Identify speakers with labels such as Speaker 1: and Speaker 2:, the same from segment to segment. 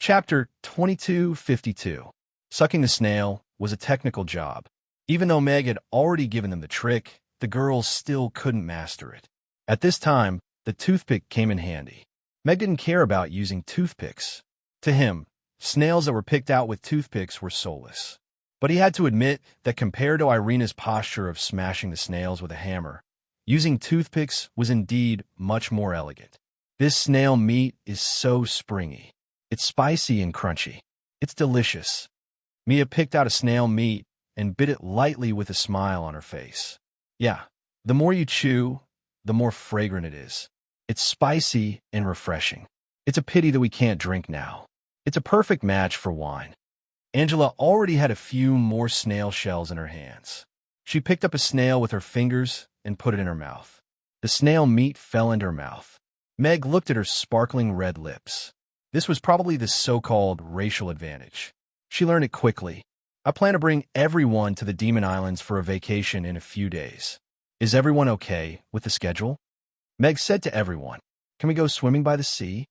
Speaker 1: Chapter 2252. Sucking the snail was a technical job. Even though Meg had already given them the trick, the girls still couldn't master it. At this time, the toothpick came in handy. Meg didn't care about using toothpicks. To him, snails that were picked out with toothpicks were soulless. But he had to admit that compared to Irina's posture of smashing the snails with a hammer, using toothpicks was indeed much more elegant. This snail meat is so springy. It's spicy and crunchy. It's delicious. Mia picked out a snail meat and bit it lightly with a smile on her face. Yeah, the more you chew, the more fragrant it is. It's spicy and refreshing. It's a pity that we can't drink now. It's a perfect match for wine. Angela already had a few more snail shells in her hands. She picked up a snail with her fingers and put it in her mouth. The snail meat fell into her mouth. Meg looked at her sparkling red lips. This was probably the so-called racial advantage. She learned it quickly. I plan to bring everyone to the Demon Islands for a vacation in a few days. Is everyone okay with the schedule? Meg said to everyone, "Can we go swimming by the sea?"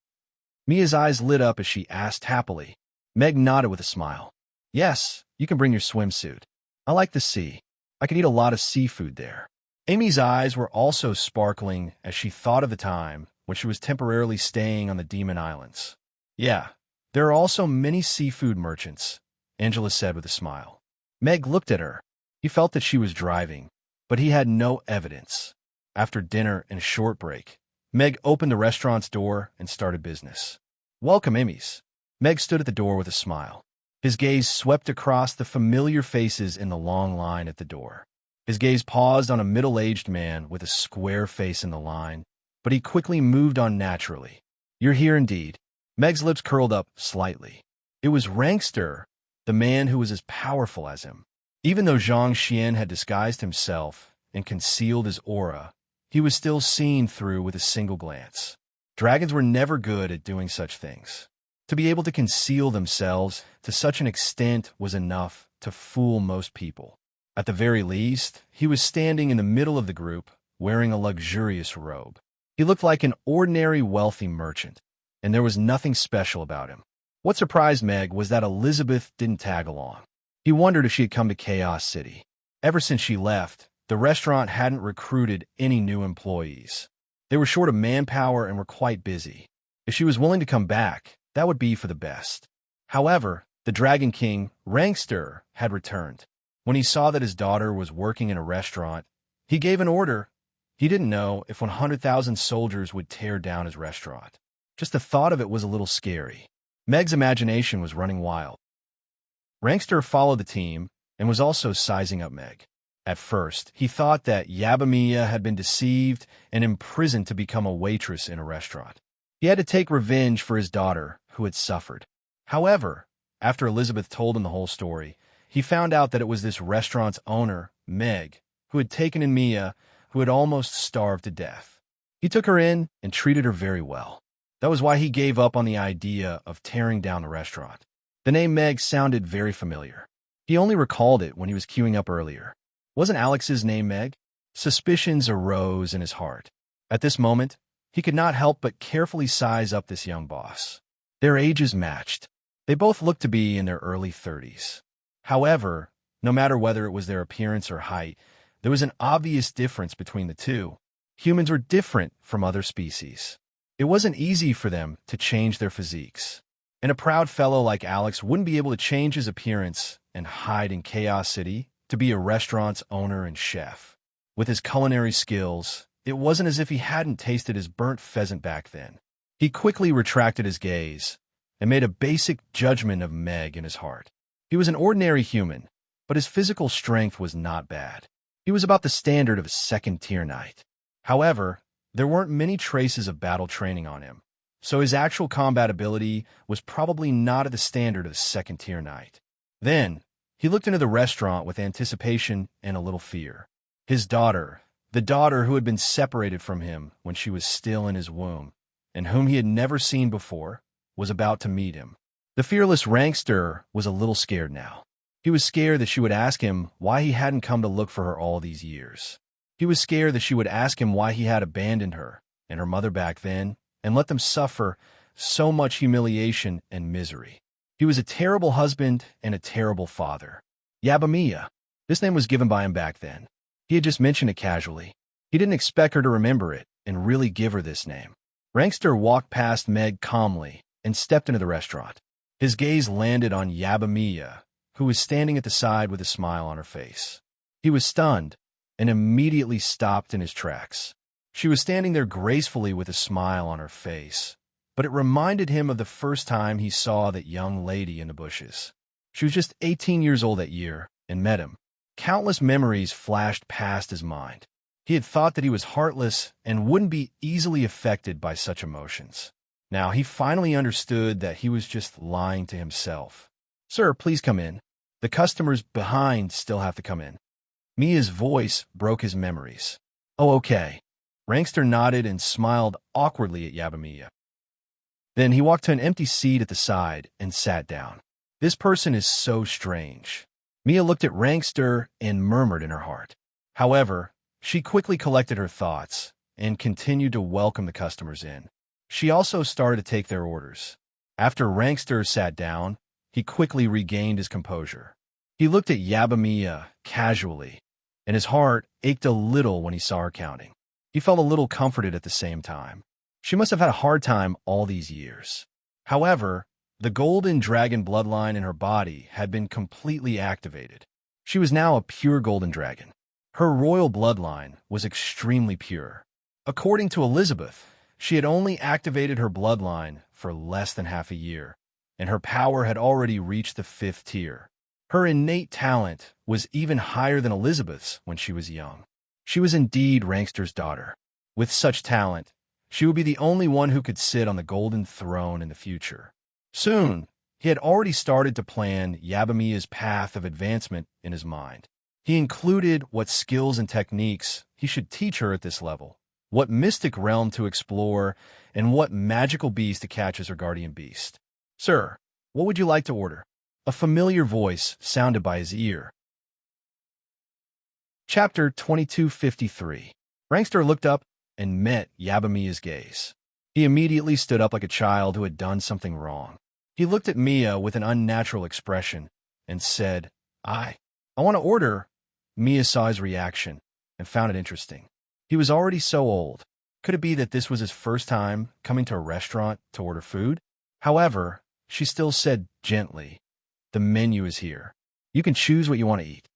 Speaker 1: Mia's eyes lit up as she asked happily. Meg nodded with a smile. "Yes, you can bring your swimsuit. I like the sea. I could eat a lot of seafood there." Amy's eyes were also sparkling as she thought of the time when she was temporarily staying on the Demon Islands. "Yeah, there are also many seafood merchants," Angela said with a smile. Meg looked at her. He felt that she was driving, but he had no evidence. After dinner and a short break, Meg opened the restaurant's door and started business. "Welcome, Emmys." Meg stood at the door with a smile. His gaze swept across the familiar faces in the long line at the door. His gaze paused on a middle-aged man with a square face in the line, but he quickly moved on naturally. "You're here indeed." Meg's lips curled up slightly. It was Rankster, the man who was as powerful as him. Even though Zhang Xian had disguised himself and concealed his aura, he was still seen through with a single glance. Dragons were never good at doing such things. To be able to conceal themselves to such an extent was enough to fool most people. At the very least, he was standing in the middle of the group, wearing a luxurious robe. He looked like an ordinary wealthy merchant, and there was nothing special about him. What surprised Meg was that Elizabeth didn't tag along. He wondered if she had come to Chaos City. Ever since she left, the restaurant hadn't recruited any new employees. They were short of manpower and were quite busy. If she was willing to come back, that would be for the best. However, the Dragon King, Rankster, had returned. When he saw that his daughter was working in a restaurant, he gave an order. He didn't know if 100,000 soldiers would tear down his restaurant. Just the thought of it was a little scary. Meg's imagination was running wild. Rankster followed the team and was also sizing up Meg. At first, he thought that Yabamiya had been deceived and imprisoned to become a waitress in a restaurant. He had to take revenge for his daughter, who had suffered. However, after Elizabeth told him the whole story, he found out that it was this restaurant's owner, Meg, who had taken in Mia, who had almost starved to death. He took her in and treated her very well. That was why he gave up on the idea of tearing down the restaurant. The name Meg sounded very familiar. He only recalled it when he was queuing up earlier. Wasn't Alex's name Meg? Suspicions arose in his heart. At this moment, he could not help but carefully size up this young boss. Their ages matched. They both looked to be in their early 30s. However, no matter whether it was their appearance or height, there was an obvious difference between the two. Humans were different from other species. It wasn't easy for them to change their physiques. And a proud fellow like Alex wouldn't be able to change his appearance and hide in Chaos City to be a restaurant's owner and chef. With his culinary skills, it wasn't as if he hadn't tasted his burnt pheasant back then. He quickly retracted his gaze and made a basic judgment of Meg in his heart. He was an ordinary human, but his physical strength was not bad. He was about the standard of a second-tier knight. However, there weren't many traces of battle training on him, so his actual combat ability was probably not at the standard of a second-tier knight. Then, he looked into the restaurant with anticipation and a little fear. His daughter, the daughter who had been separated from him when she was still in his womb, and whom he had never seen before, was about to meet him. The fearless Rankster was a little scared now. He was scared that she would ask him why he hadn't come to look for her all these years. He was scared that she would ask him why he had abandoned her and her mother back then and let them suffer so much humiliation and misery. He was a terrible husband and a terrible father. Yabamiya. This name was given by him back then. He had just mentioned it casually. He didn't expect her to remember it and really give her this name. Rankster walked past Meg calmly and stepped into the restaurant. His gaze landed on Yabamiya, who was standing at the side with a smile on her face. He was stunned and immediately stopped in his tracks. She was standing there gracefully with a smile on her face, but it reminded him of the first time he saw that young lady in the bushes. She was just 18 years old that year and met him. Countless memories flashed past his mind. He had thought that he was heartless and wouldn't be easily affected by such emotions. Now he finally understood that he was just lying to himself. "Sir, please come in. The customers behind still have to come in." Mia's voice broke his memories. "Oh, okay." Rankster nodded and smiled awkwardly at Yabamiya. Then he walked to an empty seat at the side and sat down. This person is so strange. Mia looked at Rankster and murmured in her heart. However, she quickly collected her thoughts and continued to welcome the customers in. She also started to take their orders. After Rankster sat down, he quickly regained his composure. He looked at Yabamiya casually, and his heart ached a little when he saw her counting. He felt a little comforted at the same time. She must have had a hard time all these years. However, the golden dragon bloodline in her body had been completely activated. She was now a pure golden dragon. Her royal bloodline was extremely pure. According to Elizabeth, she had only activated her bloodline for less than half a year, and her power had already reached the 5th tier. Her innate talent was even higher than Elizabeth's when she was young. She was indeed Rankster's daughter. With such talent, she would be the only one who could sit on the golden throne in the future. Soon, he had already started to plan Yabamiya's path of advancement in his mind. He included what skills and techniques he should teach her at this level, what mystic realm to explore, and what magical beast to catch as her guardian beast. "Sir, what would you like to order?" A familiar voice sounded by his ear. Chapter 2253. Rankster looked up and met Yabamiya's gaze. He immediately stood up like a child who had done something wrong. He looked at Mia with an unnatural expression and said, I want to order." Mia saw his reaction and found it interesting. He was already so old. Could it be that this was his first time coming to a restaurant to order food? However, she still said gently, "The menu is here. You can choose what you want to eat."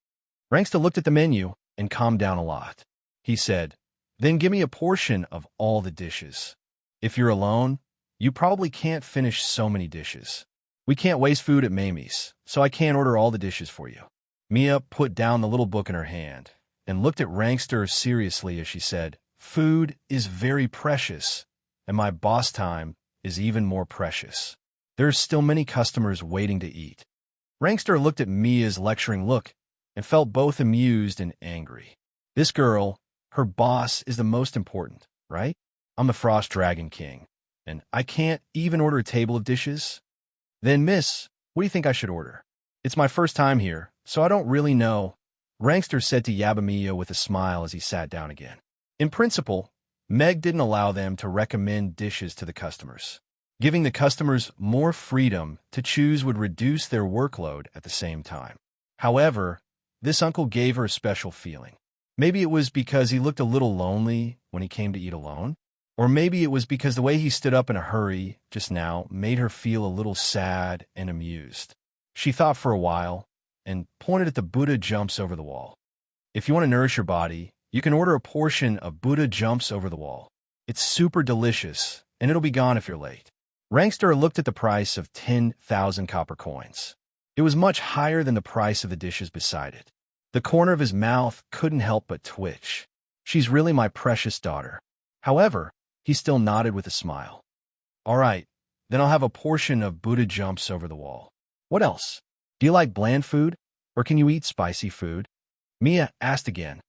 Speaker 1: Rankster looked at the menu and calmed down a lot. He said, "Then give me a portion of all the dishes. If you're alone, you probably can't finish so many dishes. We can't waste food at Mamie's, so I can't order all the dishes for you." Mia put down the little book in her hand and looked at Rankster seriously as she said, "Food is very precious, and my boss time is even more precious. There's still many customers waiting to eat." Rankster looked at Mia's lecturing look and felt both amused and angry. This girl, her boss, is the most important, right? I'm the Frost Dragon King, and I can't even order a table of dishes? "Then, miss, what do you think I should order? It's my first time here, so I don't really know," Rankster said to Yabamiya with a smile as he sat down again. In principle, Meg didn't allow them to recommend dishes to the customers. Giving the customers more freedom to choose would reduce their workload at the same time. However, this uncle gave her a special feeling. Maybe it was because he looked a little lonely when he came to eat alone, or maybe it was because the way he stood up in a hurry just now made her feel a little sad and amused. She thought for a while and pointed at the Buddha jumps over the wall. "If you want to nourish your body, you can order a portion of Buddha jumps over the wall. It's super delicious, and it'll be gone if you're late." Rankster looked at the price of 10,000 copper coins. It was much higher than the price of the dishes beside it. The corner of his mouth couldn't help but twitch. "She's really my precious daughter." However, he still nodded with a smile. "All right, then I'll have a portion of Buddha jumps over the wall. What else? Do you like bland food, or can you eat spicy food?" Mia asked again.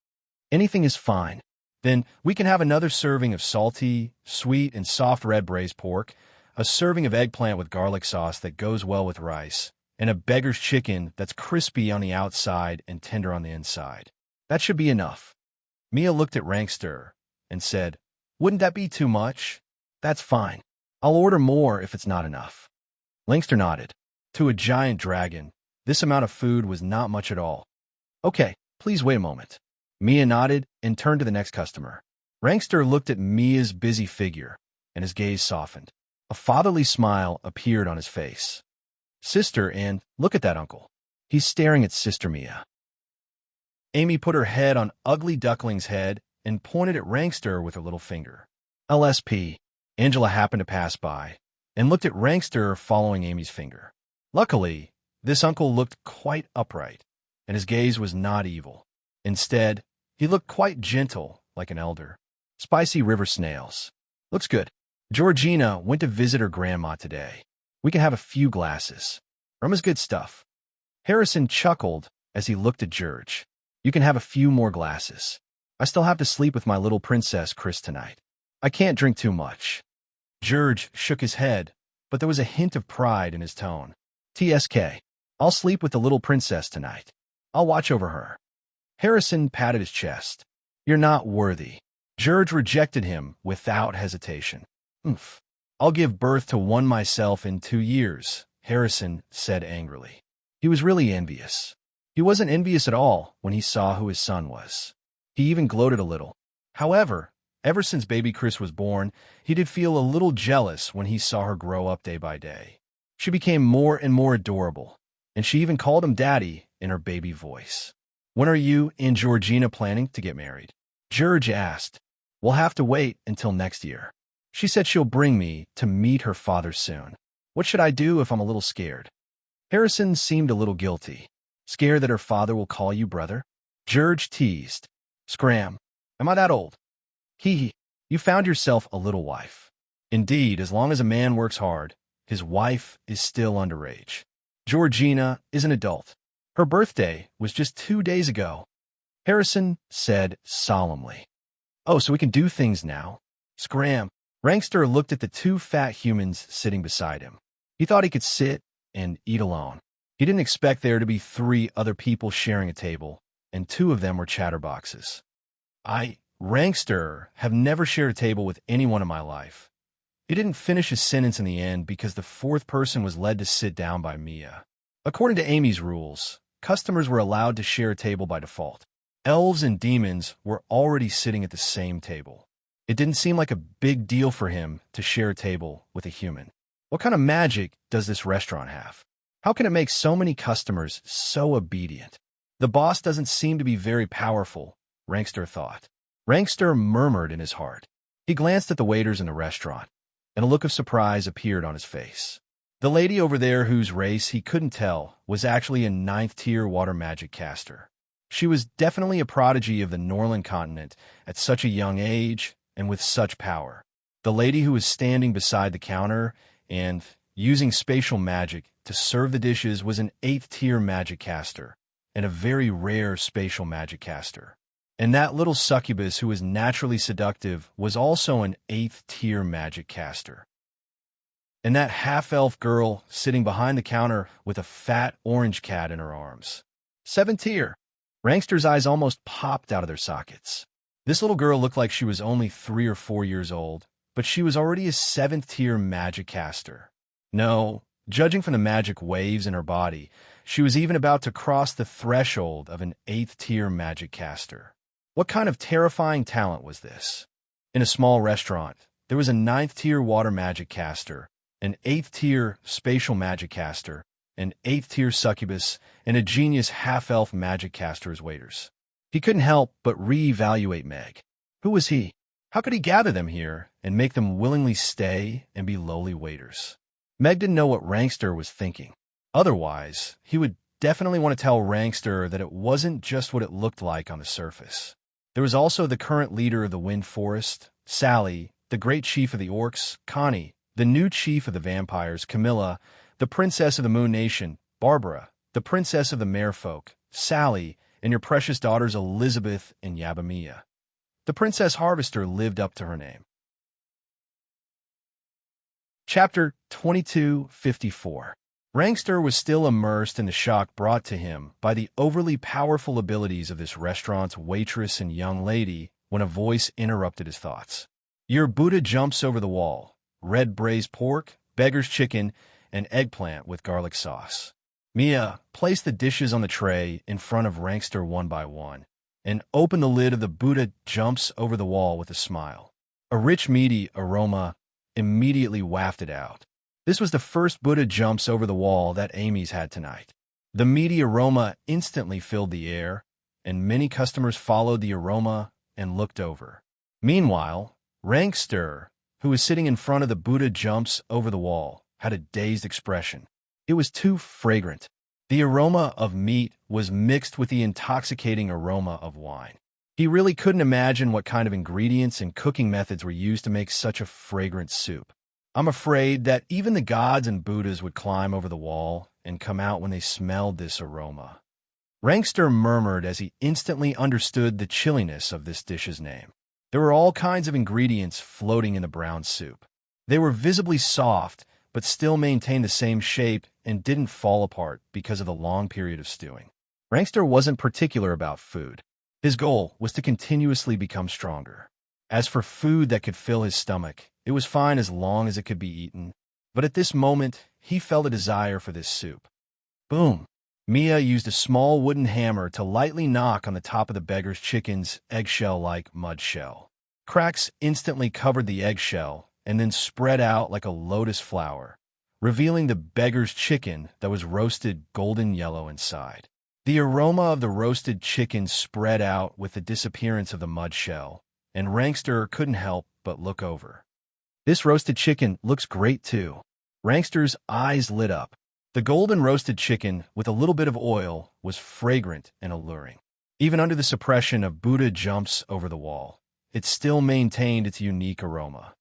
Speaker 1: "Anything is fine. Then we can have another serving of salty, sweet, and soft red braised pork, a serving of eggplant with garlic sauce that goes well with rice, and a beggar's chicken that's crispy on the outside and tender on the inside. That should be enough." Mia looked at Rankster and said, "Wouldn't that be too much?" "That's fine. I'll order more if it's not enough. Langster nodded. To a giant dragon, this amount of food was not much at all. Okay, please wait a moment. Mia nodded and turned to the next customer. Rangster looked at Mia's busy figure, and his gaze softened. A fatherly smile appeared on his face. Sister, and look at that uncle. He's staring at Sister Mia. Amy put her head on Ugly Duckling's head and pointed at Rangster with her little finger. LSP. Angela happened to pass by and looked at Rangster following Amy's finger. Luckily, this uncle looked quite upright, and his gaze was not evil. Instead, he looked quite gentle, like an elder. Spicy river snails. Looks good. Georgina went to visit her grandma today. We can have a few glasses. Rum is good stuff. Harrison chuckled as he looked at George. You can have a few more glasses. I still have to sleep with my little princess Chris tonight. I can't drink too much. George shook his head, but there was a hint of pride in his tone. TSK. I'll sleep with the little princess tonight. I'll watch over her. Harrison patted his chest. You're not worthy. George rejected him without hesitation. Oomph. I'll give birth to one myself in 2 years, Harrison said angrily. He was really envious. He wasn't envious at all when he saw who his son was. He even gloated a little. However, ever since baby Chris was born, he did feel a little jealous when he saw her grow up day by day. She became more and more adorable, and she even called him Daddy in her baby voice. When are you and Georgina planning to get married? George asked. We'll have to wait until next year. She said she'll bring me to meet her father soon. What should I do if I'm a little scared? Harrison seemed a little guilty. Scared that her father will call you brother? George teased. Scram. Am I that old? Hee. You found yourself a little wife. Indeed, as long as a man works hard, his wife is still underage. Georgina is an adult. Her birthday was just 2 days ago. Harrison said solemnly. Oh, so we can do things now? Scram. Rangster looked at the 2 fat humans sitting beside him. He thought he could sit and eat alone. He didn't expect there to be 3 other people sharing a table, and 2 of them were chatterboxes. Rangster, have never shared a table with anyone in my life. He didn't finish his sentence in the end because the 4th person was led to sit down by Mia. According to Amy's rules, customers were allowed to share a table by default. Elves and demons were already sitting at the same table. It didn't seem like a big deal for him to share a table with a human. What kind of magic does this restaurant have? How can it make so many customers so obedient? The boss doesn't seem to be very powerful, Rangster thought. Rangster murmured in his heart. He glanced at the waiters in the restaurant, and a look of surprise appeared on his face. The lady over there, whose race he couldn't tell, was actually a 9th-tier water magic caster. She was definitely a prodigy of the Norland continent at such a young age and with such power. The lady who was standing beside the counter and using spatial magic to serve the dishes was an 8th-tier magic caster, and a very rare spatial magic caster. And that little succubus who was naturally seductive was also an 8th-tier magic caster. And that half-elf girl sitting behind the counter with a fat orange cat in her arms. 7th tier. Rangster's eyes almost popped out of their sockets. This little girl looked like she was only 3 or 4 years old, but she was already a 7th-tier magic caster. No, judging from the magic waves in her body, she was even about to cross the threshold of an 8th-tier magic caster. What kind of terrifying talent was this? In a small restaurant, there was a 9th-tier water magic caster, an 8th-tier spatial magic caster, an 8th-tier succubus, and a genius half-elf magic caster as waiters. He couldn't help but re-evaluate Meg. Who was he? How could he gather them here and make them willingly stay and be lowly waiters? Meg didn't know what Rangster was thinking. Otherwise, he would definitely want to tell Rangster that it wasn't just what it looked like on the surface. There was also the current leader of the Wind Forest, Sally, the great chief of the Orcs, Connie, the new chief of the Vampires, Camilla, the princess of the Moon Nation, Barbara, the princess of the Merfolk, Sally, and your precious daughters Elizabeth and Yabamia. The Princess Harvester lived up to her name. Chapter 2254. Rangster was still immersed in the shock brought to him by the overly powerful abilities of this restaurant's waitress and young lady when a voice interrupted his thoughts. Your Buddha jumps over the wall. red braised pork, beggar's chicken, and eggplant with garlic sauce. Mia placed the dishes on the tray in front of Rankster one by one, and opened the lid of the Buddha jumps over the wall with a smile. A rich, meaty aroma immediately wafted out. This was the first Buddha jumps over the wall that Amy's had tonight. The meaty aroma instantly filled the air, and many customers followed the aroma and looked over. Meanwhile, Rankster, who was sitting in front of the Buddha jumps over the wall, had a dazed expression. It was too fragrant. The aroma of meat was mixed with the intoxicating aroma of wine. He really couldn't imagine what kind of ingredients and cooking methods were used to make such a fragrant soup. I'm afraid that even the gods and Buddhas would climb over the wall and come out when they smelled this aroma. Rankster murmured as he instantly understood the chilliness of this dish's name. There were all kinds of ingredients floating in the brown soup. They were visibly soft, but still maintained the same shape and didn't fall apart because of the long period of stewing. Rankster wasn't particular about food. His goal was to continuously become stronger. As for food that could fill his stomach, it was fine as long as it could be eaten. But at this moment, he felt a desire for this soup. Boom! Mia used a small wooden hammer to lightly knock on the top of the beggar's chicken's eggshell-like mud shell. Cracks instantly covered the eggshell and then spread out like a lotus flower, revealing the beggar's chicken that was roasted golden yellow inside. The aroma of the roasted chicken spread out with the disappearance of the mud shell, and Rankster couldn't help but look over. This roasted chicken looks great too. Rankster's eyes lit up. The golden roasted chicken, with a little bit of oil, was fragrant and alluring. Even under the suppression of Buddha jumps over the wall, it still maintained its unique aroma.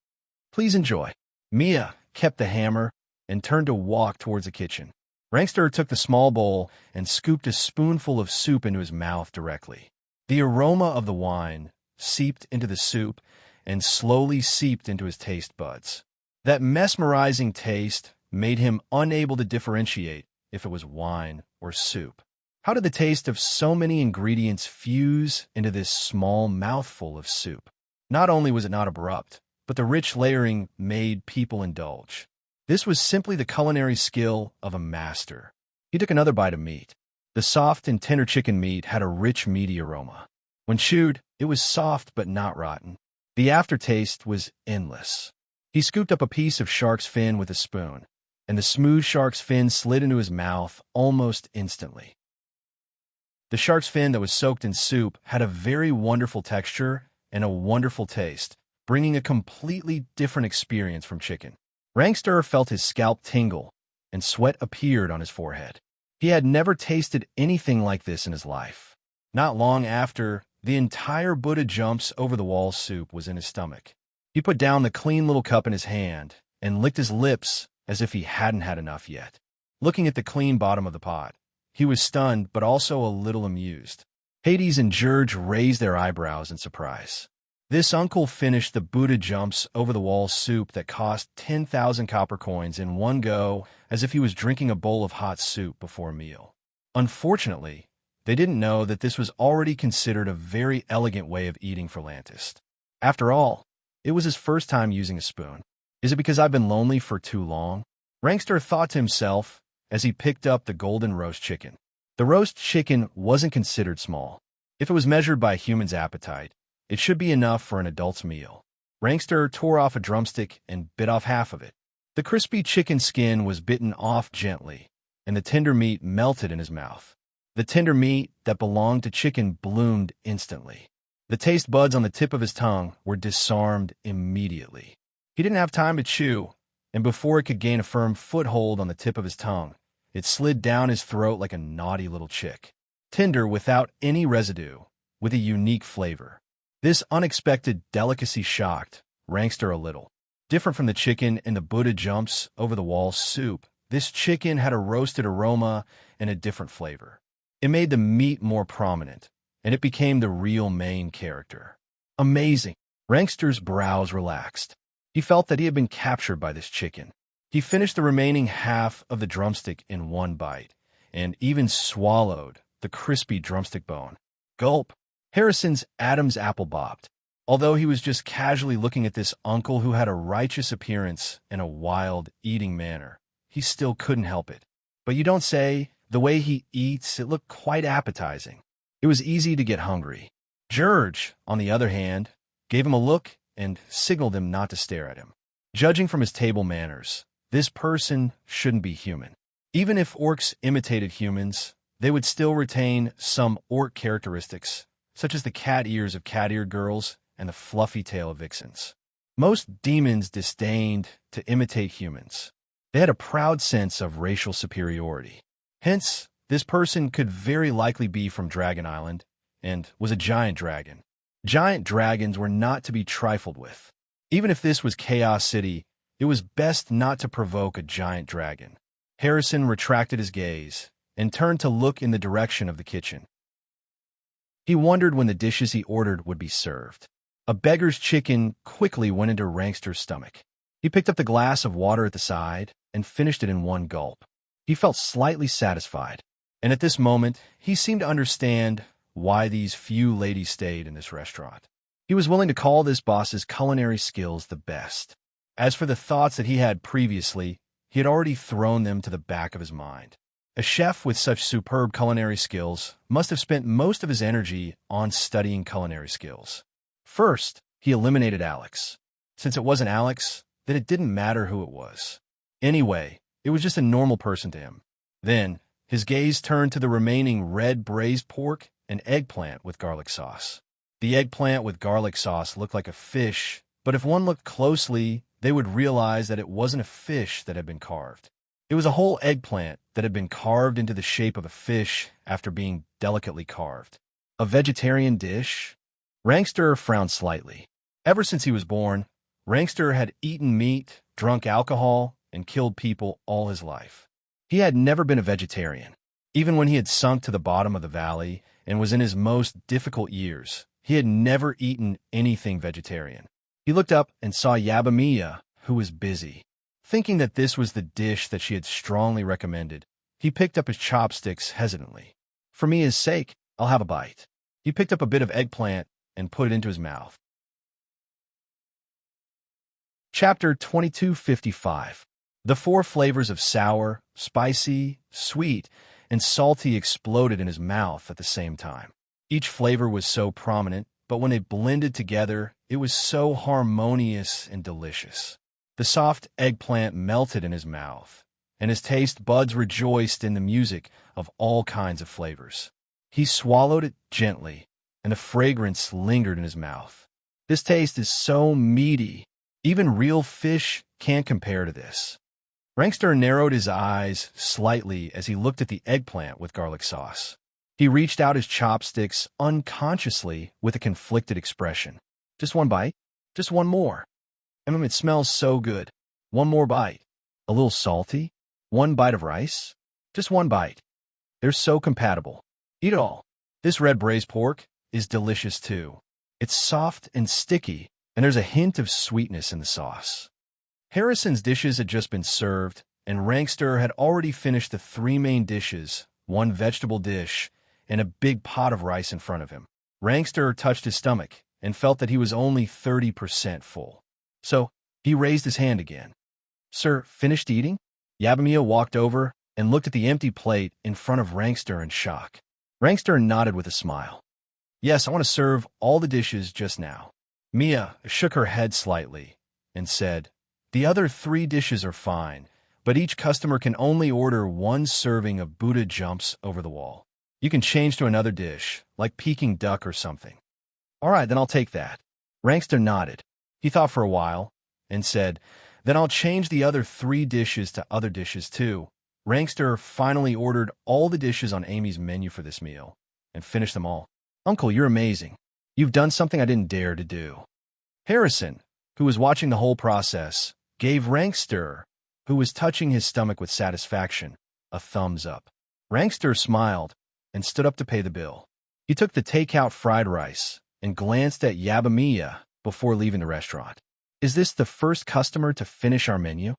Speaker 1: Please enjoy. Mia kept the hammer and turned to walk towards the kitchen. Rankster took the small bowl and scooped a spoonful of soup into his mouth directly. The aroma of the wine seeped into the soup and slowly seeped into his taste buds. That mesmerizing taste made him unable to differentiate if it was wine or soup. How did the taste of so many ingredients fuse into this small mouthful of soup? Not only was it not abrupt, but the rich layering made people indulge. This was simply the culinary skill of a master. He took another bite of meat. The soft and tender chicken meat had a rich, meaty aroma. When chewed, it was soft but not rotten. The aftertaste was endless. He scooped up a piece of shark's fin with a spoon, and the smooth shark's fin slid into his mouth almost instantly. The shark's fin that was soaked in soup had a very wonderful texture and a wonderful taste, bringing a completely different experience from chicken. Rankster felt his scalp tingle, and sweat appeared on his forehead. He had never tasted anything like this in his life. Not long after, the entire Buddha jumps over the wall soup was in his stomach. He put down the clean little cup in his hand and licked his lips as if he hadn't had enough yet. Looking at the clean bottom of the pot, he was stunned but also a little amused. Hades and George raised their eyebrows in surprise. This uncle finished the Buddha jumps over the wall soup that cost 10,000 copper coins in one go, as if he was drinking a bowl of hot soup before a meal. Unfortunately, they didn't know that this was already considered a very elegant way of eating for Lantis. After all, it was his first time using a spoon. Is it because I've been lonely for too long? Rankster thought to himself as he picked up the golden roast chicken. The roast chicken wasn't considered small. If it was measured by a human's appetite, it should be enough for an adult's meal. Rankster tore off a drumstick and bit off half of it. The crispy chicken skin was bitten off gently, and the tender meat melted in his mouth. The tender meat that belonged to chicken bloomed instantly. The taste buds on the tip of his tongue were disarmed immediately. He didn't have time to chew, and before it could gain a firm foothold on the tip of his tongue, it slid down his throat like a naughty little chick. Tender without any residue, with a unique flavor. This unexpected delicacy shocked Rankster a little. Different from the chicken in the Buddha jumps over the wall soup, this chicken had a roasted aroma and a different flavor. It made the meat more prominent, and it became the real main character. Amazing! Rankster's brows relaxed. He felt that he had been captured by this chicken. He finished the remaining half of the drumstick in one bite, and even swallowed the crispy drumstick bone. Gulp! Harrison's Adam's apple bobbed. Although he was just casually looking at this uncle who had a righteous appearance and a wild eating manner, he still couldn't help it. But you don't say, the way he eats, it looked quite appetizing. It was easy to get hungry. George, on the other hand, gave him a look and signaled him not to stare at him. Judging from his table manners, this person shouldn't be human. Even if orcs imitated humans, they would still retain some orc characteristics, such as the cat ears of cat-eared girls and the fluffy tail of vixens. Most demons disdained to imitate humans. They had a proud sense of racial superiority. Hence, this person could very likely be from Dragon Island and was a giant dragon. Giant dragons were not to be trifled with. Even if this was Chaos City, it was best not to provoke a giant dragon. Harrison retracted his gaze and turned to look in the direction of the kitchen. He wondered when the dishes he ordered would be served. A beggar's chicken quickly went into Rankster's stomach. He picked up the glass of water at the side and finished it in one gulp. He felt slightly satisfied, and at this moment, he seemed to understand why these few ladies stayed in this restaurant. He was willing to call this boss's culinary skills the best. As for the thoughts that he had previously, he had already thrown them to the back of his mind. A chef with such superb culinary skills must have spent most of his energy on studying culinary skills. First, he eliminated Alex. Since it wasn't Alex, then it didn't matter who it was. Anyway, it was just a normal person to him. Then, his gaze turned to the remaining red braised pork and eggplant with garlic sauce. The eggplant with garlic sauce looked like a fish, but if one looked closely, they would realize that it wasn't a fish that had been carved. It was a whole eggplant that had been carved into the shape of a fish after being delicately carved. A vegetarian dish? Rankster frowned slightly. Ever since he was born, Rankster had eaten meat, drunk alcohol, and killed people all his life. He had never been a vegetarian. Even when he had sunk to the bottom of the valley and was in his most difficult years, he had never eaten anything vegetarian. He looked up and saw Yabamiya, who was busy. Thinking that this was the dish that she had strongly recommended, he picked up his chopsticks hesitantly. For Mia's sake, I'll have a bite. He picked up a bit of eggplant and put it into his mouth. Chapter 2255. The four flavors of sour, spicy, sweet, and salty exploded in his mouth at the same time. Each flavor was so prominent, but when they blended together, it was so harmonious and delicious. The soft eggplant melted in his mouth, and his taste buds rejoiced in the music of all kinds of flavors. He swallowed it gently, and the fragrance lingered in his mouth. This taste is so meaty. Even real fish can't compare to this. Rankster narrowed his eyes slightly as he looked at the eggplant with garlic sauce. He reached out his chopsticks unconsciously with a conflicted expression. Just one bite? Just one more. It smells so good. One more bite. A little salty? One bite of rice? Just one bite. They're so compatible. Eat it all. This red braised pork is delicious too. It's soft and sticky, and there's a hint of sweetness in the sauce. Harrison's dishes had just been served, and Rankster had already finished the three main dishes, one vegetable dish, and a big pot of rice in front of him. Rankster touched his stomach and felt that he was only 30% full. So, he raised his hand again. Sir, finished eating? Yabamiya walked over and looked at the empty plate in front of Rankster in shock. Rankster nodded with a smile. Yes, I want to serve all the dishes just now. Mia shook her head slightly and said, The other three dishes are fine, but each customer can only order one serving of Buddha jumps over the wall. You can change to another dish, like Peking duck or something. All right, then I'll take that. Rankster nodded. He thought for a while and said, Then I'll change the other three dishes to other dishes too. Rankster finally ordered all the dishes on Amy's menu for this meal and finished them all. Uncle, you're amazing. You've done something I didn't dare to do. Harrison, who was watching the whole process, gave Rankster, who was touching his stomach with satisfaction, a thumbs up. Rankster smiled and stood up to pay the bill. He took the takeout fried rice and glanced at Yabamiya before leaving the restaurant. Is this the first customer to finish our menu?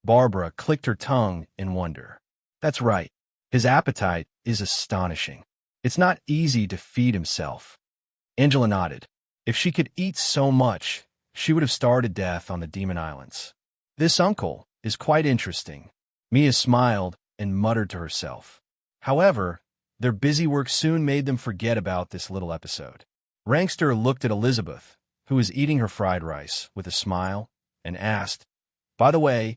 Speaker 1: Barbara clicked her tongue in wonder. That's right. His appetite is astonishing. It's not easy to feed himself. Angela nodded. If she could eat so much, she would have starved to death on the Demon Islands. This uncle is quite interesting. Mia smiled and muttered to herself. However, their busy work soon made them forget about this little episode. Rankster looked at Elizabeth, who was eating her fried rice, with a smile, and asked, "By the way,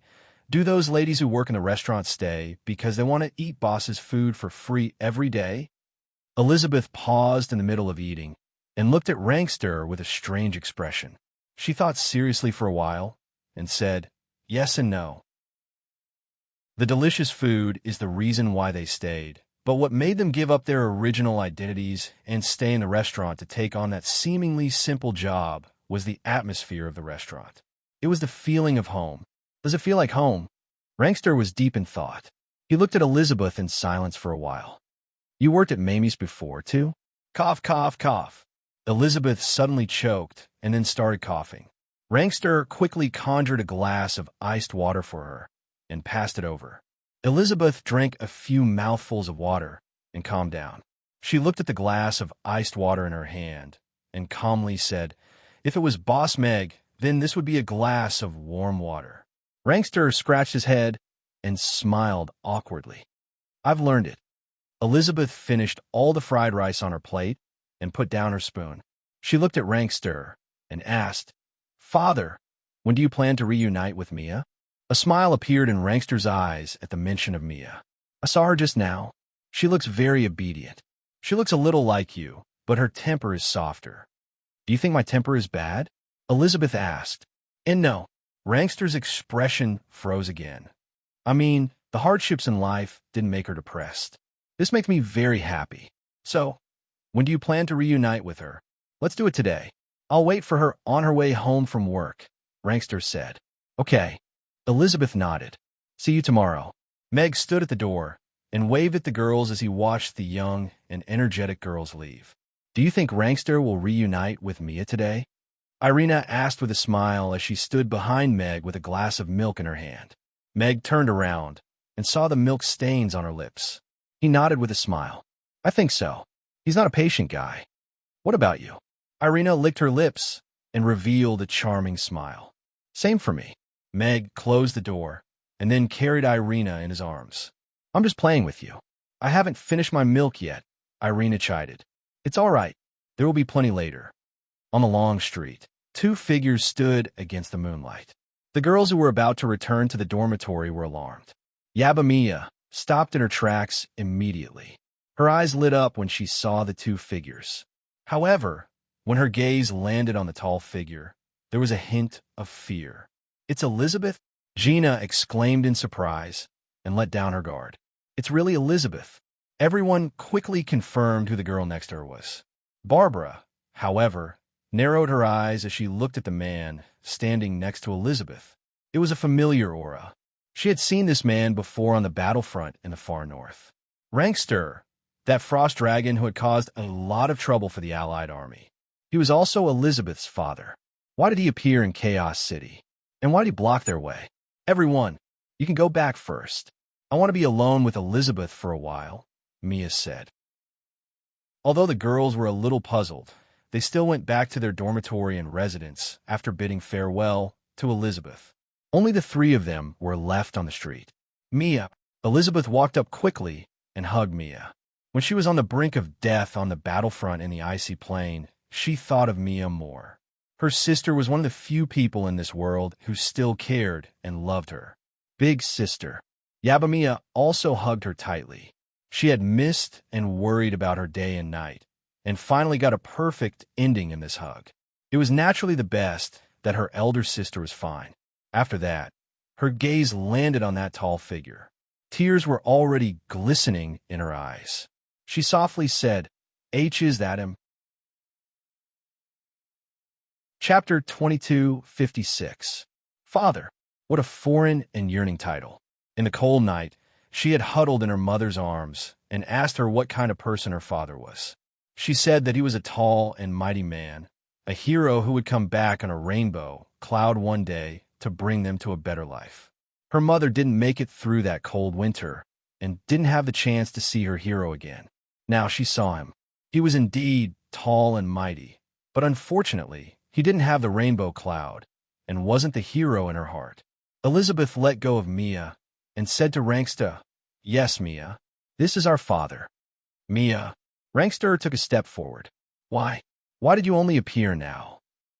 Speaker 1: do those ladies who work in the restaurant stay because they want to eat boss's food for free every day?" Elizabeth paused in the middle of eating and looked at Rankster with a strange expression. She thought seriously for a while and said, "Yes and no." The delicious food is the reason why they stayed, but what made them give up their original identities and stay in the restaurant to take on that seemingly simple job was the atmosphere of the restaurant. It was the feeling of home. Does it feel like home? Rankster was deep in thought. He looked at Elizabeth in silence for a while. "You worked at Mamie's before, too?" Cough, cough, cough. Elizabeth suddenly choked and then started coughing. Rankster quickly conjured a glass of iced water for her and passed it over. Elizabeth drank a few mouthfuls of water and calmed down. She looked at the glass of iced water in her hand and calmly said, "If it was Boss Meg, then this would be a glass of warm water." Rankster scratched his head and smiled awkwardly. "I've learned it." Elizabeth finished all the fried rice on her plate and put down her spoon. She looked at Rankster and asked, "Father, when do you plan to reunite with Mia?" A smile appeared in Rankster's eyes at the mention of Mia. "I saw her just now. She looks very obedient. She looks a little like you, but her temper is softer." "Do you think my temper is bad?" Elizabeth asked. And no, Rankster's expression froze again. "I mean, the hardships in life didn't make her depressed. This makes me very happy. So, when do you plan to reunite with her?" "Let's do it today. I'll wait for her on her way home from work," Rankster said. "Okay." Elizabeth nodded. "See you tomorrow." Meg stood at the door and waved at the girls as he watched the young and energetic girls leave. "Do you think Rankster will reunite with Mia today?" Irina asked with a smile as she stood behind Meg with a glass of milk in her hand. Meg turned around and saw the milk stains on her lips. He nodded with a smile. "I think so. He's not a patient guy." "What about you?" Irina licked her lips and revealed a charming smile. "Same for me." Meg closed the door and then carried Irina in his arms. "I'm just playing with you. I haven't finished my milk yet," Irina chided. "It's all right. There will be plenty later." On the long street, two figures stood against the moonlight. The girls who were about to return to the dormitory were alarmed. Yabamiya stopped in her tracks immediately. Her eyes lit up when she saw the two figures. However, when her gaze landed on the tall figure, there was a hint of fear. "It's Elizabeth?" Gina exclaimed in surprise and let down her guard. "It's really Elizabeth." Everyone quickly confirmed who the girl next to her was. Barbara, however, narrowed her eyes as she looked at the man standing next to Elizabeth. It was a familiar aura. She had seen this man before on the battlefront in the far north. Rankster, that frost dragon who had caused a lot of trouble for the Allied army. He was also Elizabeth's father. Why did he appear in Chaos City? And why did he block their way? "Everyone, you can go back first. I want to be alone with Elizabeth for a while," Mia said. Although the girls were a little puzzled, they still went back to their dormitory and residence after bidding farewell to Elizabeth. Only the three of them were left on the street. Elizabeth walked up quickly and hugged Mia. When she was on the brink of death on the battlefront in the icy plain, she thought of Mia more. Her sister was one of the few people in this world who still cared and loved her. Big sister. Yabamiya also hugged her tightly. She had missed and worried about her day and night, and finally got a perfect ending in this hug. It was naturally the best that her elder sister was fine. After that, her gaze landed on that tall figure. Tears were already glistening in her eyes. She softly said, "Is that him?" Chapter 2256. Father. What a foreign and yearning title. In the cold night, she had huddled in her mother's arms and asked her what kind of person her father was. She said that he was a tall and mighty man, a hero who would come back on a rainbow cloud one day to bring them to a better life. Her mother didn't make it through that cold winter and didn't have the chance to see her hero again. Now she saw him. He was indeed tall and mighty, But unfortunately, he didn't have the rainbow cloud and wasn't the hero in her heart. Elizabeth let go of Mia and said to Ranksta, "Yes, Mia, this is our father." Mia. Rankster took a step forward. Why? Why did you only appear now?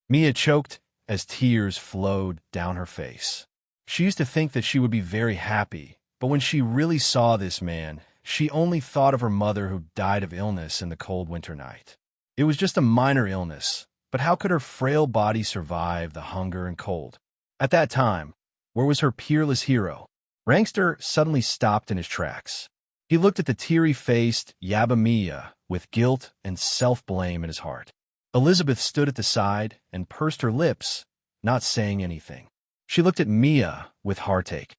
Speaker 1: Mia choked as tears flowed down her face. She used to think that she would be very happy, but when she really saw this man, she only thought of her mother who died of illness in the cold winter night. It was just a minor illness, but how could her frail body survive the hunger and cold? At that time, where was her peerless hero? Rankster suddenly stopped in his tracks. He looked at the teary-faced Yabamia with guilt and self-blame in his heart. Elizabeth stood at the side and pursed her lips, not saying anything. She looked at Mia with heartache.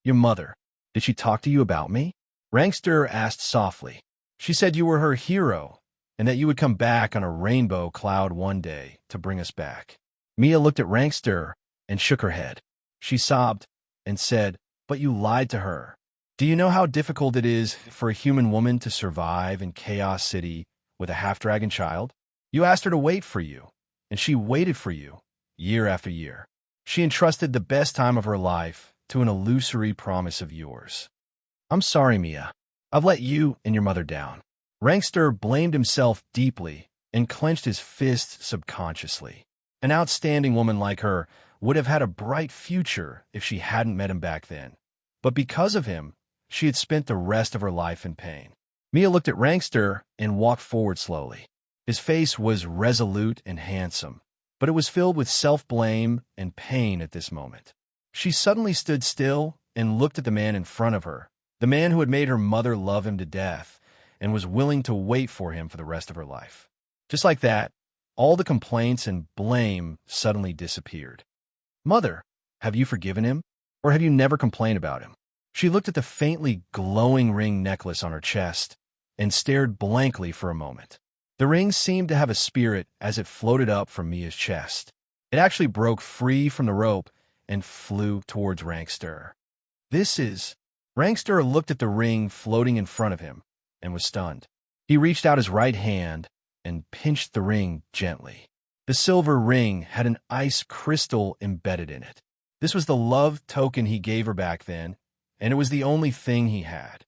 Speaker 1: Your mother, did she talk to you about me? Rankster asked softly. She said you were her hero and that you would come back on a rainbow cloud one day to bring us back. Mia looked at Rankster and shook her head. She sobbed and said, "But you lied to her. Do you know how difficult it is for a human woman to survive in Chaos City with a half-dragon child? You asked her to wait for you, and she waited for you, year after year. She entrusted the best time of her life to an illusory promise of yours. I'm sorry, Mia. I've let you and your mother down." Rankster blamed himself deeply and clenched his fist subconsciously. An outstanding woman like her would have had a bright future if she hadn't met him back then. But because of him, she had spent the rest of her life in pain. Mia looked at Rankster and walked forward slowly. His face was resolute and handsome, but it was filled with self-blame and pain at this moment. She suddenly stood still and looked at the man in front of her, the man who had made her mother love him to death and was willing to wait for him for the rest of her life. Just like that, all the complaints and blame suddenly disappeared. "Mother, have you forgiven him? Or have you never complained about him?" She looked at the faintly glowing ring necklace on her chest and stared blankly for a moment. The ring seemed to have a spirit as it floated up from Mia's chest. It actually broke free from the rope and flew towards Rankster. Rankster looked at the ring floating in front of him and was stunned. He reached out his right hand and pinched the ring gently. The silver ring had an ice crystal embedded in it. This was the love token he gave her back then, and it was the only thing he had.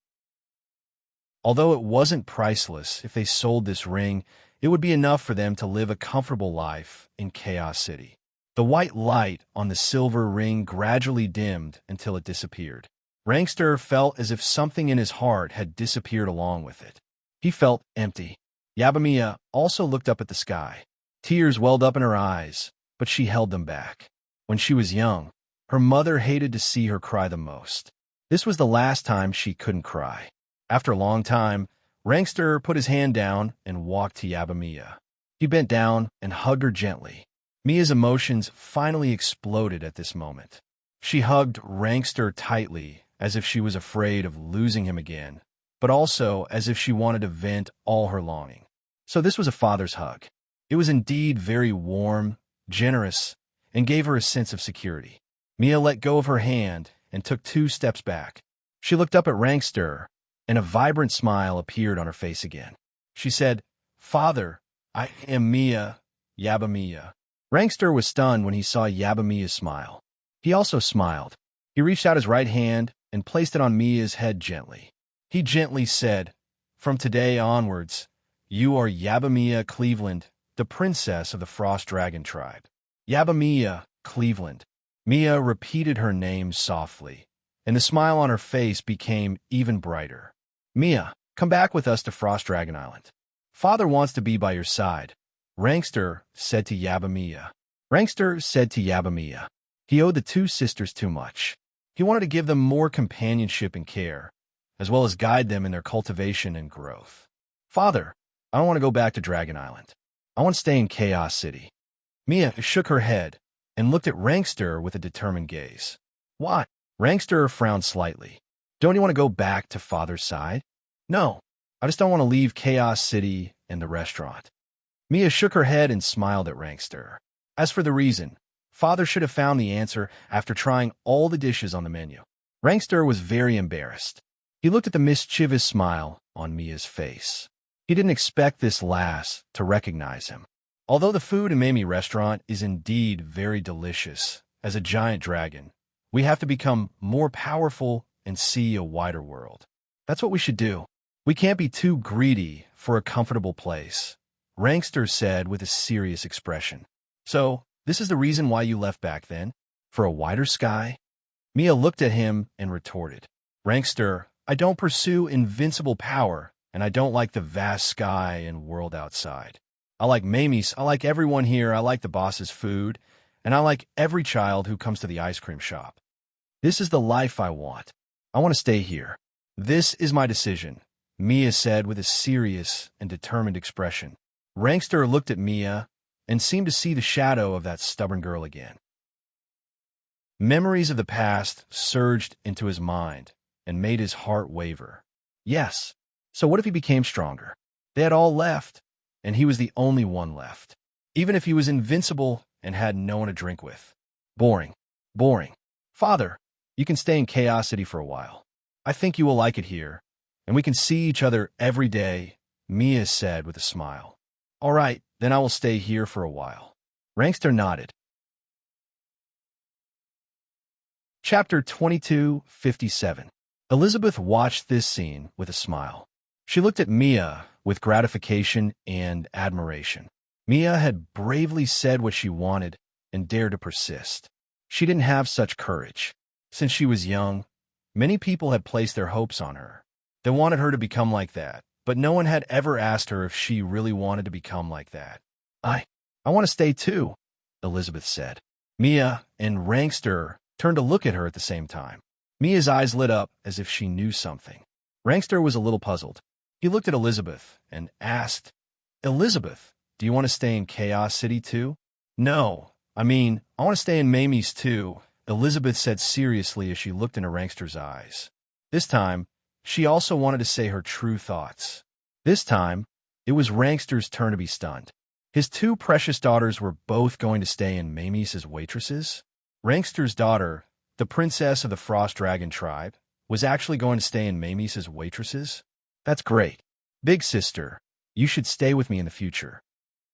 Speaker 1: Although it wasn't priceless, if they sold this ring, it would be enough for them to live a comfortable life in Chaos City. The white light on the silver ring gradually dimmed until it disappeared. Rankster felt as if something in his heart had disappeared along with it. He felt empty. Yabamia also looked up at the sky. Tears welled up in her eyes, but she held them back. When she was young, her mother hated to see her cry the most. This was the last time she couldn't cry. After a long time, Rankster put his hand down and walked to Yabamia. He bent down and hugged her gently. Mia's emotions finally exploded at this moment. She hugged Rankster tightly, as if she was afraid of losing him again, but also as if she wanted to vent all her longing. So this was a father's hug. It was indeed very warm, generous, and gave her a sense of security. Mia let go of her hand and took 2 steps back. She looked up at Rankster, and a vibrant smile appeared on her face again. She said, "Father, I am Mia, Yabamia." Rankster was stunned when he saw Yabamia's smile. He also smiled. He reached out his right hand and placed it on Mia's head gently. He gently said, "From today onwards, you are Yabamia Cleveland, the princess of the Frost Dragon tribe." Yabamia Cleveland. Mia repeated her name softly, and the smile on her face became even brighter. "Mia, come back with us to Frost Dragon Island. Father wants to be by your side," Rankster said to Yabamia. Rankster said to Yabamia. He owed the 2 sisters too much. He wanted to give them more companionship and care, as well as guide them in their cultivation and growth. "Father, I don't want to go back to Dragon Island. I want to stay in Chaos City." Mia shook her head and looked at Rankster with a determined gaze. "Why?" Rankster frowned slightly. "Don't you want to go back to Father's side?" "No, I just don't want to leave Chaos City and the restaurant." Mia shook her head and smiled at Rankster. As for the reason, Father should have found the answer after trying all the dishes on the menu. Rankster was very embarrassed. He looked at the mischievous smile on Mia's face. He didn't expect this lass to recognize him. Although the food in Mamie restaurant is indeed very delicious, as a giant dragon, we have to become more powerful and see a wider world. That's what we should do. We can't be too greedy for a comfortable place, Rankster said with a serious expression. So, this is the reason why you left back then? For a wider sky? Mia looked at him and retorted. Rankster, I don't pursue invincible power, and I don't like the vast sky and world outside. I like Mamie's, I like everyone here, I like the boss's food, and I like every child who comes to the ice cream shop. This is the life I want. I want to stay here. This is my decision, Mia said with a serious and determined expression. Rankster looked at Mia and seemed to see the shadow of that stubborn girl again. Memories of the past surged into his mind and made his heart waver. Yes, so what if he became stronger? They had all left, and he was the only one left. Even if he was invincible and had no one to drink with. Boring. Boring. Father, you can stay in Chaos City for a while. I think you will like it here, and we can see each other every day, Mia said with a smile. All right, then I will stay here for a while. Rankster nodded. Chapter 2257. Elizabeth watched this scene with a smile. She looked at Mia with gratification and admiration. Mia had bravely said what she wanted and dared to persist. She didn't have such courage. Since she was young, many people had placed their hopes on her. They wanted her to become like that, but no one had ever asked her if she really wanted to become like that. I want to stay too, Elizabeth said. Mia and Rankster turned to look at her at the same time. Mia's eyes lit up as if she knew something. Rankster was a little puzzled. He looked at Elizabeth and asked, Elizabeth, do you want to stay in Chaos City too? No, I want to stay in Mamie's too, Elizabeth said seriously as she looked into Rankster's eyes. This time, she also wanted to say her true thoughts. This time, it was Rankster's turn to be stunned. His two precious daughters were both going to stay in Mamie's as waitresses. Rankster's daughter, the princess of the Frost Dragon tribe, was actually going to stay in Mamie's as waitresses. That's great. Big sister, you should stay with me in the future.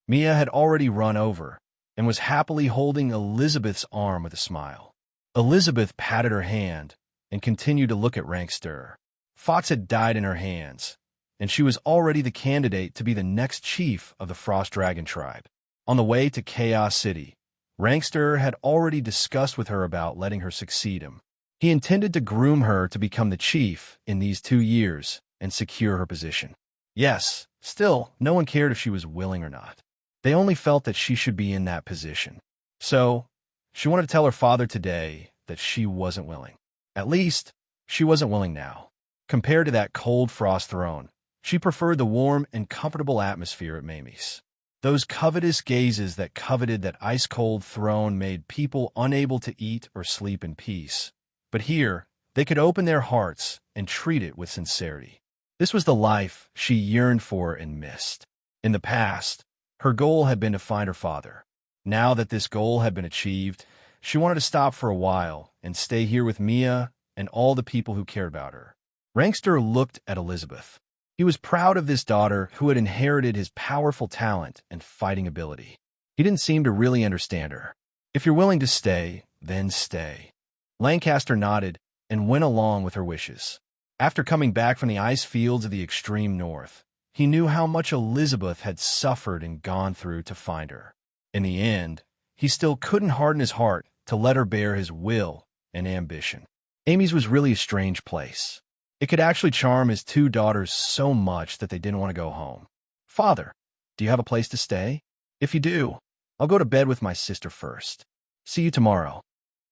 Speaker 1: Mia had already run over and was happily holding Elizabeth's arm with a smile. Elizabeth patted her hand and continued to look at Rankster. Thoughts had died in her hands, and she was already the candidate to be the next chief of the Frost Dragon tribe. On the way to Chaos City, Rankster had already discussed with her about letting her succeed him. He intended to groom her to become the chief in these 2 years and secure her position. Yes, still, no one cared if she was willing or not. They only felt that she should be in that position. So, she wanted to tell her father today that she wasn't willing. At least, she wasn't willing now. Compared to that cold frost throne, she preferred the warm and comfortable atmosphere at Mamie's. Those covetous gazes that coveted that ice-cold throne made people unable to eat or sleep in peace. But here, they could open their hearts and treat it with sincerity. This was the life she yearned for and missed. In the past, her goal had been to find her father. Now that this goal had been achieved, she wanted to stop for a while and stay here with Mia and all the people who cared about her. Rankster looked at Elizabeth. He was proud of this daughter who had inherited his powerful talent and fighting ability. He didn't seem to really understand her. If you're willing to stay, then stay. Lancaster nodded and went along with her wishes. After coming back from the ice fields of the extreme north, he knew how much Elizabeth had suffered and gone through to find her. In the end, he still couldn't harden his heart to let her bear his will and ambition. Amy's was really a strange place. It could actually charm his 2 daughters so much that they didn't want to go home. Father, do you have a place to stay? If you do, I'll go to bed with my sister first. See you tomorrow.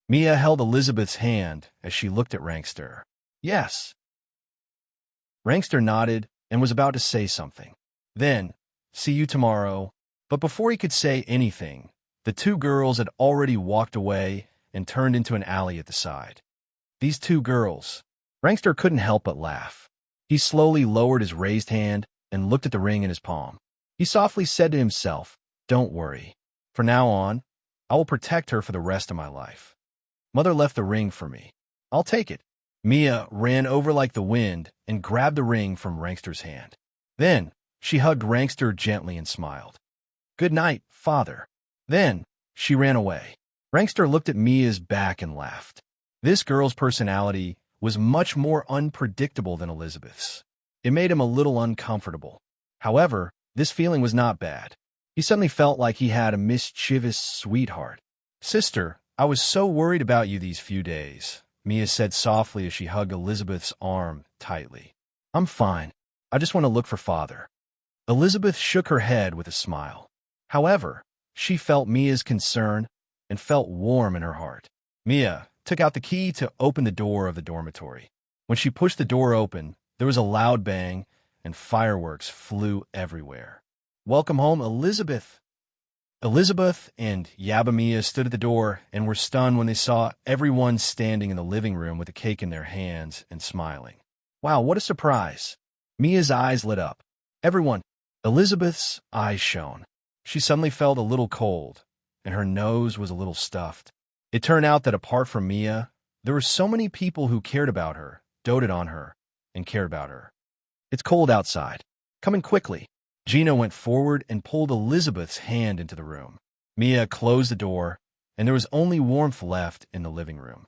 Speaker 1: Mia held Elizabeth's hand as she looked at Rankster. Yes. Rankster nodded and was about to say something. Then, see you tomorrow. But before he could say anything, the 2 girls had already walked away and turned into an alley at the side. These 2 girls. Rankster couldn't help but laugh. He slowly lowered his raised hand and looked at the ring in his palm. He softly said to himself, Don't worry. From now on, I will protect her for the rest of my life. Mother left the ring for me. I'll take it. Mia ran over like the wind and grabbed the ring from Rankster's hand. Then, she hugged Rankster gently and smiled. Good night, father. Then, she ran away. Rankster looked at Mia's back and laughed. This girl's personality was much more unpredictable than Elizabeth's. It made him a little uncomfortable. However, this feeling was not bad. He suddenly felt like he had a mischievous sweetheart. Sister, I was so worried about you these few days, Mia said softly as she hugged Elizabeth's arm tightly. I'm fine. I just want to look for father. Elizabeth shook her head with a smile. However, she felt Mia's concern and felt warm in her heart. Mia took out the key to open the door of the dormitory. When she pushed the door open, there was a loud bang and fireworks flew everywhere. Welcome home, Elizabeth. Elizabeth and Yabamia stood at the door and were stunned when they saw everyone standing in the living room with a cake in their hands and smiling. Wow, what a surprise. Mia's eyes lit up. Everyone. Elizabeth's eyes shone. She suddenly felt a little cold, and her nose was a little stuffed. It turned out that apart from Mia, there were so many people who cared about her, doted on her, and cared about her. It's cold outside. Come in quickly. Gina went forward and pulled Elizabeth's hand into the room. Mia closed the door, and there was only warmth left in the living room.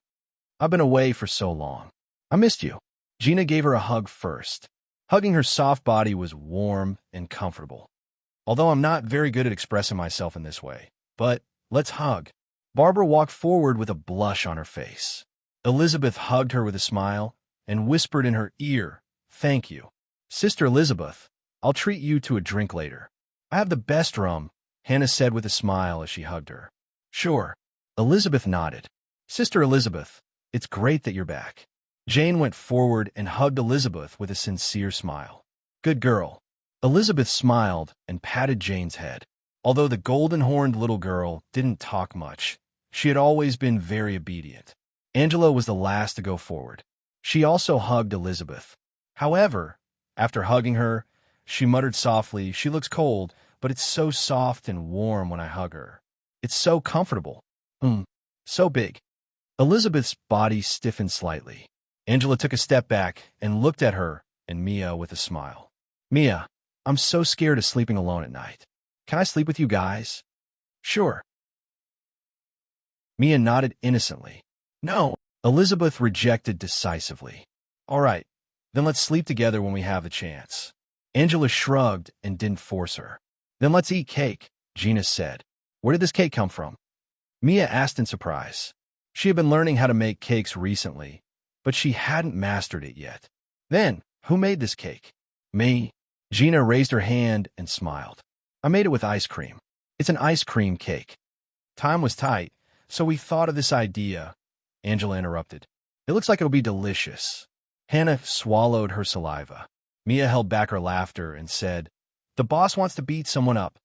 Speaker 1: I've been away for so long. I missed you. Gina gave her a hug first. Hugging her soft body was warm and comfortable. Although I'm not very good at expressing myself in this way, but let's hug. Barbara walked forward with a blush on her face. Elizabeth hugged her with a smile and whispered in her ear, "Thank you. Sister Elizabeth, I'll treat you to a drink later." "I have the best rum," Hannah said with a smile as she hugged her. "Sure." Elizabeth nodded. "Sister Elizabeth, it's great that you're back." Jane went forward and hugged Elizabeth with a sincere smile. "Good girl." Elizabeth smiled and patted Jane's head. Although the golden-horned little girl didn't talk much, she had always been very obedient. Angela was the last to go forward. She also hugged Elizabeth. However, after hugging her, she muttered softly, "She looks cold, but it's so soft and warm when I hug her. It's so comfortable. So big." Elizabeth's body stiffened slightly. Angela took a step back and looked at her and Mia with a smile. "Mia, I'm so scared of sleeping alone at night. Can I sleep with you guys?" "Sure." Mia nodded innocently. "No." Elizabeth rejected decisively. "All right, then let's sleep together when we have the chance." Angela shrugged and didn't force her. "Then let's eat cake," Gina said. "Where did this cake come from?" Mia asked in surprise. She had been learning how to make cakes recently, but she hadn't mastered it yet. "Then, who made this cake?" "Me." Gina raised her hand and smiled. "I made it with ice cream. It's an ice cream cake." Time was tight, so we thought of this idea, Angela interrupted. "It looks like it'll be delicious." Hannah swallowed her saliva. Mia held back her laughter and said, "The boss wants to beat someone up."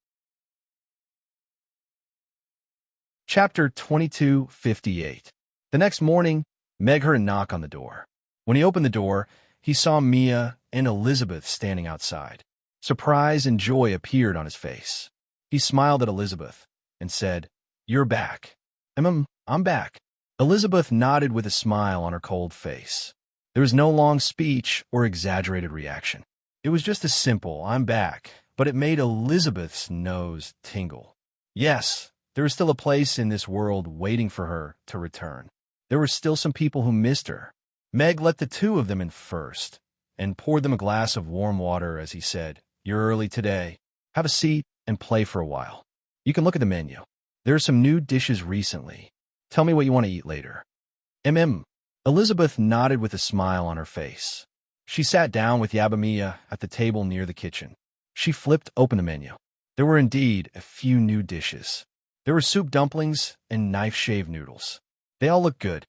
Speaker 1: Chapter 2258. The next morning, Meg heard a knock on the door. When he opened the door, he saw Mia and Elizabeth standing outside. Surprise and joy appeared on his face. He smiled at Elizabeth and said, "You're back." I'm back." Elizabeth nodded with a smile on her cold face. There was no long speech or exaggerated reaction. It was just a simple, "I'm back," but it made Elizabeth's nose tingle. Yes, there was still a place in this world waiting for her to return. There were still some people who missed her. Meg let the two of them in first and poured them a glass of warm water as he said, "You're early today. Have a seat and play for a while. You can look at the menu. There are some new dishes recently. Tell me what you want to eat later." Elizabeth nodded with a smile on her face. She sat down with Yabamia at the table near the kitchen. She flipped open the menu. There were indeed a few new dishes. There were soup dumplings and knife-shaved noodles. They all looked good.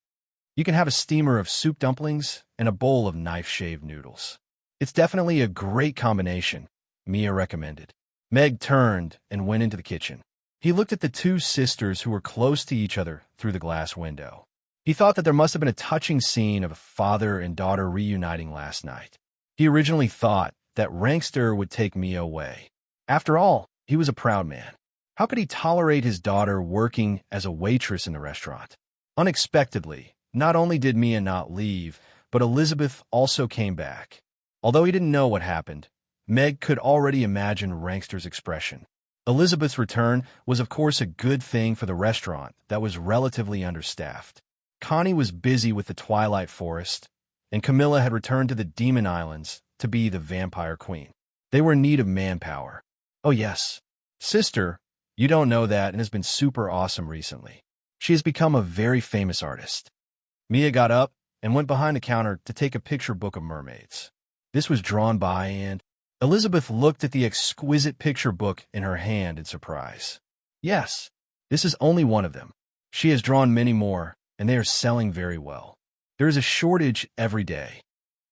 Speaker 1: You can have a steamer of soup dumplings and a bowl of knife-shaved noodles. It's definitely a great combination, Mia recommended. Meg turned and went into the kitchen. He looked at the two sisters who were close to each other through the glass window. He thought that there must have been a touching scene of a father and daughter reuniting last night. He originally thought that Rankster would take Mia away. After all, he was a proud man. How could he tolerate his daughter working as a waitress in the restaurant? Unexpectedly, not only did Mia not leave, but Elizabeth also came back. Although he didn't know what happened, Meg could already imagine Rankster's expression. Elizabeth's return was of course a good thing for the restaurant that was relatively understaffed. Connie was busy with the Twilight Forest, and Camilla had returned to the Demon Islands to be the vampire queen. They were in need of manpower. Oh yes, sister, you don't know that and has been super awesome recently. She has become a very famous artist. Mia got up and went behind the counter to take a picture book of mermaids. This was drawn by and Elizabeth looked at the exquisite picture book in her hand in surprise. Yes, this is only one of them. She has drawn many more, and they are selling very well. There is a shortage every day.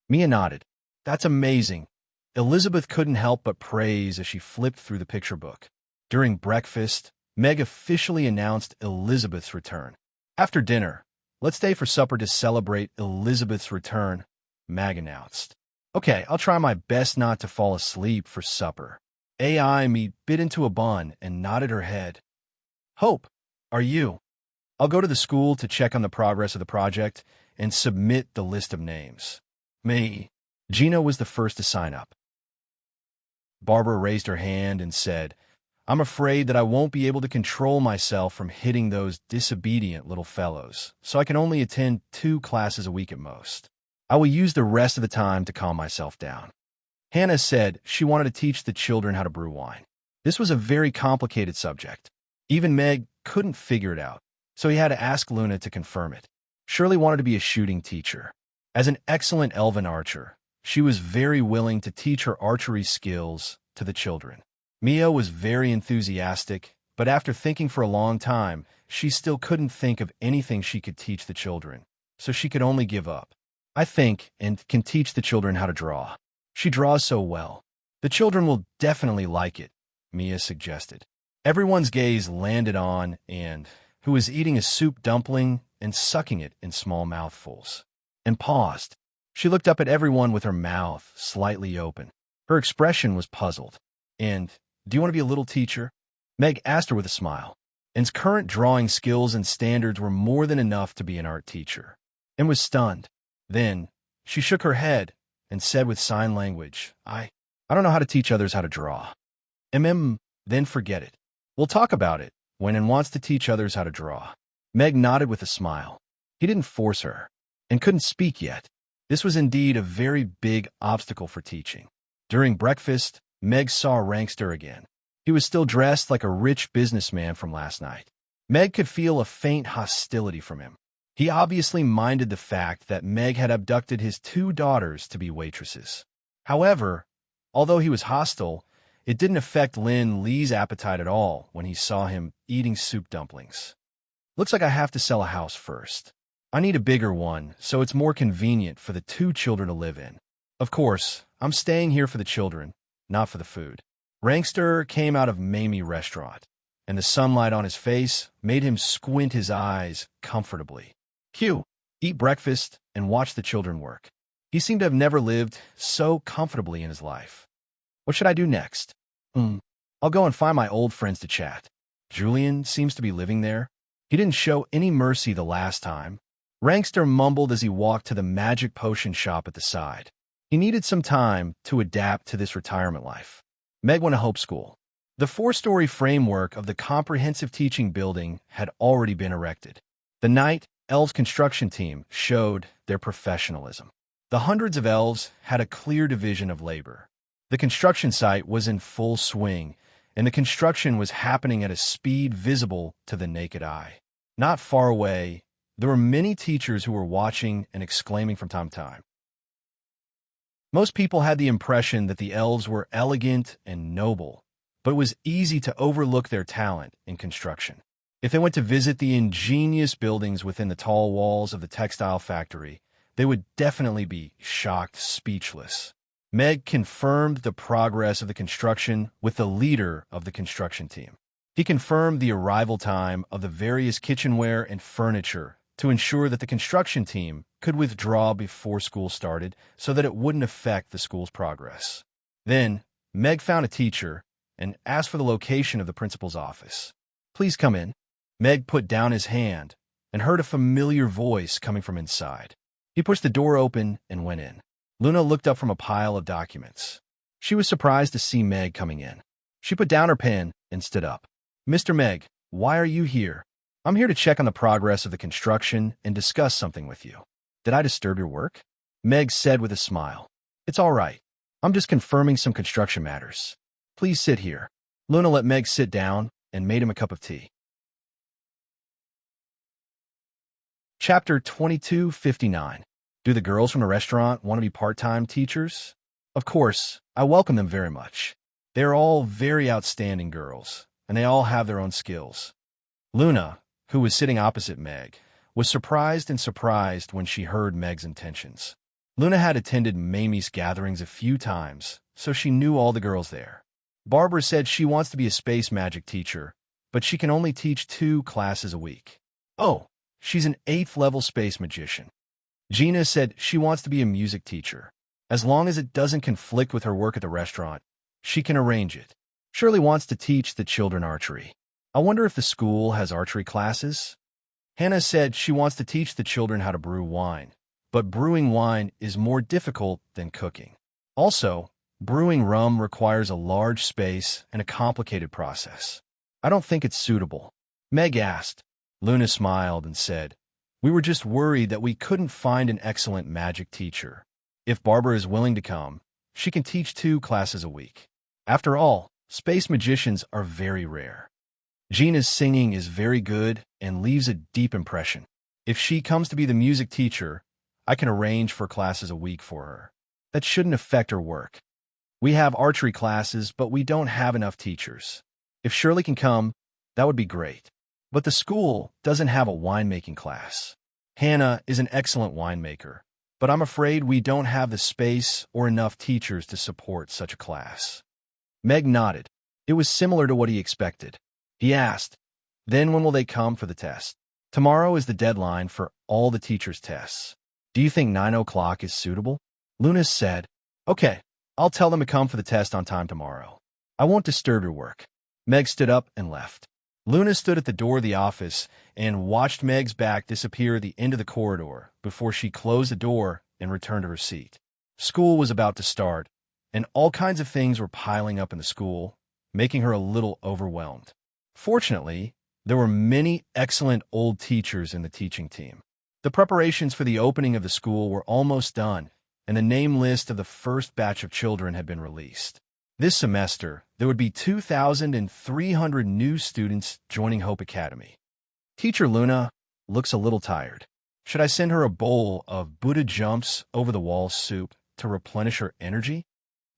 Speaker 1: Mia nodded. That's amazing. Elizabeth couldn't help but praise as she flipped through the picture book. During breakfast, Meg officially announced Elizabeth's return. After dinner, let's stay for supper to celebrate Elizabeth's return, Meg announced. Okay, I'll try my best not to fall asleep for supper. Me bit into a bun and nodded her head. Hope, are you? I'll go to the school to check on the progress of the project and submit the list of names. Me. Gina was the first to sign up. Barbara raised her hand and said, I'm afraid that I won't be able to control myself from hitting those disobedient little fellows, so I can only attend 2 classes a week at most. I will use the rest of the time to calm myself down. Hannah said she wanted to teach the children how to brew wine. This was a very complicated subject. Even Meg couldn't figure it out, so he had to ask Luna to confirm it. Shirley wanted to be a shooting teacher. As an excellent elven archer, she was very willing to teach her archery skills to the children. Mia was very enthusiastic, but after thinking for a long time, she still couldn't think of anything she could teach the children, so she could only give up. I think and can teach the children how to draw. She draws so well. The children will definitely like it, Mia suggested. Everyone's gaze landed on Anne, who was eating a soup dumpling and sucking it in small mouthfuls, and paused. She looked up at everyone with her mouth slightly open. Her expression was puzzled. And, do you want to be a little teacher? Meg asked her with a smile. Anne's current drawing skills and standards were more than enough to be an art teacher, and was stunned. Then, she shook her head and said with sign language, I don't know how to teach others how to draw. Then forget it. We'll talk about it when Anne wants to teach others how to draw. Meg nodded with a smile. He didn't force her, and couldn't speak yet. This was indeed a very big obstacle for teaching. During breakfast, Meg saw Rankster again. He was still dressed like a rich businessman from last night. Meg could feel a faint hostility from him. He obviously minded the fact that Meg had abducted his 2 daughters to be waitresses. However, although he was hostile, it didn't affect Lin Lee's appetite at all when he saw him eating soup dumplings. Looks like I have to sell a house first. I need a bigger one, so it's more convenient for the 2 children to live in. Of course, I'm staying here for the children, not for the food. Rankster came out of Mamie restaurant, and the sunlight on his face made him squint his eyes comfortably. Eat breakfast and watch the children work. He seemed to have never lived so comfortably in his life. What should I do next? I'll go and find my old friends to chat. Julian seems to be living there. He didn't show any mercy the last time. Rankster mumbled as he walked to the magic potion shop at the side. He needed some time to adapt to this retirement life. Meg went to Hope School. The 4-story framework of the comprehensive teaching building had already been erected. The night Elves construction team showed their professionalism. The hundreds of elves had a clear division of labor. The construction site was in full swing, and the construction was happening at a speed visible to the naked eye. Not far away, there were many teachers who were watching and exclaiming from time to time. Most people had the impression that the elves were elegant and noble, but it was easy to overlook their talent in construction. If they went to visit the ingenious buildings within the tall walls of the textile factory, they would definitely be shocked speechless. Meg confirmed the progress of the construction with the leader of the construction team. He confirmed the arrival time of the various kitchenware and furniture to ensure that the construction team could withdraw before school started so that it wouldn't affect the school's progress. Then, Meg found a teacher and asked for the location of the principal's office. Please come in. Meg put down his hand and heard a familiar voice coming from inside. He pushed the door open and went in. Luna looked up from a pile of documents. She was surprised to see Meg coming in. She put down her pen and stood up. Mr. Meg, why are you here? I'm here to check on the progress of the construction and discuss something with you. Did I disturb your work? Meg said with a smile. It's all right. I'm just confirming some construction matters. Please sit here. Luna let Meg sit down and made him a cup of tea. Chapter 2259. Do the girls from the restaurant want to be part-time teachers? Of course, I welcome them very much. They are all very outstanding girls, and they all have their own skills. Luna, who was sitting opposite Meg, was surprised when she heard Meg's intentions. Luna had attended Mamie's gatherings a few times, so she knew all the girls there. Barbara said she wants to be a space magic teacher, but she can only teach 2 classes a week. Oh, she's an 8th-level space magician. Gina said she wants to be a music teacher. As long as it doesn't conflict with her work at the restaurant, she can arrange it. Shirley wants to teach the children archery. I wonder if the school has archery classes? Hannah said she wants to teach the children how to brew wine, but brewing wine is more difficult than cooking. Also, brewing rum requires a large space and a complicated process. I don't think it's suitable. Meg asked. Luna smiled and said, We were just worried that we couldn't find an excellent magic teacher. If Barbara is willing to come, she can teach 2 classes a week. After all, space magicians are very rare. Gina's singing is very good and leaves a deep impression. If she comes to be the music teacher, I can arrange for classes a week for her. That shouldn't affect her work. We have archery classes, but we don't have enough teachers. If Shirley can come, that would be great. But the school doesn't have a winemaking class. Hannah is an excellent winemaker, but I'm afraid we don't have the space or enough teachers to support such a class. Meg nodded. It was similar to what he expected. He asked, Then when will they come for the test? Tomorrow is the deadline for all the teachers' tests. Do you think 9 o'clock is suitable? Luna said, Okay, I'll tell them to come for the test on time tomorrow. I won't disturb your work. Meg stood up and left. Luna stood at the door of the office and watched Meg's back disappear at the end of the corridor before she closed the door and returned to her seat. School was about to start, and all kinds of things were piling up in the school, making her a little overwhelmed. Fortunately, there were many excellent old teachers in the teaching team. The preparations for the opening of the school were almost done, and the name list of the first batch of children had been released. This semester, there would be 2,300 new students joining Hope Academy. Teacher Luna looks a little tired. Should I send her a bowl of Buddha jumps over the wall soup to replenish her energy?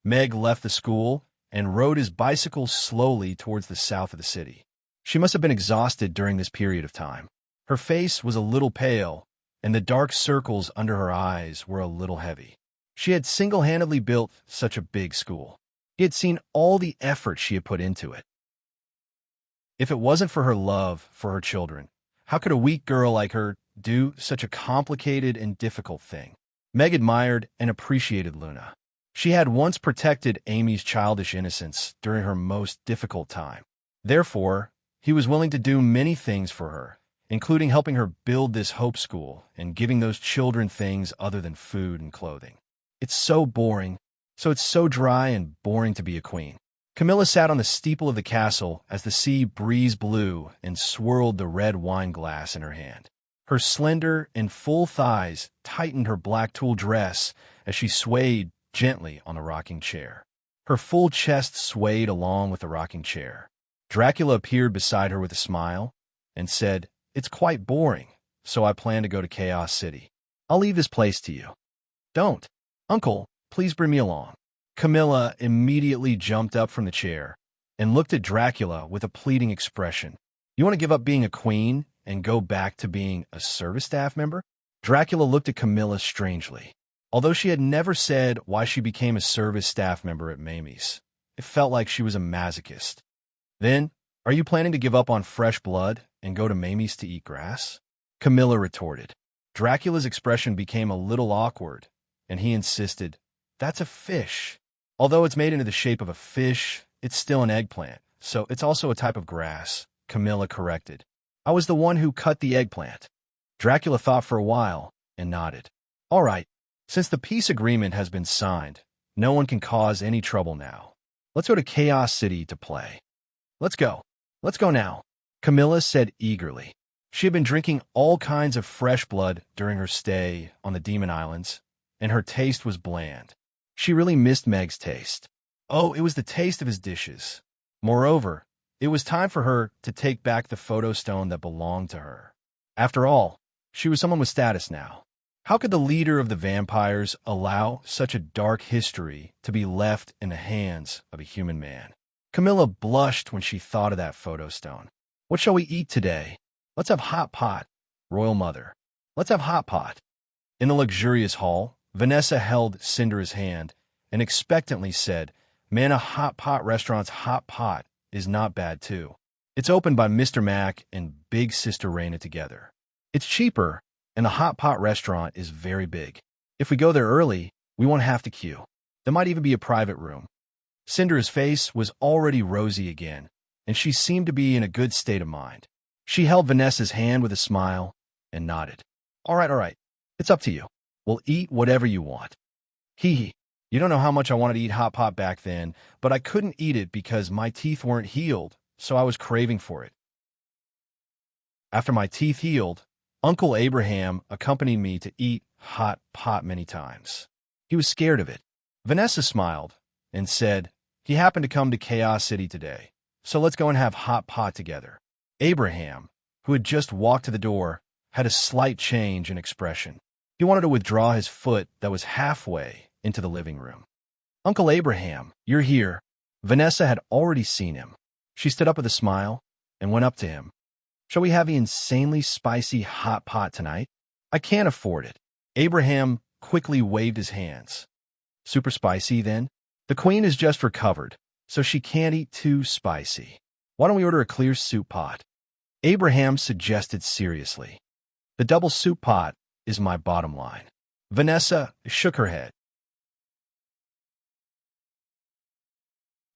Speaker 1: Meg left the school and rode his bicycle slowly towards the south of the city. She must have been exhausted during this period of time. Her face was a little pale, and the dark circles under her eyes were a little heavy. She had single-handedly built such a big school. He had seen all the effort she had put into it. If it wasn't for her love for her children, how could a weak girl like her do such a complicated and difficult thing? Meg admired and appreciated Luna. She had once protected Amy's childish innocence during her most difficult time. Therefore, he was willing to do many things for her, including helping her build this Hope School and giving those children things other than food and clothing. It's so boring, so it's so dry and boring to be a queen. Camilla sat on the steeple of the castle as the sea breeze blew and swirled the red wine glass in her hand. Her slender and full thighs tightened her black tulle dress as she swayed gently on the rocking chair. Her full chest swayed along with the rocking chair. Dracula appeared beside her with a smile and said, It's quite boring, so I plan to go to Chaos City. I'll leave this place to you. Don't. Uncle, please bring me along. Camilla immediately jumped up from the chair and looked at Dracula with a pleading expression. You want to give up being a queen and go back to being a service staff member? Dracula looked at Camilla strangely. Although she had never said why she became a service staff member at Mamie's, it felt like she was a masochist. Then, are you planning to give up on fresh blood and go to Mamie's to eat grass? Camilla retorted. Dracula's expression became a little awkward, and he insisted, That's a fish. Although it's made into the shape of a fish, it's still an eggplant, so it's also a type of grass, Camilla corrected. I was the one who cut the eggplant. Dracula thought for a while and nodded. All right, since the peace agreement has been signed, no one can cause any trouble now. Let's go to Chaos City to play. Let's go. Let's go now, Camilla said eagerly. She had been drinking all kinds of fresh blood during her stay on the Demon Islands, and her taste was bland. She really missed Meg's taste. Oh, it was the taste of his dishes. Moreover, it was time for her to take back the photo stone that belonged to her. After all, she was someone with status now. How could the leader of the vampires allow such a dark history to be left in the hands of a human man? Camilla blushed when she thought of that photo stone. What shall we eat today? Let's have hot pot, Royal Mother. Let's have hot pot. In the luxurious hall, Vanessa held Cinder's hand and expectantly said, Man, a hot pot restaurant's hot pot is not bad too. It's opened by Mr. Mac and Big Sister Raina together. It's cheaper, and the hot pot restaurant is very big. If we go there early, we won't have to queue. There might even be a private room. Cinder's face was already rosy again, and she seemed to be in a good state of mind. She held Vanessa's hand with a smile and nodded. All right. It's up to you. We'll eat whatever you want. Hee. You don't know how much I wanted to eat hot pot back then, but I couldn't eat it because my teeth weren't healed, so I was craving for it. After my teeth healed, Uncle Abraham accompanied me to eat hot pot many times. He was scared of it. Vanessa smiled and said, He happened to come to Chaos City today, so let's go and have hot pot together. Abraham, who had just walked to the door, had a slight change in expression. He wanted to withdraw his foot that was halfway into the living room. Uncle Abraham, you're here. Vanessa had already seen him. She stood up with a smile and went up to him. Shall we have the insanely spicy hot pot tonight? I can't afford it. Abraham quickly waved his hands. Super spicy, then? The queen has just recovered, so she can't eat too spicy. Why don't we order a clear soup pot? Abraham suggested seriously. The double soup pot is my bottom line. Vanessa shook her head.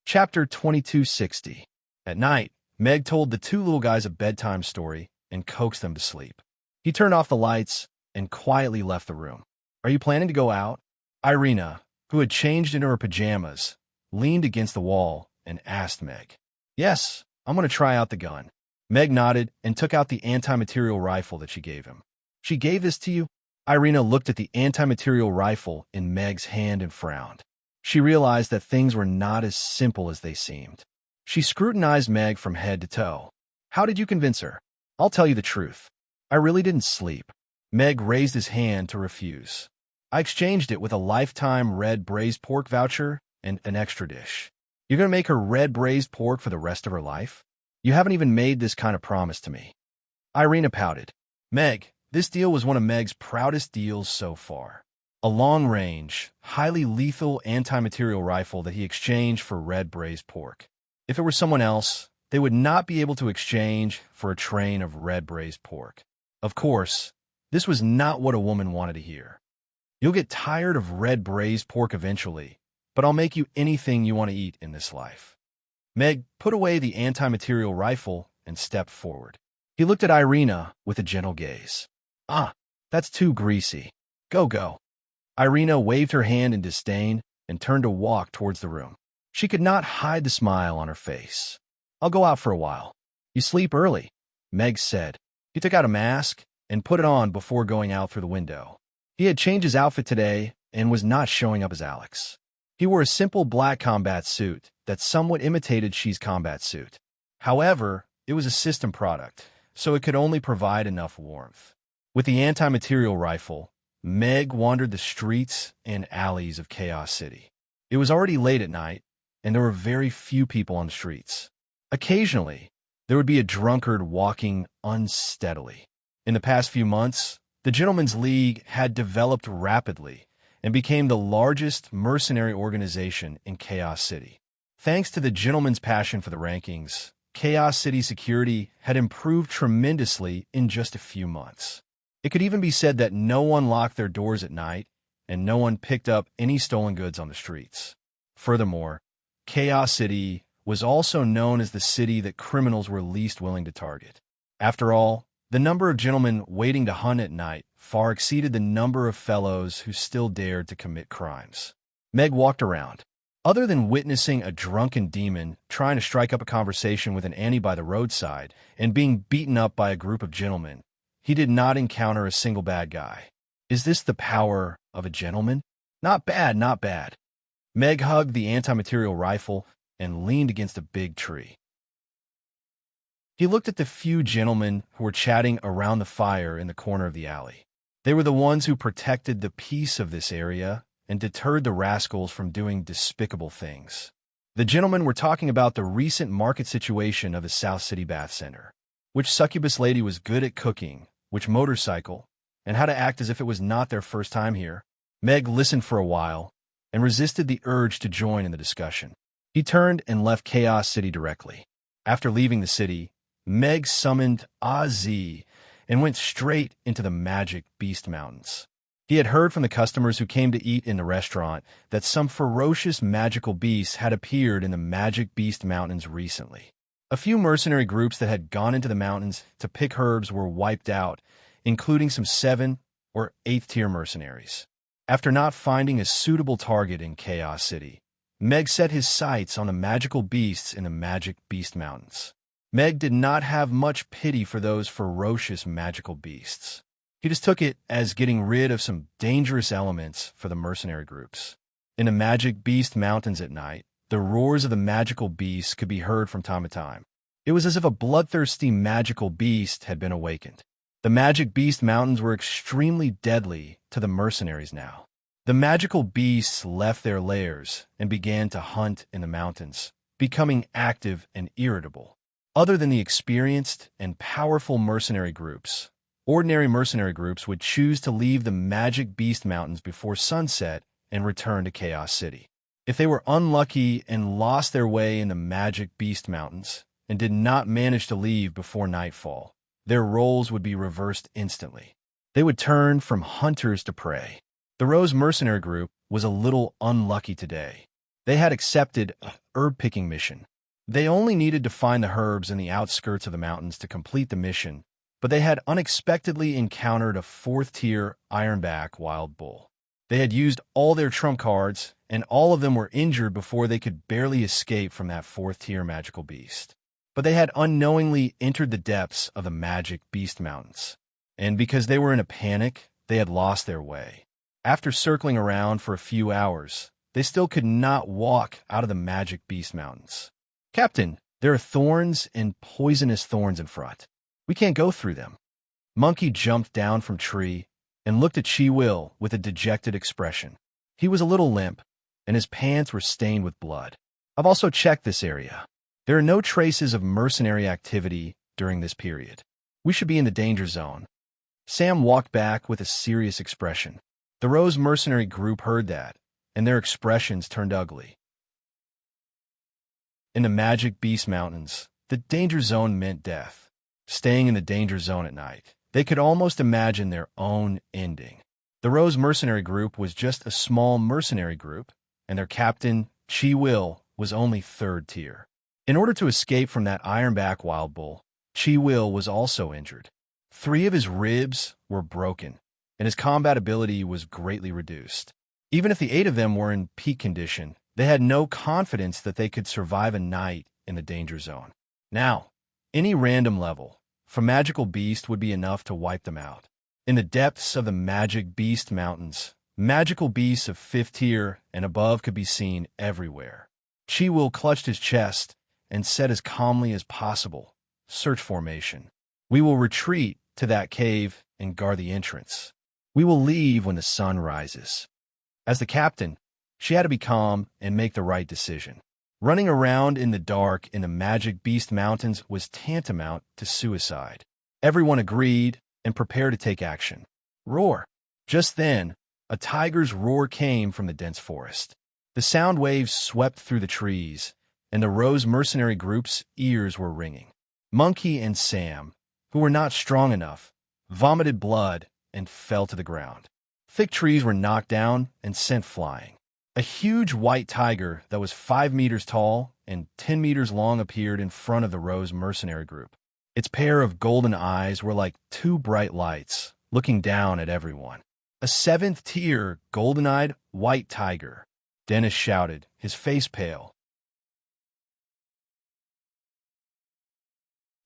Speaker 1: Chapter 2260. At night, Meg told the two little guys a bedtime story and coaxed them to sleep. He turned off the lights and quietly left the room. Are you planning to go out? Irina, who had changed into her pajamas, leaned against the wall and asked Meg. Yes, I'm going to try out the gun. Meg nodded and took out the anti-material rifle that she gave him. She gave this to you? Irina looked at the anti-material rifle in Meg's hand and frowned. She realized that things were not as simple as they seemed. She scrutinized Meg from head to toe. How did you convince her? I'll tell you the truth. I really didn't sleep. Meg raised his hand to refuse. I exchanged it with a lifetime red braised pork voucher and an extra dish. You're going to make her red braised pork for the rest of her life? You haven't even made this kind of promise to me. Irina pouted. Meg, this deal was one of Meg's proudest deals so far. A long-range, highly lethal anti-material rifle that he exchanged for red braised pork. If it were someone else, they would not be able to exchange for a train of red braised pork. Of course, this was not what a woman wanted to hear. You'll get tired of red braised pork eventually, but I'll make you anything you want to eat in this life. Meg put away the anti-material rifle and stepped forward. He looked at Irina with a gentle gaze. That's too greasy. Go. Irina waved her hand in disdain and turned to walk towards the room. She could not hide the smile on her face. I'll go out for a while. You sleep early, Meg said. He took out a mask and put it on before going out through the window. He had changed his outfit today and was not showing up as Alex. He wore a simple black combat suit that somewhat imitated She's combat suit. However, it was a system product, so it could only provide enough warmth. With the anti-material rifle, Meg wandered the streets and alleys of Chaos City. It was already late at night, and there were very few people on the streets. Occasionally, there would be a drunkard walking unsteadily. In the past few months, the Gentlemen's League had developed rapidly and became the largest mercenary organization in Chaos City. Thanks to the gentlemen's passion for the rankings, Chaos City security had improved tremendously in just a few months. It could even be said that no one locked their doors at night, and no one picked up any stolen goods on the streets. Furthermore, Chaos City was also known as the city that criminals were least willing to target. After all, the number of gentlemen waiting to hunt at night far exceeded the number of fellows who still dared to commit crimes. Meg walked around. Other than witnessing a drunken demon trying to strike up a conversation with an Annie by the roadside and being beaten up by a group of gentlemen, he did not encounter a single bad guy. Is this the power of a gentleman? Not bad, not bad. Meg hugged the anti-material rifle and leaned against a big tree. He looked at the few gentlemen who were chatting around the fire in the corner of the alley. They were the ones who protected the peace of this area and deterred the rascals from doing despicable things. The gentlemen were talking about the recent market situation of the South City Bath Center, which succubus lady was good at cooking, which motorcycle, and how to act as if it was not their first time here. Meg listened for a while and resisted the urge to join in the discussion. He turned and left Chaos City directly. After leaving the city, Meg summoned Ozzy and went straight into the Magic Beast Mountains. He had heard from the customers who came to eat in the restaurant that some ferocious magical beasts had appeared in the Magic Beast Mountains recently. A few mercenary groups that had gone into the mountains to pick herbs were wiped out, including some 7th or 8th tier mercenaries. After not finding a suitable target in Chaos City, Meg set his sights on the magical beasts in the Magic Beast Mountains. Meg did not have much pity for those ferocious magical beasts. He just took it as getting rid of some dangerous elements for the mercenary groups. In the Magic Beast Mountains at night, the roars of the magical beasts could be heard from time to time. It was as if a bloodthirsty magical beast had been awakened. The Magic Beast Mountains were extremely deadly to the mercenaries now. The magical beasts left their lairs and began to hunt in the mountains, becoming active and irritable. Other than the experienced and powerful mercenary groups, ordinary mercenary groups would choose to leave the Magic Beast Mountains before sunset and return to Chaos City. If they were unlucky and lost their way in the Magic Beast Mountains and did not manage to leave before nightfall, their roles would be reversed instantly. They would turn from hunters to prey. The Rose mercenary group was a little unlucky today. They had accepted a herb-picking mission. They only needed to find the herbs in the outskirts of the mountains to complete the mission, but they had unexpectedly encountered a 4th-tier ironback wild bull. They had used all their trump cards, and all of them were injured before they could barely escape from that 4th-tier magical beast. But they had unknowingly entered the depths of the Magic Beast Mountains, and because they were in a panic, they had lost their way. After circling around for a few hours, they still could not walk out of the Magic Beast Mountains. "Captain, there are thorns and poisonous thorns in front. We can't go through them." Monkey jumped down from tree and looked at Chi-Will with a dejected expression. He was a little limp, and his pants were stained with blood. "I've also checked this area. There are no traces of mercenary activity during this period. We should be in the danger zone." Sam walked back with a serious expression. The Rose mercenary group heard that, and their expressions turned ugly. In the Magic Beast Mountains, the danger zone meant death. Staying in the danger zone at night, they could almost imagine their own ending. The Rose mercenary group was just a small mercenary group, and their captain, Chi-Will, was only 3rd tier. In order to escape from that ironback wild bull, Chi-Will was also injured. 3 of his ribs were broken, and his combat ability was greatly reduced. Even if the 8 of them were in peak condition, they had no confidence that they could survive a night in the danger zone. Now, any random level from Magical Beast would be enough to wipe them out. In the depths of the Magic Beast Mountains, magical beasts of 5th tier and above could be seen everywhere. Chi-Will clutched his chest and said as calmly as possible, "Search formation. We will retreat to that cave and guard the entrance. We will leave when the sun rises." As the captain, she had to be calm and make the right decision. Running around in the dark in the Magic Beast Mountains was tantamount to suicide. Everyone agreed and prepared to take action. Roar! Just then, a tiger's roar came from the dense forest. The sound waves swept through the trees, and the Rose mercenary group's ears were ringing. Monkey and Sam, who were not strong enough, vomited blood and fell to the ground. Thick trees were knocked down and sent flying. A huge white tiger that was 5 meters tall and 10 meters long appeared in front of the Rose mercenary group. Its pair of golden eyes were like 2 bright lights, looking down at everyone. A 7th tier golden-eyed white tiger. Dennis shouted, his face pale.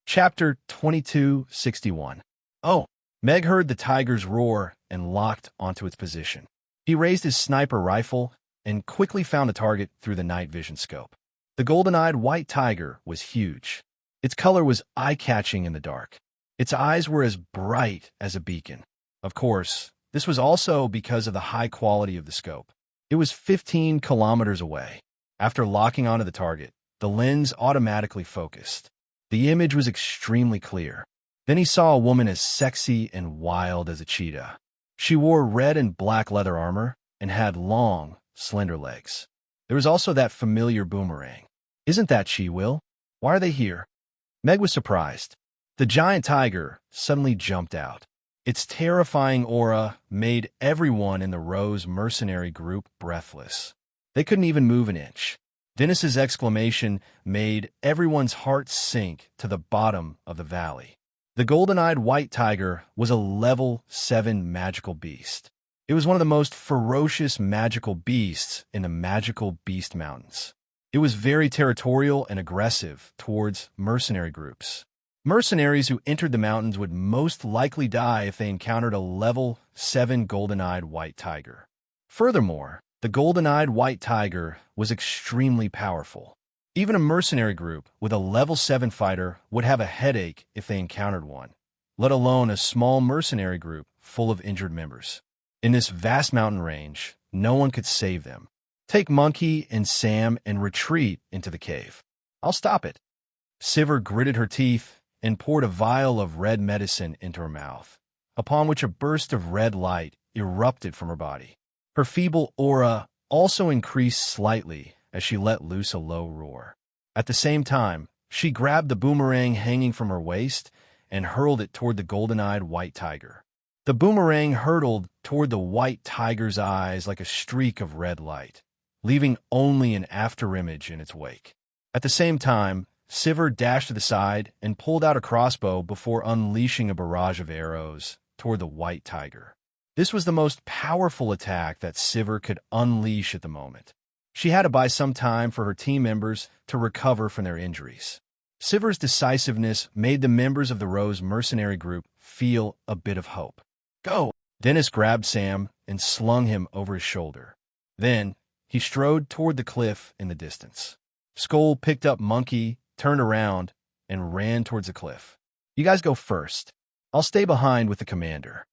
Speaker 1: Chapter 2261. Oh! Meg heard the tiger's roar and locked onto its position. He raised his sniper rifle and quickly found a target through the night vision scope. The golden-eyed white tiger was huge. Its color was eye-catching in the dark. Its eyes were as bright as a beacon. Of course, this was also because of the high quality of the scope. It was 15 kilometers away. After locking onto the target, the lens automatically focused. The image was extremely clear. Then he saw a woman as sexy and wild as a cheetah. She wore red and black leather armor and had long, slender legs. There was also that familiar boomerang. Isn't that Chi-Will? Why are they here? Meg was surprised. The giant tiger suddenly jumped out. Its terrifying aura made everyone in the Rose mercenary group breathless. They couldn't even move an inch. Dennis's exclamation made everyone's heart sink to the bottom of the valley. The golden-eyed white tiger was a level 7 magical beast. It was one of the most ferocious magical beasts in the Magical Beast Mountains. It was very territorial and aggressive towards mercenary groups. Mercenaries who entered the mountains would most likely die if they encountered a level 7 golden-eyed white tiger. Furthermore, the golden-eyed white tiger was extremely powerful. Even a mercenary group with a level 7 fighter would have a headache if they encountered one, let alone a small mercenary group full of injured members. In this vast mountain range, no one could save them. Take Monkey and Sam and retreat into the cave. I'll stop it. Sivir gritted her teeth and poured a vial of red medicine into her mouth, upon which a burst of red light erupted from her body. Her feeble aura also increased slightly as she let loose a low roar. At the same time, she grabbed the boomerang hanging from her waist and hurled it toward the golden-eyed white tiger. The boomerang hurtled toward the white tiger's eyes like a streak of red light, leaving only an afterimage in its wake. At the same time, Sivir dashed to the side and pulled out a crossbow before unleashing a barrage of arrows toward the white tiger. This was the most powerful attack that Sivir could unleash at the moment. She had to buy some time for her team members to recover from their injuries. Sivir's decisiveness made the members of the Rose mercenary group feel a bit of hope. Go! Dennis grabbed Sam and slung him over his shoulder. Then, he strode toward the cliff in the distance. Skull picked up Monkey, turned around, and ran towards the cliff. You guys go first. I'll stay behind with the commander.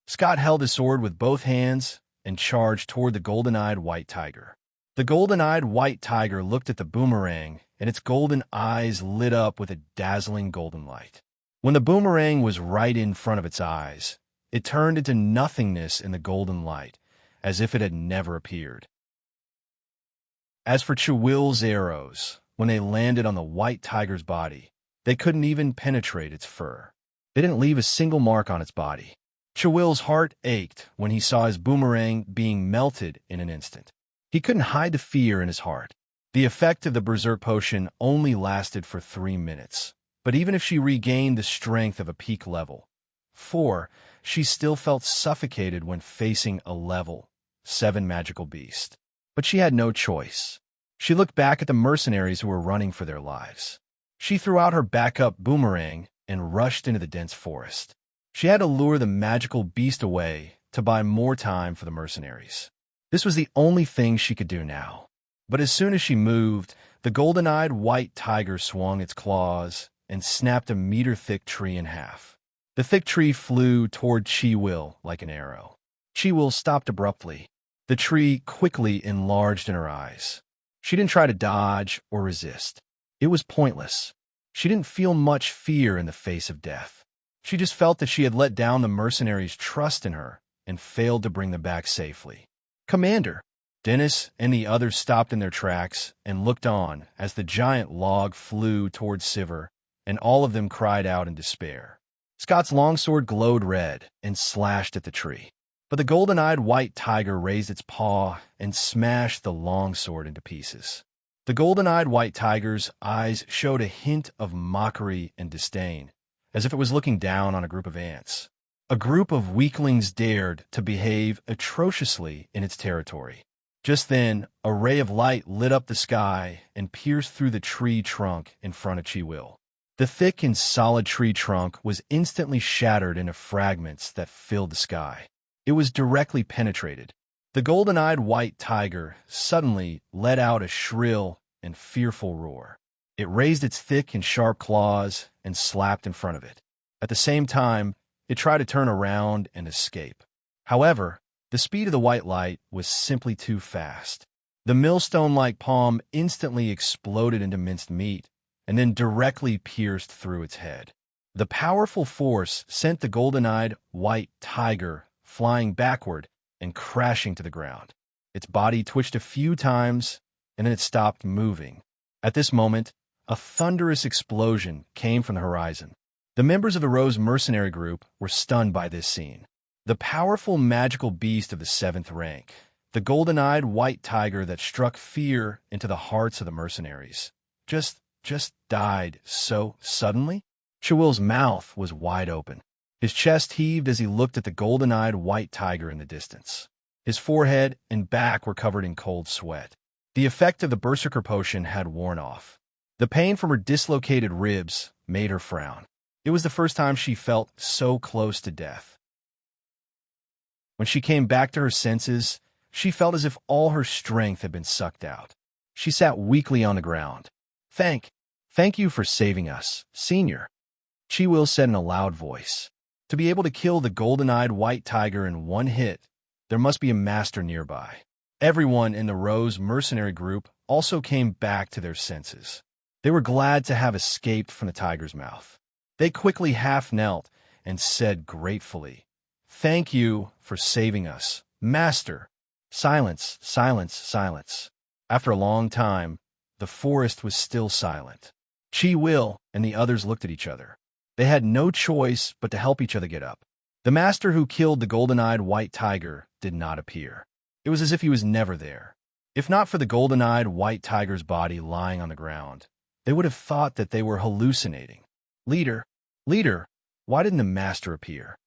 Speaker 1: Scott held his sword with both hands and charged toward the golden-eyed white tiger. The golden-eyed white tiger looked at the boomerang, and its golden eyes lit up with a dazzling golden light. When the boomerang was right in front of its eyes, it turned into nothingness in the golden light, as if it had never appeared. As for Chi-Will's arrows, when they landed on the white tiger's body, they couldn't even penetrate its fur. They didn't leave a single mark on its body. Chi-Will's heart ached when he saw his boomerang being melted in an instant. He couldn't hide the fear in his heart. The effect of the Berserk Potion only lasted for 3 minutes, but even if she regained the strength of a peak level 4, she still felt suffocated when facing a level 7 magical beast. But she had no choice. She looked back at the mercenaries who were running for their lives. She threw out her backup boomerang and rushed into the dense forest. She had to lure the magical beast away to buy more time for the mercenaries. This was the only thing she could do now. But as soon as she moved, the golden-eyed white tiger swung its claws and snapped a meter-thick tree in half. The thick tree flew toward Chi-Will like an arrow. Chi-Will stopped abruptly. The tree quickly enlarged in her eyes. She didn't try to dodge or resist. It was pointless. She didn't feel much fear in the face of death. She just felt that she had let down the mercenaries' trust in her and failed to bring them back safely. Commander! Dennis and the others stopped in their tracks and looked on as the giant log flew towards Sivir, and all of them cried out in despair. Scott's longsword glowed red and slashed at the tree, but the golden-eyed white tiger raised its paw and smashed the longsword into pieces. The golden-eyed white tiger's eyes showed a hint of mockery and disdain, as if it was looking down on a group of ants. A group of weaklings dared to behave atrociously in its territory. Just then, a ray of light lit up the sky and pierced through the tree trunk in front of Chiwil. The thick and solid tree trunk was instantly shattered into fragments that filled the sky. It was directly penetrated. The golden-eyed white tiger suddenly let out a shrill and fearful roar. It raised its thick and sharp claws and slapped in front of it. At the same time, it tried to turn around and escape. However, the speed of the white light was simply too fast. The millstone-like palm instantly exploded into minced meat and then directly pierced through its head. The powerful force sent the golden-eyed white tiger flying backward and crashing to the ground. Its body twitched a few times, and then it stopped moving. At this moment, a thunderous explosion came from the horizon. The members of the Rose mercenary group were stunned by this scene. The powerful magical beast of the 7th rank, the golden-eyed white tiger that struck fear into the hearts of the mercenaries, just died so suddenly. Chiwil's mouth was wide open. His chest heaved as he looked at the golden-eyed white tiger in the distance. His forehead and back were covered in cold sweat. The effect of the berserker potion had worn off. The pain from her dislocated ribs made her frown. It was the first time she felt so close to death. When she came back to her senses, she felt as if all her strength had been sucked out. She sat weakly on the ground. Thank you for saving us, Senior," Chiwil said in a loud voice. To be able to kill the golden-eyed white tiger in one hit, there must be a master nearby. Everyone in the Rose mercenary group also came back to their senses. They were glad to have escaped from the tiger's mouth. They quickly half-knelt and said gratefully, "Thank you for saving us, Master." Silence, silence, silence. After a long time, the forest was still silent. Chiwil and the others looked at each other. They had no choice but to help each other get up. The master who killed the golden-eyed white tiger did not appear. It was as if he was never there. If not for the golden-eyed white tiger's body lying on the ground, they would have thought that they were hallucinating. Leader, why didn't the master appear?"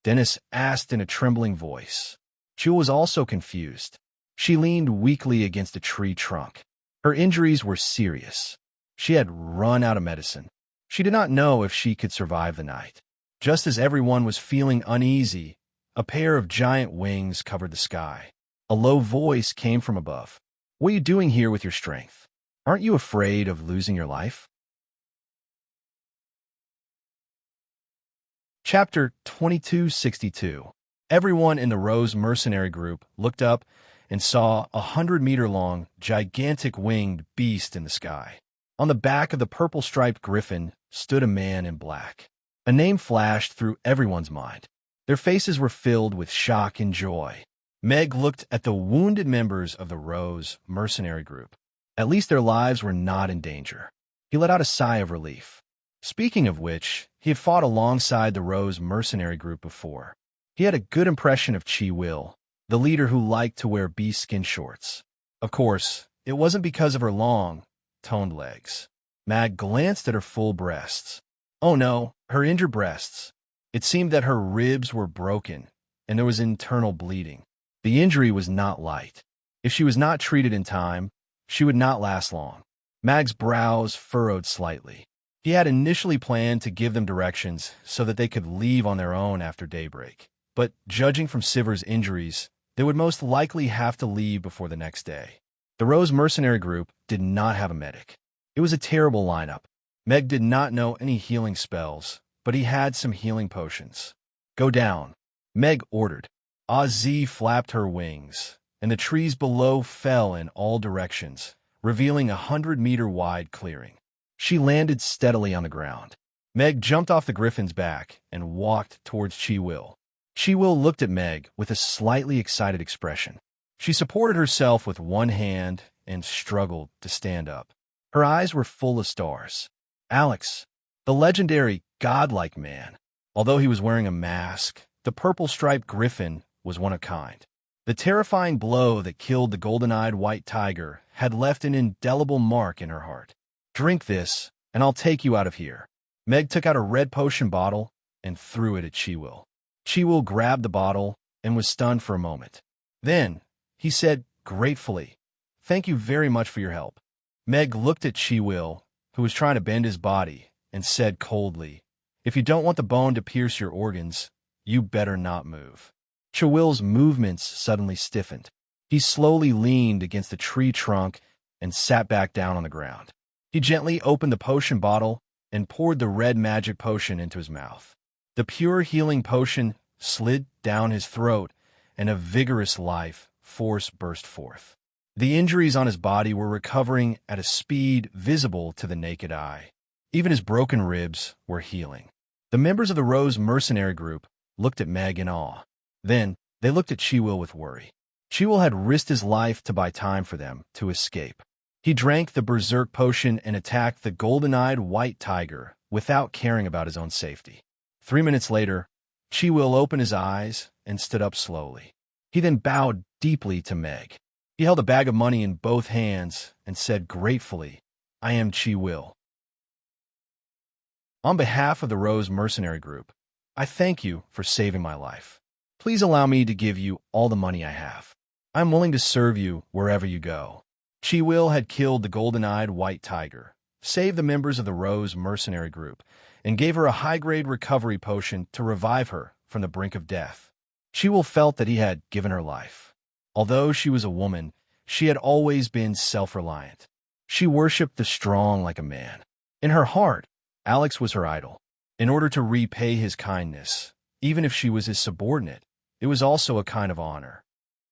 Speaker 1: Dennis asked in a trembling voice. Chiwil was also confused. She leaned weakly against a tree trunk. Her injuries were serious. She had run out of medicine. She did not know if she could survive the night. Just as everyone was feeling uneasy, a pair of giant wings covered the sky. A low voice came from above. "What are you doing here with your strength? Aren't you afraid of losing your life?" Chapter 2262. Everyone in the Rose mercenary group looked up and saw a 100-meter-long, gigantic winged beast in the sky. On the back of the purple-striped griffin stood a man in black. A name flashed through everyone's mind. Their faces were filled with shock and joy. Meg looked at the wounded members of the Rose mercenary group. At least their lives were not in danger. He let out a sigh of relief. Speaking of which, he had fought alongside the Rose mercenary group before. He had a good impression of Chiwil, the leader who liked to wear bee-skin shorts. Of course, it wasn't because of her long, toned legs. Mag glanced at her full breasts. Oh no, her injured breasts. It seemed that her ribs were broken, and there was internal bleeding. The injury was not light. If she was not treated in time, she would not last long. Mag's brows furrowed slightly. He had initially planned to give them directions so that they could leave on their own after daybreak. But judging from Siver's injuries, they would most likely have to leave before the next day. The Rose mercenary group did not have a medic. It was a terrible lineup. Meg did not know any healing spells, but he had some healing potions. "Go down," Meg ordered. Ozzy flapped her wings, and the trees below fell in all directions, revealing a 100-meter-wide clearing. She landed steadily on the ground. Meg jumped off the griffin's back and walked towards Chiwil. Chiwil looked at Meg with a slightly excited expression. She supported herself with one hand and struggled to stand up. Her eyes were full of stars. Alex, the legendary godlike man. Although he was wearing a mask, the purple-striped griffin was one of a kind. The terrifying blow that killed the golden-eyed white tiger had left an indelible mark in her heart. "Drink this, and I'll take you out of here." Meg took out a red potion bottle and threw it at Chiwil. Chiwil grabbed the bottle and was stunned for a moment. Then, he said gratefully, "Thank you very much for your help." Meg looked at Chi-Will, who was trying to bend his body, and said coldly, "If you don't want the bone to pierce your organs, you better not move." Chi-Will's movements suddenly stiffened. He slowly leaned against the tree trunk and sat back down on the ground. He gently opened the potion bottle and poured the red magic potion into his mouth. The pure healing potion slid down his throat, and a vigorous life force burst forth. The injuries on his body were recovering at a speed visible to the naked eye. Even his broken ribs were healing. The members of the Rose mercenary group looked at Meg in awe. Then, they looked at Chi-Will with worry. Chi-Will had risked his life to buy time for them to escape. He drank the berserk potion and attacked the golden-eyed white tiger without caring about his own safety. 3 minutes later, Chi-Will opened his eyes and stood up slowly. He then bowed deeply to Meg. He held a bag of money in both hands and said gratefully, "I am Chi-Will. On behalf of the Rose mercenary group, I thank you for saving my life. Please allow me to give you all the money I have. I'm willing to serve you wherever you go." Chi-Will had killed the golden-eyed white tiger, saved the members of the Rose mercenary group, and gave her a high-grade recovery potion to revive her from the brink of death. Chi-Will felt that he had given her life. Although she was a woman, she had always been self-reliant. She worshipped the strong like a man. In her heart, Alex was her idol. In order to repay his kindness, even if she was his subordinate, it was also a kind of honor.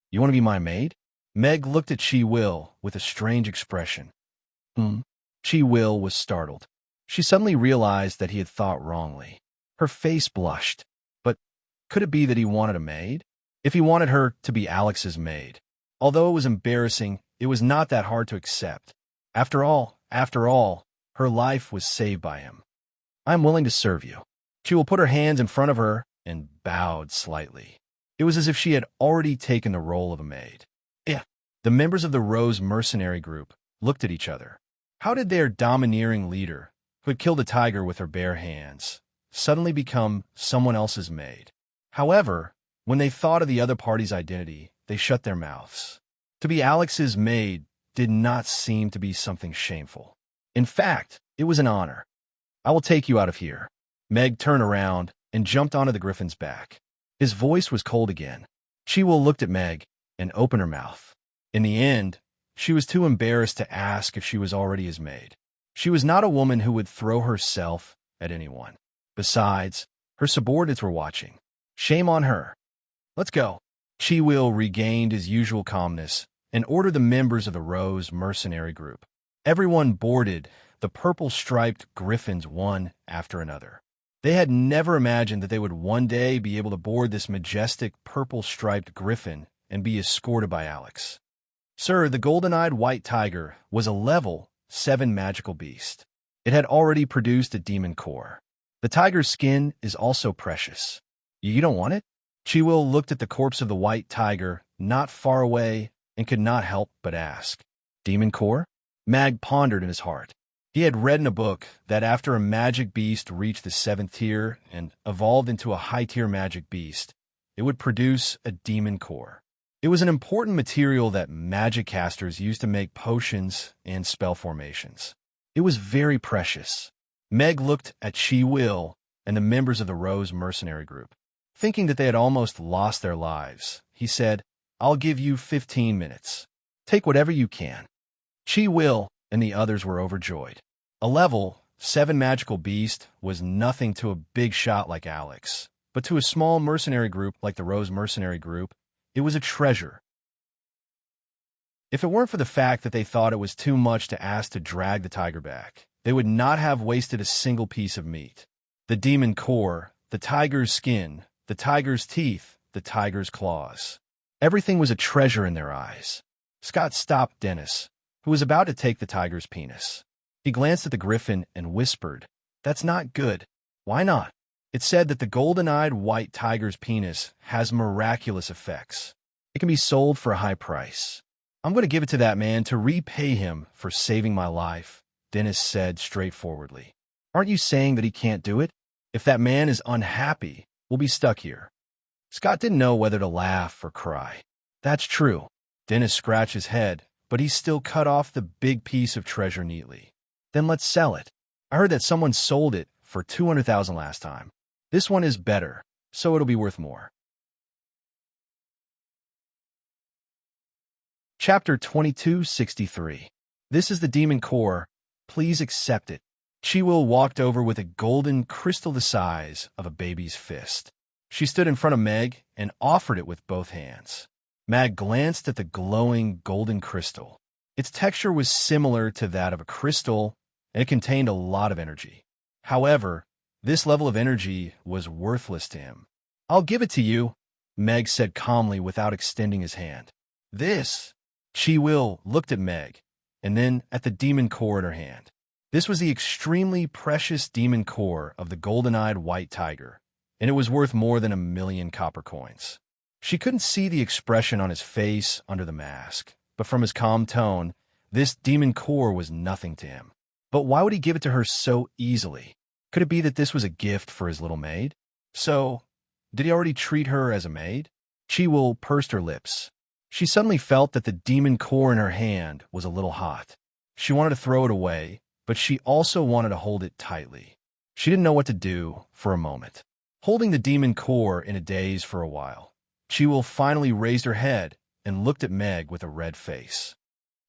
Speaker 1: "You want to be my maid?" Meg looked at Chi-Will with a strange expression. Chi-Will was startled. She suddenly realized that he had thought wrongly. Her face blushed. But could it be that he wanted a maid? If he wanted her to be Alex's maid. Although it was embarrassing, it was not that hard to accept. After all, her life was saved by him. "I'm willing to serve you." Chi-Will put her hands in front of her and bowed slightly. It was as if she had already taken the role of a maid. The members of the Rose mercenary group looked at each other. How did their domineering leader, who had killed a tiger with her bare hands, suddenly become someone else's maid? However, when they thought of the other party's identity, they shut their mouths. To be Alex's maid did not seem to be something shameful. In fact, it was an honor. "I will take you out of here." Meg turned around and jumped onto the griffin's back. His voice was cold again. Chi-Will looked at Meg and opened her mouth. In the end, she was too embarrassed to ask if she was already his maid. She was not a woman who would throw herself at anyone. Besides, her subordinates were watching. Shame on her. "Let's go." Chi-Will regained his usual calmness and ordered the members of the Rose mercenary group. Everyone boarded the purple-striped griffins one after another. They had never imagined that they would one day be able to board this majestic purple-striped griffin and be escorted by Alex. "Sir, the golden-eyed white tiger was a level 7 magical beast. It had already produced a demon core. The tiger's skin is also precious. You don't want it?" Chi-Will looked at the corpse of the white tiger not far away and could not help but ask. "Demon core?" Mag pondered in his heart. He had read in a book that after a magic beast reached the 7th tier and evolved into a high-tier magic beast, it would produce a demon core. It was an important material that magic casters used to make potions and spell formations. It was very precious. Meg looked at Chi-Will and the members of the Rose mercenary group. Thinking that they had almost lost their lives, he said, "I'll give you 15 minutes. Take whatever you can." Chi-Will and the others were overjoyed. A level 7 magical beast was nothing to a big shot like Alex, but to a small mercenary group like the Rose mercenary group, it was a treasure. If it weren't for the fact that they thought it was too much to ask to drag the tiger back, they would not have wasted a single piece of meat. The demon core, the tiger's skin, the tiger's teeth, the tiger's claws. Everything was a treasure in their eyes. Scott stopped Dennis, who was about to take the tiger's penis. He glanced at the griffin and whispered, "That's not good." "Why not?" "It said that the golden-eyed white tiger's penis has miraculous effects. It can be sold for a high price." "I'm going to give it to that man to repay him for saving my life," Dennis said straightforwardly. "Aren't you saying that he can't do it? If that man is unhappy, we'll be stuck here." Scott didn't know whether to laugh or cry. "That's true. Dennis scratched his head, but he still cut off the big piece of treasure neatly. Then let's sell it. I heard that someone sold it for 200,000 last time. This one is better, so it'll be worth more. Chapter 2263. This is the demon core. Please accept it. Chiwil walked over with a golden crystal the size of a baby's fist. She stood in front of Meg and offered it with both hands. Meg glanced at the glowing golden crystal. Its texture was similar to that of a crystal, and it contained a lot of energy. However, this level of energy was worthless to him. I'll give it to you, Meg said calmly without extending his hand. This? Chiwil looked at Meg, and then at the demon core in her hand. This was the extremely precious demon core of the golden-eyed white tiger, and it was worth more than 1,000,000 copper coins. She couldn't see the expression on his face under the mask, but from his calm tone, this demon core was nothing to him. But why would he give it to her so easily? Could it be that this was a gift for his little maid? So, did he already treat her as a maid? Chiwil pursed her lips. She suddenly felt that the demon core in her hand was a little hot. She wanted to throw it away, but she also wanted to hold it tightly. She didn't know what to do for a moment. Holding the demon core in a daze for a while, Chiwil finally raised her head and looked at Meg with a red face.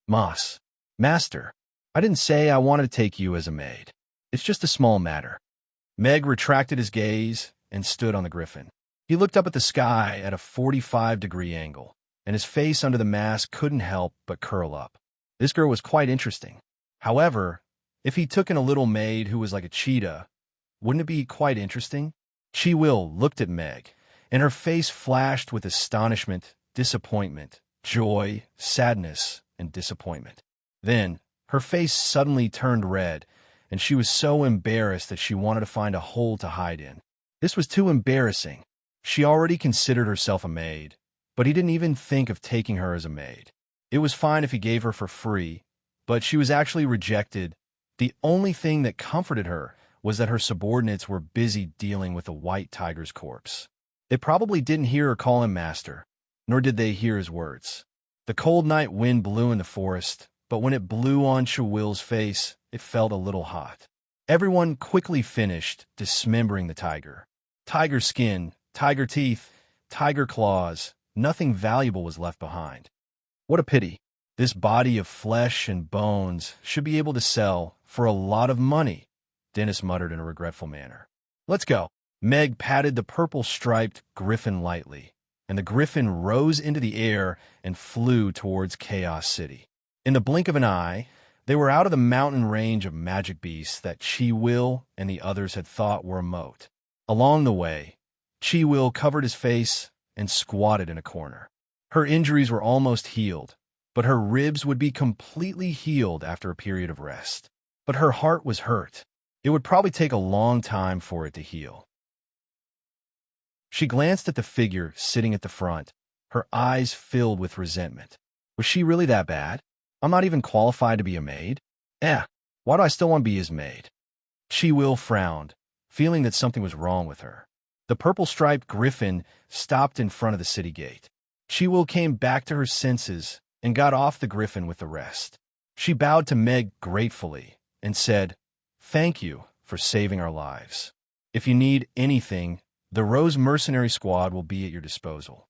Speaker 1: Master, I didn't say I wanted to take you as a maid. It's just a small matter. Meg retracted his gaze and stood on the griffin. He looked up at the sky at a 45-degree angle, and his face under the mask couldn't help but curl up. This girl was quite interesting. However, if he took in a little maid who was like a cheetah, wouldn't it be quite interesting? Chiwil looked at Meg, and her face flashed with astonishment, disappointment, joy, sadness, and disappointment. Then, her face suddenly turned red, and she was so embarrassed that she wanted to find a hole to hide in. This was too embarrassing. She already considered herself a maid, but he didn't even think of taking her as a maid. It was fine if he gave her for free, but she was actually rejected. The only thing that comforted her was that her subordinates were busy dealing with the white tiger's corpse. They probably didn't hear her call him master, nor did they hear his words. The cold night wind blew in the forest, but when it blew on Chiwil's face, it felt a little hot. Everyone quickly finished dismembering the tiger. Tiger skin, tiger teeth, tiger claws, nothing valuable was left behind. What a pity. This body of flesh and bones should be able to sell for a lot of money, Dennis muttered in a regretful manner. Let's go. Meg patted the purple-striped griffin lightly, and the griffin rose into the air and flew towards Chaos City. In the blink of an eye, they were out of the mountain range of magic beasts that Chiwil and the others had thought were a moat. Along the way, Chiwil covered his face and squatted in a corner. Her injuries were almost healed, but her ribs would be completely healed after a period of rest. But her heart was hurt. It would probably take a long time for it to heal. She glanced at the figure sitting at the front, her eyes filled with resentment. Was she really that bad? I'm not even qualified to be a maid. Why do I still want to be his maid? Chiwil frowned, feeling that something was wrong with her. The purple-striped griffin stopped in front of the city gate. Chiwil came back to her senses and got off the griffin with the rest. She bowed to Meg gratefully and said, "Thank you for saving our lives. If you need anything, the Rose Mercenary Squad will be at your disposal."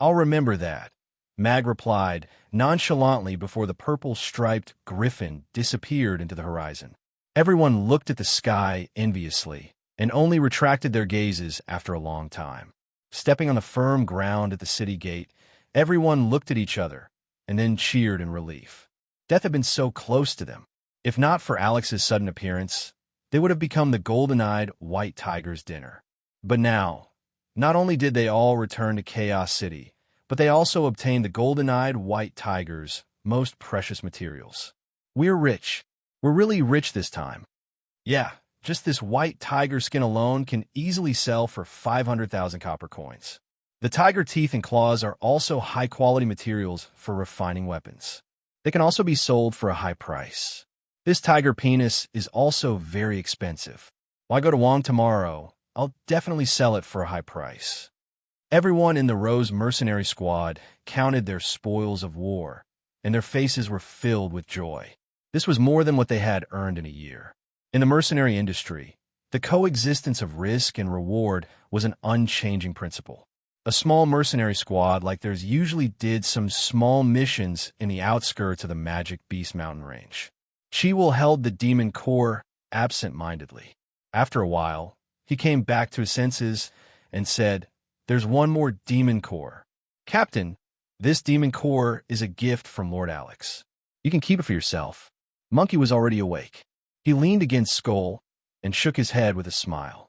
Speaker 1: "I'll remember that," Mag replied nonchalantly before the purple-striped griffin disappeared into the horizon. Everyone looked at the sky enviously and only retracted their gazes after a long time. Stepping on the firm ground at the city gate, everyone looked at each other and then cheered in relief. Death had been so close to them. If not for Alex's sudden appearance, they would have become the golden-eyed white tiger's dinner. But now, not only did they all return to Chaos City, but they also obtained the golden-eyed white tiger's most precious materials. We're rich. We're really rich this time. Yeah, just this white tiger skin alone can easily sell for 500,000 copper coins. The tiger teeth and claws are also high-quality materials for refining weapons. They can also be sold for a high price. This tiger penis is also very expensive. When I go to Wong tomorrow, I'll definitely sell it for a high price. Everyone in the Rose mercenary squad counted their spoils of war, and their faces were filled with joy. This was more than what they had earned in a year. In the mercenary industry, the coexistence of risk and reward was an unchanging principle. A small mercenary squad like theirs usually did some small missions in the outskirts of the Magic Beast mountain range. Chiwell held the demon core absent-mindedly. After a while, he came back to his senses and said, "There's one more demon core. Captain, this demon core is a gift from Lord Alex. You can keep it for yourself." Monkey was already awake. He leaned against Skull and shook his head with a smile.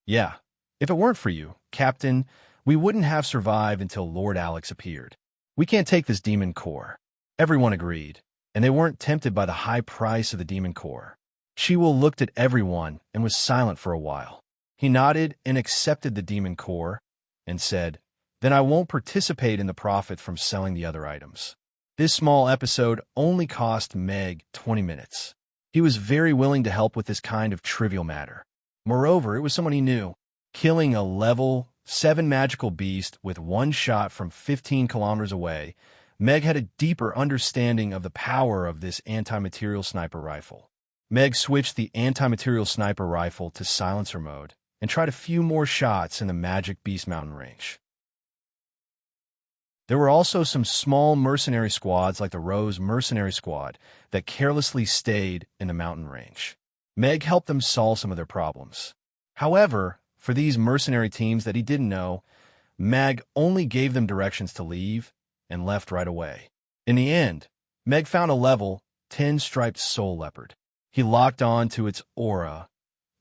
Speaker 1: "Yeah, if it weren't for you, Captain, we wouldn't have survived until Lord Alex appeared. We can't take this demon core." Everyone agreed, and they weren't tempted by the high price of the demon core. Chiwell looked at everyone and was silent for a while. He nodded and accepted the demon core and said, "Then I won't participate in the profit from selling the other items." This small episode only cost Meg 20 minutes. He was very willing to help with this kind of trivial matter. Moreover, it was someone he knew. Killing a level 7 magical beast with one shot from 15 kilometers away, Meg had a deeper understanding of the power of this anti-material sniper rifle. Meg switched the anti-material sniper rifle to silencer mode and tried a few more shots in the Magic Beast mountain range. There were also some small mercenary squads like the Rose mercenary squad that carelessly stayed in the mountain range. Meg helped them solve some of their problems. However, for these mercenary teams that he didn't know, Meg only gave them directions to leave and left right away. In the end, Meg found a level 10 striped soul leopard. He locked on to its aura,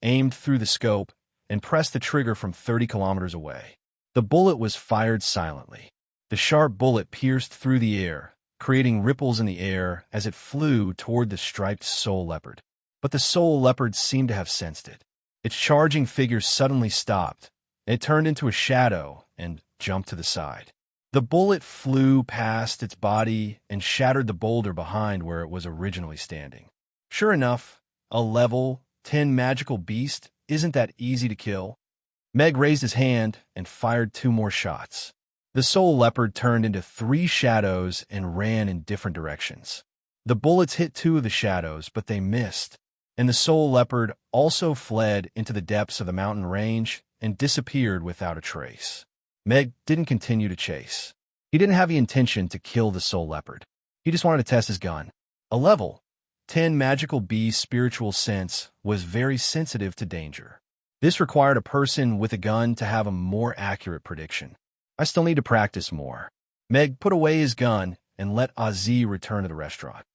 Speaker 1: aimed through the scope, and pressed the trigger from 30 kilometers away. The bullet was fired silently. The sharp bullet pierced through the air, creating ripples in the air as it flew toward the striped soul leopard. But the soul leopard seemed to have sensed it. Its charging figure suddenly stopped. It turned into a shadow and jumped to the side. The bullet flew past its body and shattered the boulder behind where it was originally standing. Sure enough, a level 10 magical beast isn't that easy to kill. Meg raised his hand and fired 2 more shots. The soul leopard turned into 3 shadows and ran in different directions. The bullets hit 2 of the shadows, but they missed, and the soul leopard also fled into the depths of the mountain range and disappeared without a trace. Meg didn't continue to chase. He didn't have the intention to kill the soul leopard. He just wanted to test his gun. A level 10 magical beast's spiritual sense was very sensitive to danger. This required a person with a gun to have a more accurate prediction. "I still need to practice more." Meg put away his gun and let Ozzy return to the restaurant.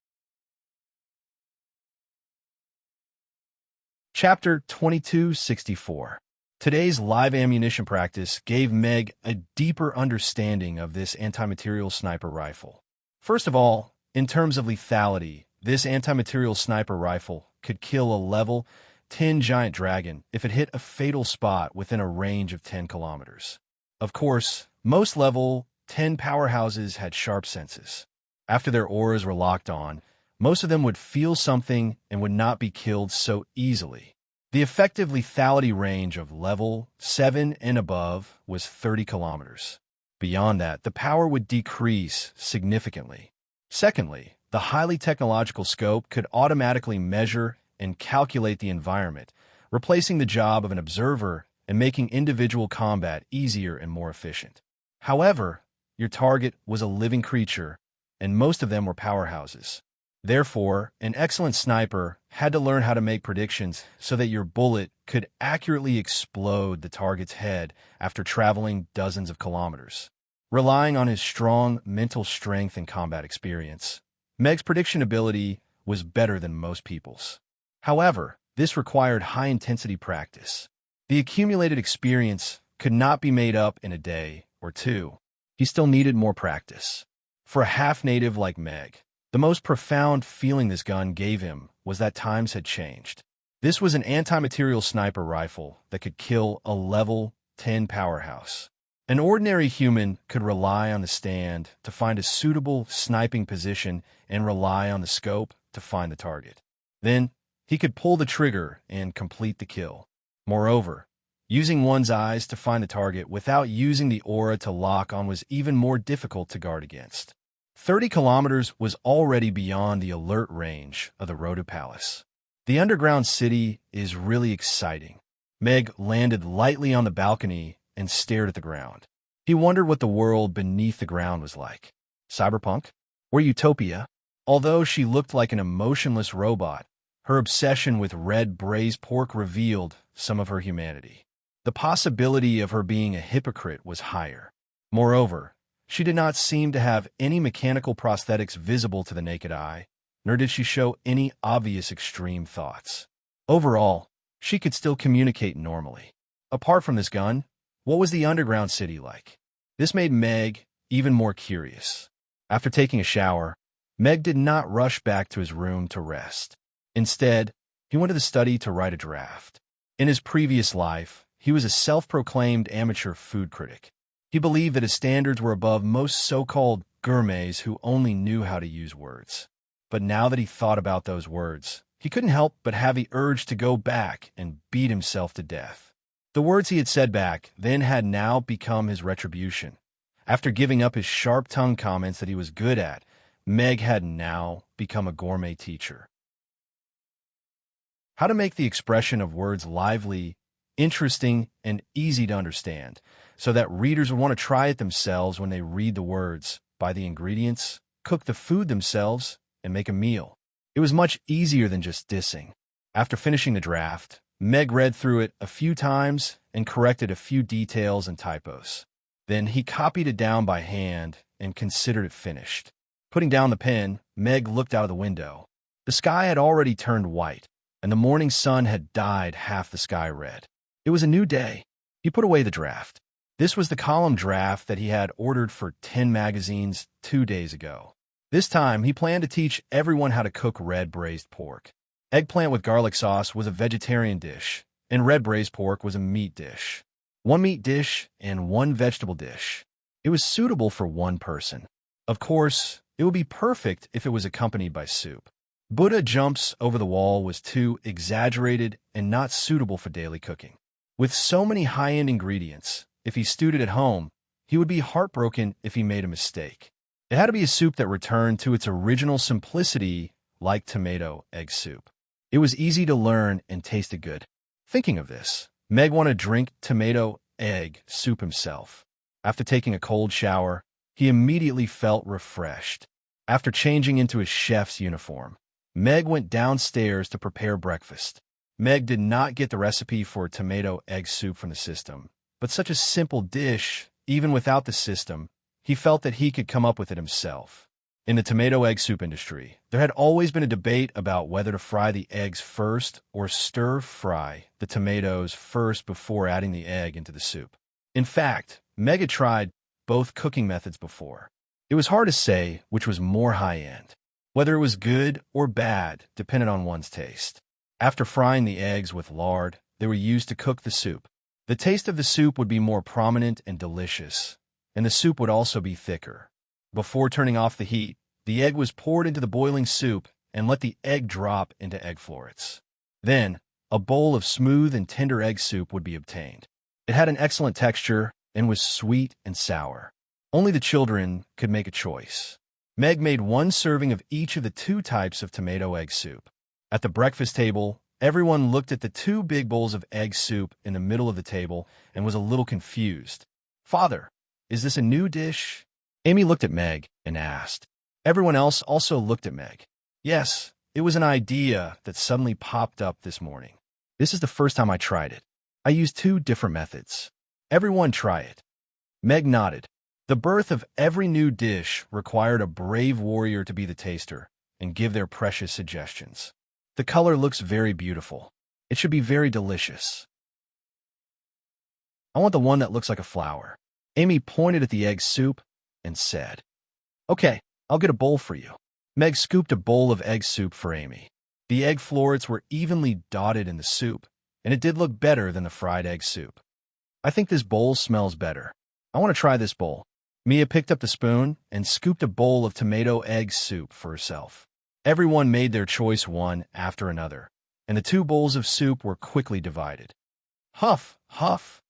Speaker 1: Chapter 2264. Today's live ammunition practice gave Meg a deeper understanding of this anti-material sniper rifle. First of all, in terms of lethality, this anti-material sniper rifle could kill a level 10 giant dragon if it hit a fatal spot within a range of 10 kilometers. Of course, most level 10 powerhouses had sharp senses. After their auras were locked on, most of them would feel something and would not be killed so easily. The effective lethality range of level 7 and above was 30 kilometers. Beyond that, the power would decrease significantly. Secondly, the highly technological scope could automatically measure and calculate the environment, replacing the job of an observer and making individual combat easier and more efficient. However, your target was a living creature, and most of them were powerhouses. Therefore, an excellent sniper had to learn how to make predictions so that your bullet could accurately explode the target's head after traveling dozens of kilometers. Relying on his strong mental strength and combat experience, Meg's prediction ability was better than most people's. However, this required high-intensity practice. The accumulated experience could not be made up in a day or two. He still needed more practice. For a half-native like Meg, the most profound feeling this gun gave him was that times had changed. This was an anti-material sniper rifle that could kill a level 10 powerhouse. An ordinary human could rely on the stand to find a suitable sniping position and rely on the scope to find the target. Then, he could pull the trigger and complete the kill. Moreover, Using one's eyes to find the target without using the aura to lock on was even more difficult to guard against. 30 kilometers was already beyond the alert range of the Rhoda Palace. The underground city is really exciting. Meg landed lightly on the balcony and stared at the ground. He wondered what the world beneath the ground was like. Cyberpunk? Or utopia? Although she looked like an emotionless robot, her obsession with red braised pork revealed some of her humanity. The possibility of her being a hypocrite was higher. Moreover, she did not seem to have any mechanical prosthetics visible to the naked eye, nor did she show any obvious extreme thoughts. Overall, she could still communicate normally. Apart from this gun, what was the underground city like? This made Meg even more curious. After taking a shower, Meg did not rush back to his room to rest. Instead, he went to the study to write a draft. In his previous life, he was a self-proclaimed amateur food critic. He believed that his standards were above most so-called gourmets who only knew how to use words. But now that he thought about those words, he couldn't help but have the urge to go back and beat himself to death. The words he had said back then had now become his retribution. After giving up his sharp-tongued comments that he was good at, Meg had now become a gourmet teacher. How to make the expression of words lively, interesting, and easy to understand, so that readers would want to try it themselves when they read the words, buy the ingredients, cook the food themselves, and make a meal. It was much easier than just dissing. After finishing the draft, Meg read through it a few times and corrected a few details and typos. Then he copied it down by hand and considered it finished. Putting down the pen, Meg looked out of the window. The sky had already turned white, and the morning sun had dyed half the sky red. It was a new day. He put away the draft. This was the column draft that he had ordered for 10 magazines 2 days ago. This time, he planned to teach everyone how to cook red braised pork. Eggplant with garlic sauce was a vegetarian dish, and red braised pork was a meat dish. 1 meat dish and 1 vegetable dish. It was suitable for 1 person. Of course, it would be perfect if it was accompanied by soup. Buddha jumps over the wall was too exaggerated and not suitable for daily cooking. With so many high-end ingredients, if he stewed it at home, he would be heartbroken if he made a mistake. It had to be a soup that returned to its original simplicity, like tomato egg soup. It was easy to learn and tasted good. Thinking of this, Meg wanted to drink tomato egg soup himself. After taking a cold shower, he immediately felt refreshed. After changing into his chef's uniform, Meg went downstairs to prepare breakfast. Meg did not get the recipe for tomato egg soup from the system, but such a simple dish, even without the system, he felt that he could come up with it himself. In the tomato egg soup industry, there had always been a debate about whether to fry the eggs first or stir-fry the tomatoes first before adding the egg into the soup. In fact, Meg had tried both cooking methods before. It was hard to say which was more high-end. Whether it was good or bad depended on one's taste. After frying the eggs with lard, they were used to cook the soup. The taste of the soup would be more prominent and delicious, and the soup would also be thicker. Before turning off the heat, the egg was poured into the boiling soup and let the egg drop into egg florets. Then, a bowl of smooth and tender egg soup would be obtained. It had an excellent texture and was sweet and sour. Only the children could make a choice. Meg made 1 serving of each of the 2 types of tomato egg soup. At the breakfast table, everyone looked at the 2 big bowls of egg soup in the middle of the table and was a little confused. "Father, is this a new dish?" Amy looked at Meg and asked. Everyone else also looked at Meg. Yes, it was an idea that suddenly popped up this morning. This is the first time I tried it. I used 2 different methods. Everyone try it. Meg nodded. The birth of every new dish required a brave warrior to be the taster and give their precious suggestions. The color looks very beautiful. It should be very delicious. I want the one that looks like a flower. Amy pointed at the egg soup and said, "Okay, I'll get a bowl for you." Meg scooped a bowl of egg soup for Amy. The egg florets were evenly dotted in the soup, and it did look better than the fried egg soup. "I think this bowl smells better. I want to try this bowl." Mia picked up the spoon and scooped a bowl of tomato egg soup for herself. Everyone made their choice one after another, and the 2 bowls of soup were quickly divided. "Huff, Huff.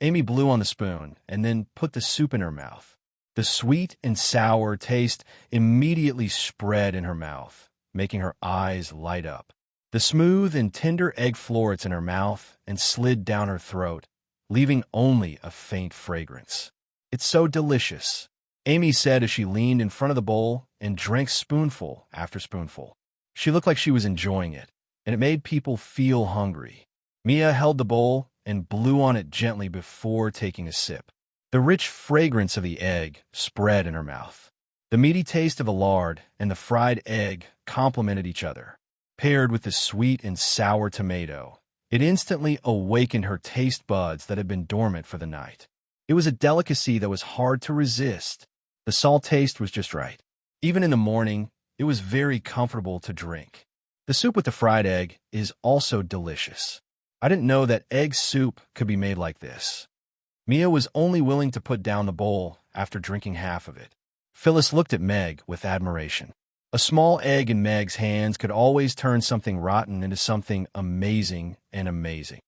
Speaker 1: Amy blew on the spoon and then put the soup in her mouth. The sweet and sour taste immediately spread in her mouth, making her eyes light up. The smooth and tender egg florets in her mouth and slid down her throat, leaving only a faint fragrance. "It's so delicious," Amy said as she leaned in front of the bowl and drank spoonful after spoonful. She looked like she was enjoying it, and it made people feel hungry. Mia held the bowl and blew on it gently before taking a sip. The rich fragrance of the egg spread in her mouth. The meaty taste of the lard and the fried egg complemented each other. Paired with the sweet and sour tomato, it instantly awakened her taste buds that had been dormant for the night. It was a delicacy that was hard to resist. The salt taste was just right. Even in the morning, it was very comfortable to drink. The soup with the fried egg is also delicious. I didn't know that egg soup could be made like this. Mia was only willing to put down the bowl after drinking half of it. Phyllis looked at Meg with admiration. A small egg in Meg's hands could always turn something rotten into something amazing and amazing.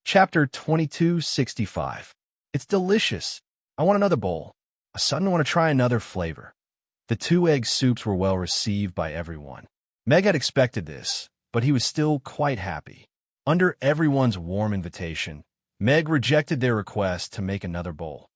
Speaker 1: Chapter 2265. It's delicious. I want another bowl. I suddenly want to try another flavor. The 2 egg soups were well received by everyone. Meg had expected this, but he was still quite happy. Under everyone's warm invitation, Meg rejected their request to make another bowl.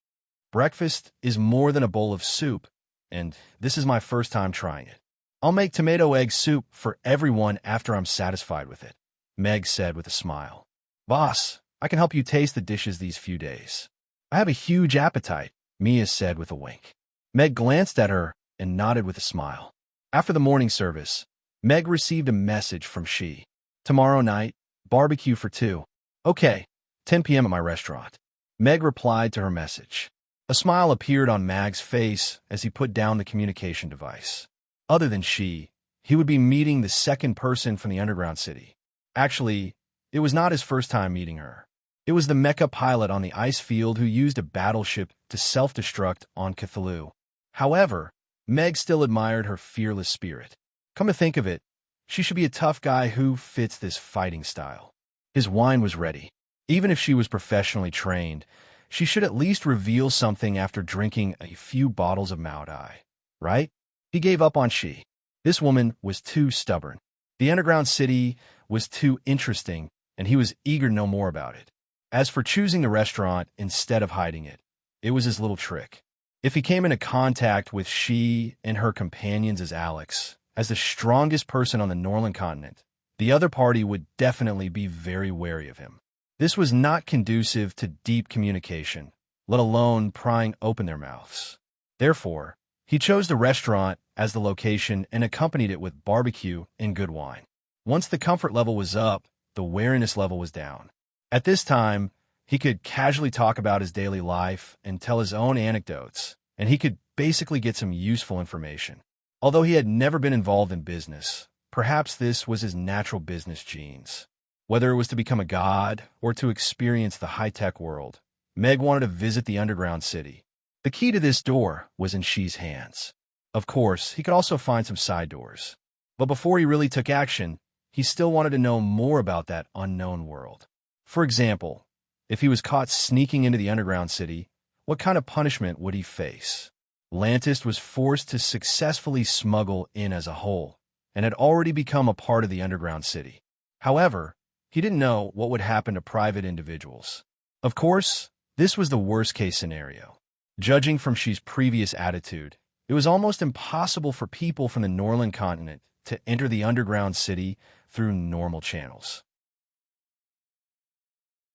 Speaker 1: Breakfast is more than a bowl of soup, and this is my first time trying it. I'll make tomato egg soup for everyone after I'm satisfied with it, Meg said with a smile. Boss, I can help you taste the dishes these few days. I have a huge appetite, Mia said with a wink. Meg glanced at her and nodded with a smile. After the morning service, Meg received a message from She. Tomorrow night, barbecue for 2. Okay, 10 p.m. at my restaurant. Meg replied to her message. A smile appeared on Meg's face as he put down the communication device. Other than She, he would be meeting the second person from the underground city. Actually, it was not his first time meeting her. It was the mecha pilot on the ice field who used a battleship to self-destruct on Cthulhu. However, Meg still admired her fearless spirit. Come to think of it, she should be a tough guy who fits this fighting style. His wine was ready. Even if she was professionally trained, she should at least reveal something after drinking a few bottles of Maodai, right? He gave up on She. This woman was too stubborn. The underground city was too interesting, and he was eager to know more about it. As for choosing the restaurant instead of hiding it, it was his little trick. If he came into contact with She and her companions as Alex, as the strongest person on the Norland continent, the other party would definitely be very wary of him. This was not conducive to deep communication, let alone prying open their mouths. Therefore, he chose the restaurant as the location and accompanied it with barbecue and good wine. Once the comfort level was up, the wariness level was down. At this time, he could casually talk about his daily life and tell his own anecdotes, and he could basically get some useful information. Although he had never been involved in business, perhaps this was his natural business genes. Whether it was to become a god or to experience the high-tech world, Meg wanted to visit the underground city. The key to this door was in She's hands. Of course, he could also find some side doors. But before he really took action, he still wanted to know more about that unknown world. For example, if he was caught sneaking into the underground city, what kind of punishment would he face? Lantis was forced to successfully smuggle in as a whole, and had already become a part of the underground city. However, he didn't know what would happen to private individuals. Of course, this was the worst-case scenario. Judging from She's previous attitude, it was almost impossible for people from the Norland continent to enter the underground city through normal channels.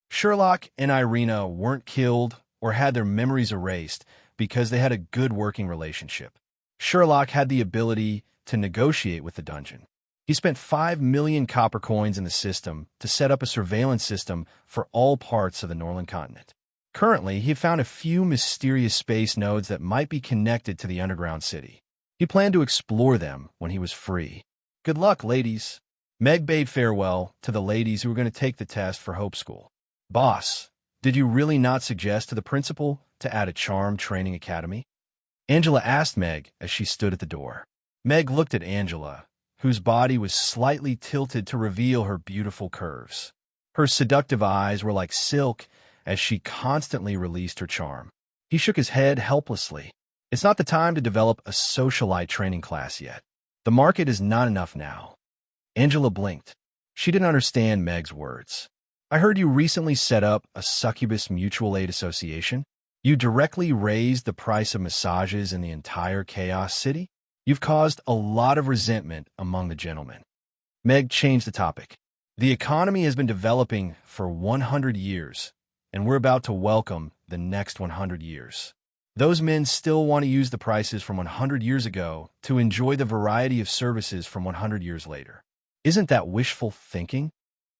Speaker 1: Sherlock and Irina weren't killed or had their memories erased because they had a good working relationship. Sherlock had the ability to negotiate with the dungeon. He spent 5 million copper coins in the system to set up a surveillance system for all parts of the Norland continent. Currently, he found a few mysterious space nodes that might be connected to the underground city. He planned to explore them when he was free. Good luck, ladies. Meg bade farewell to the ladies who were going to take the test for Hope School. Boss, did you really not suggest to the principal to add a charm training academy? Angela asked Meg as she stood at the door. Meg looked at Angela, whose body was slightly tilted to reveal her beautiful curves. Her seductive eyes were like silk as she constantly released her charm. He shook his head helplessly. It's not the time to develop a socialite training class yet. The market is not enough now. Angela blinked. She didn't understand Meg's words. I heard you recently set up a succubus mutual aid association. You directly raised the price of massages in the entire Chaos City. You've caused a lot of resentment among the gentlemen. Meg changed the topic. The economy has been developing for 100 years, and we're about to welcome the next 100 years. Those men still want to use the prices from 100 years ago to enjoy the variety of services from 100 years later. Isn't that wishful thinking?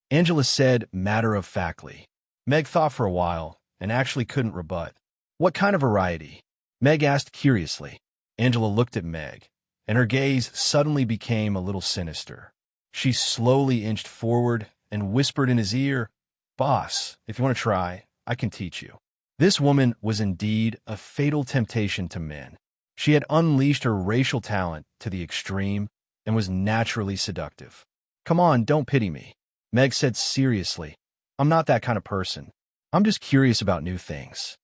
Speaker 1: Angela said matter-of-factly. Meg thought for a while and actually couldn't rebut. What kind of variety? Meg asked curiously. Angela looked at Meg, and her gaze suddenly became a little sinister. She slowly inched forward and whispered in his ear, "Boss, if you want to try, I can teach you." This woman was indeed a fatal temptation to men. She had unleashed her racial talent to the extreme and was naturally seductive. "Come on, don't pity me," Meg said seriously. "I'm not that kind of person. I'm just curious about new things."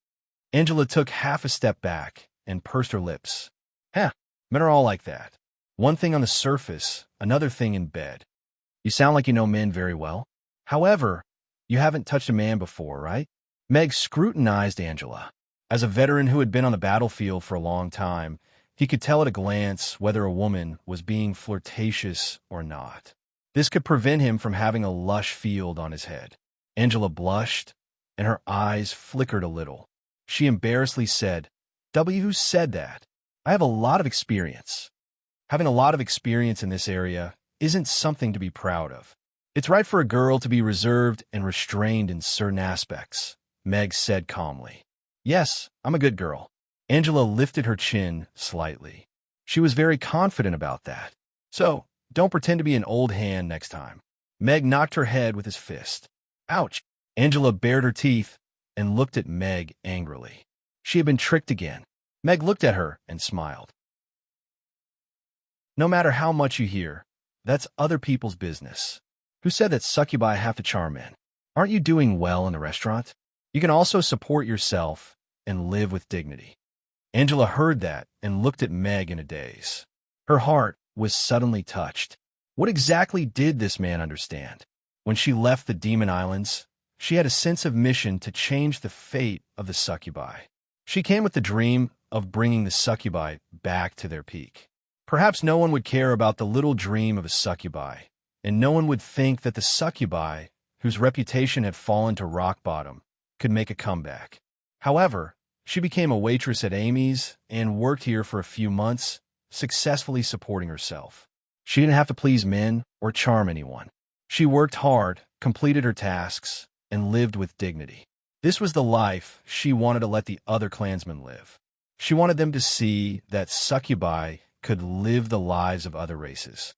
Speaker 1: Angela took half a step back and pursed her lips. "Heh, men are all like that. One thing on the surface, another thing in bed. You sound like you know men very well. However, you haven't touched a man before, right?" Meg scrutinized Angela. As a veteran who had been on the battlefield for a long time, he could tell at a glance whether a woman was being flirtatious or not. This could prevent him from having a lush field on his head. Angela blushed, and her eyes flickered a little. She embarrassedly said, "Who said that? I have a lot of experience." Having a lot of experience in this area isn't something to be proud of. It's right for a girl to be reserved and restrained in certain aspects, Meg said calmly. "Yes, I'm a good girl." Angela lifted her chin slightly. She was very confident about that. "So, don't pretend to be an old hand next time." Meg knocked her head with his fist. "Ouch!" Angela bared her teeth and looked at Meg angrily. She had been tricked again. Meg looked at her and smiled. "No matter how much you hear, that's other people's business. Who said that succubi have to charm men? Aren't you doing well in the restaurant? You can also support yourself and live with dignity." Angela heard that and looked at Meg in a daze. Her heart was suddenly touched. What exactly did this man understand? When she left the Demon Islands, she had a sense of mission to change the fate of the succubi. She came with the dream of bringing the succubi back to their peak. Perhaps no one would care about the little dream of a succubi, and no one would think that the succubi, whose reputation had fallen to rock bottom, could make a comeback. However, she became a waitress at Amy's and worked here for a few months, successfully supporting herself. She didn't have to please men or charm anyone. She worked hard, completed her tasks, and lived with dignity. This was the life she wanted to let the other clansmen live. She wanted them to see that succubi could live the lives of other races.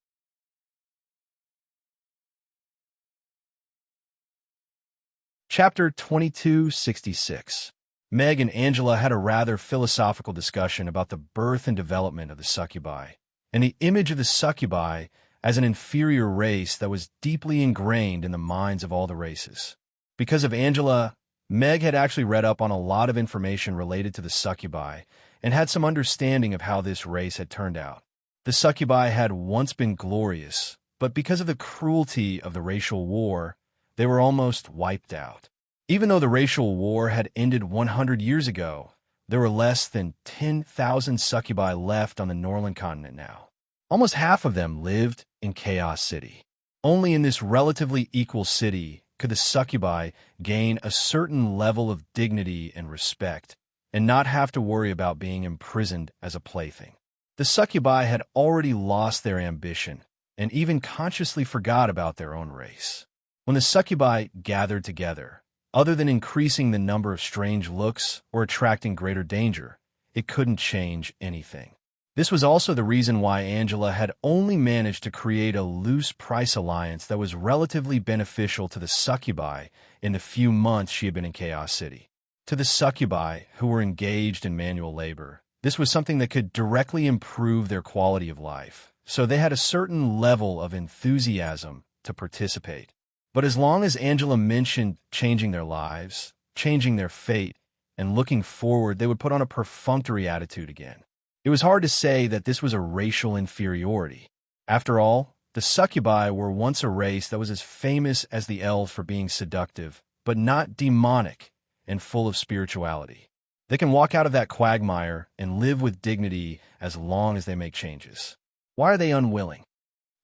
Speaker 1: Chapter 2266. Meg and Angela had a rather philosophical discussion about the birth and development of the succubi, and the image of the succubi as an inferior race that was deeply ingrained in the minds of all the races. Because of Angela, Meg had actually read up on a lot of information related to the succubi and had some understanding of how this race had turned out. The succubi had once been glorious, but because of the cruelty of the racial war, they were almost wiped out. Even though the racial war had ended 100 years ago, there were less than 10,000 succubi left on the Norland continent now. Almost half of them lived in Chaos City. Only in this relatively equal city could the succubi gain a certain level of dignity and respect and not have to worry about being imprisoned as a plaything. The succubi had already lost their ambition and even consciously forgot about their own race. When the succubi gathered together, other than increasing the number of strange looks or attracting greater danger, it couldn't change anything. This was also the reason why Angela had only managed to create a loose price alliance that was relatively beneficial to the succubi in the few months she had been in Chaos City. To the succubi who were engaged in manual labor, this was something that could directly improve their quality of life, so they had a certain level of enthusiasm to participate. But as long as Angela mentioned changing their lives, changing their fate, and looking forward, they would put on a perfunctory attitude again. It was hard to say that this was a racial inferiority. After all, the succubi were once a race that was as famous as the elves for being seductive, but not demonic and full of spirituality. They can walk out of that quagmire and live with dignity as long as they make changes. Why are they unwilling?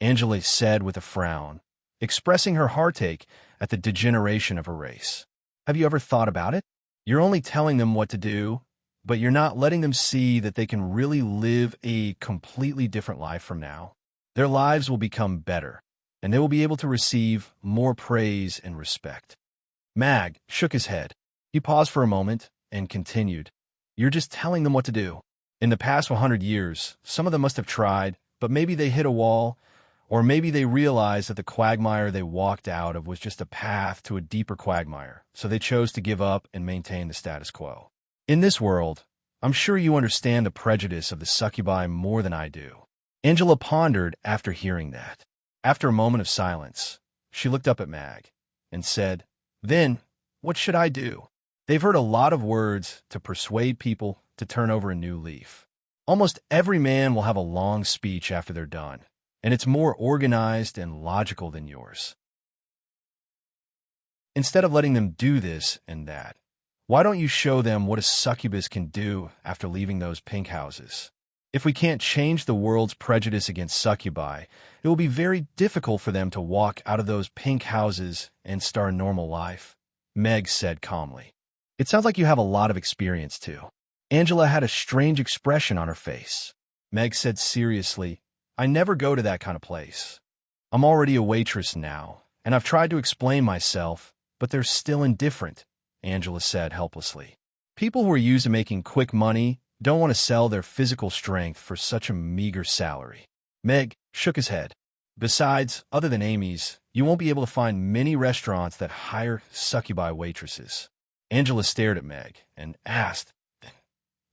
Speaker 1: Angela said with a frown, expressing her heartache at the degeneration of her race. Have you ever thought about it? You're only telling them what to do, but you're not letting them see that they can really live a completely different life from now. Their lives will become better, and they will be able to receive more praise and respect. Mag shook his head. He paused for a moment and continued. You're just telling them what to do. In the past 100 years, some of them must have tried, but maybe they hit a wall, or maybe they realized that the quagmire they walked out of was just a path to a deeper quagmire, so they chose to give up and maintain the status quo. In this world, I'm sure you understand the prejudice of the succubi more than I do. Angela pondered after hearing that. After a moment of silence, she looked up at Mag and said, Then, what should I do? They've heard a lot of words to persuade people to turn over a new leaf. Almost every man will have a long speech after they're done, and it's more organized and logical than yours. Instead of letting them do this and that, why don't you show them what a succubus can do after leaving those pink houses? If we can't change the world's prejudice against succubi, it will be very difficult for them to walk out of those pink houses and start a normal life, Meg said calmly. It sounds like you have a lot of experience, too. Angela had a strange expression on her face. Meg said seriously, I never go to that kind of place. I'm already a waitress now, and I've tried to explain myself, but they're still indifferent, Angela said helplessly. People who are used to making quick money don't want to sell their physical strength for such a meager salary. Meg shook his head. Besides, other than Amy's, you won't be able to find many restaurants that hire succubi waitresses. Angela stared at Meg and asked,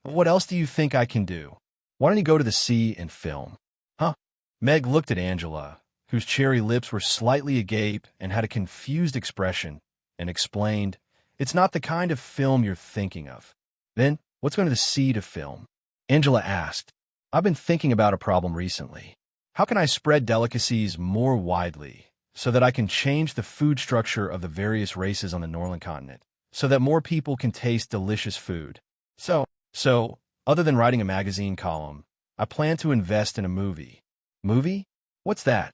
Speaker 1: What else do you think I can do? Why don't you go to the sea and film? Huh? Meg looked at Angela, whose cherry lips were slightly agape and had a confused expression, and explained, It's not the kind of film you're thinking of. Then, what's going to the sea to film? Angela asked, I've been thinking about a problem recently. How can I spread delicacies more widely so that I can change the food structure of the various races on the Northern continent, so that more people can taste delicious food? So, other than writing a magazine column, I plan to invest in a movie. Movie? What's that?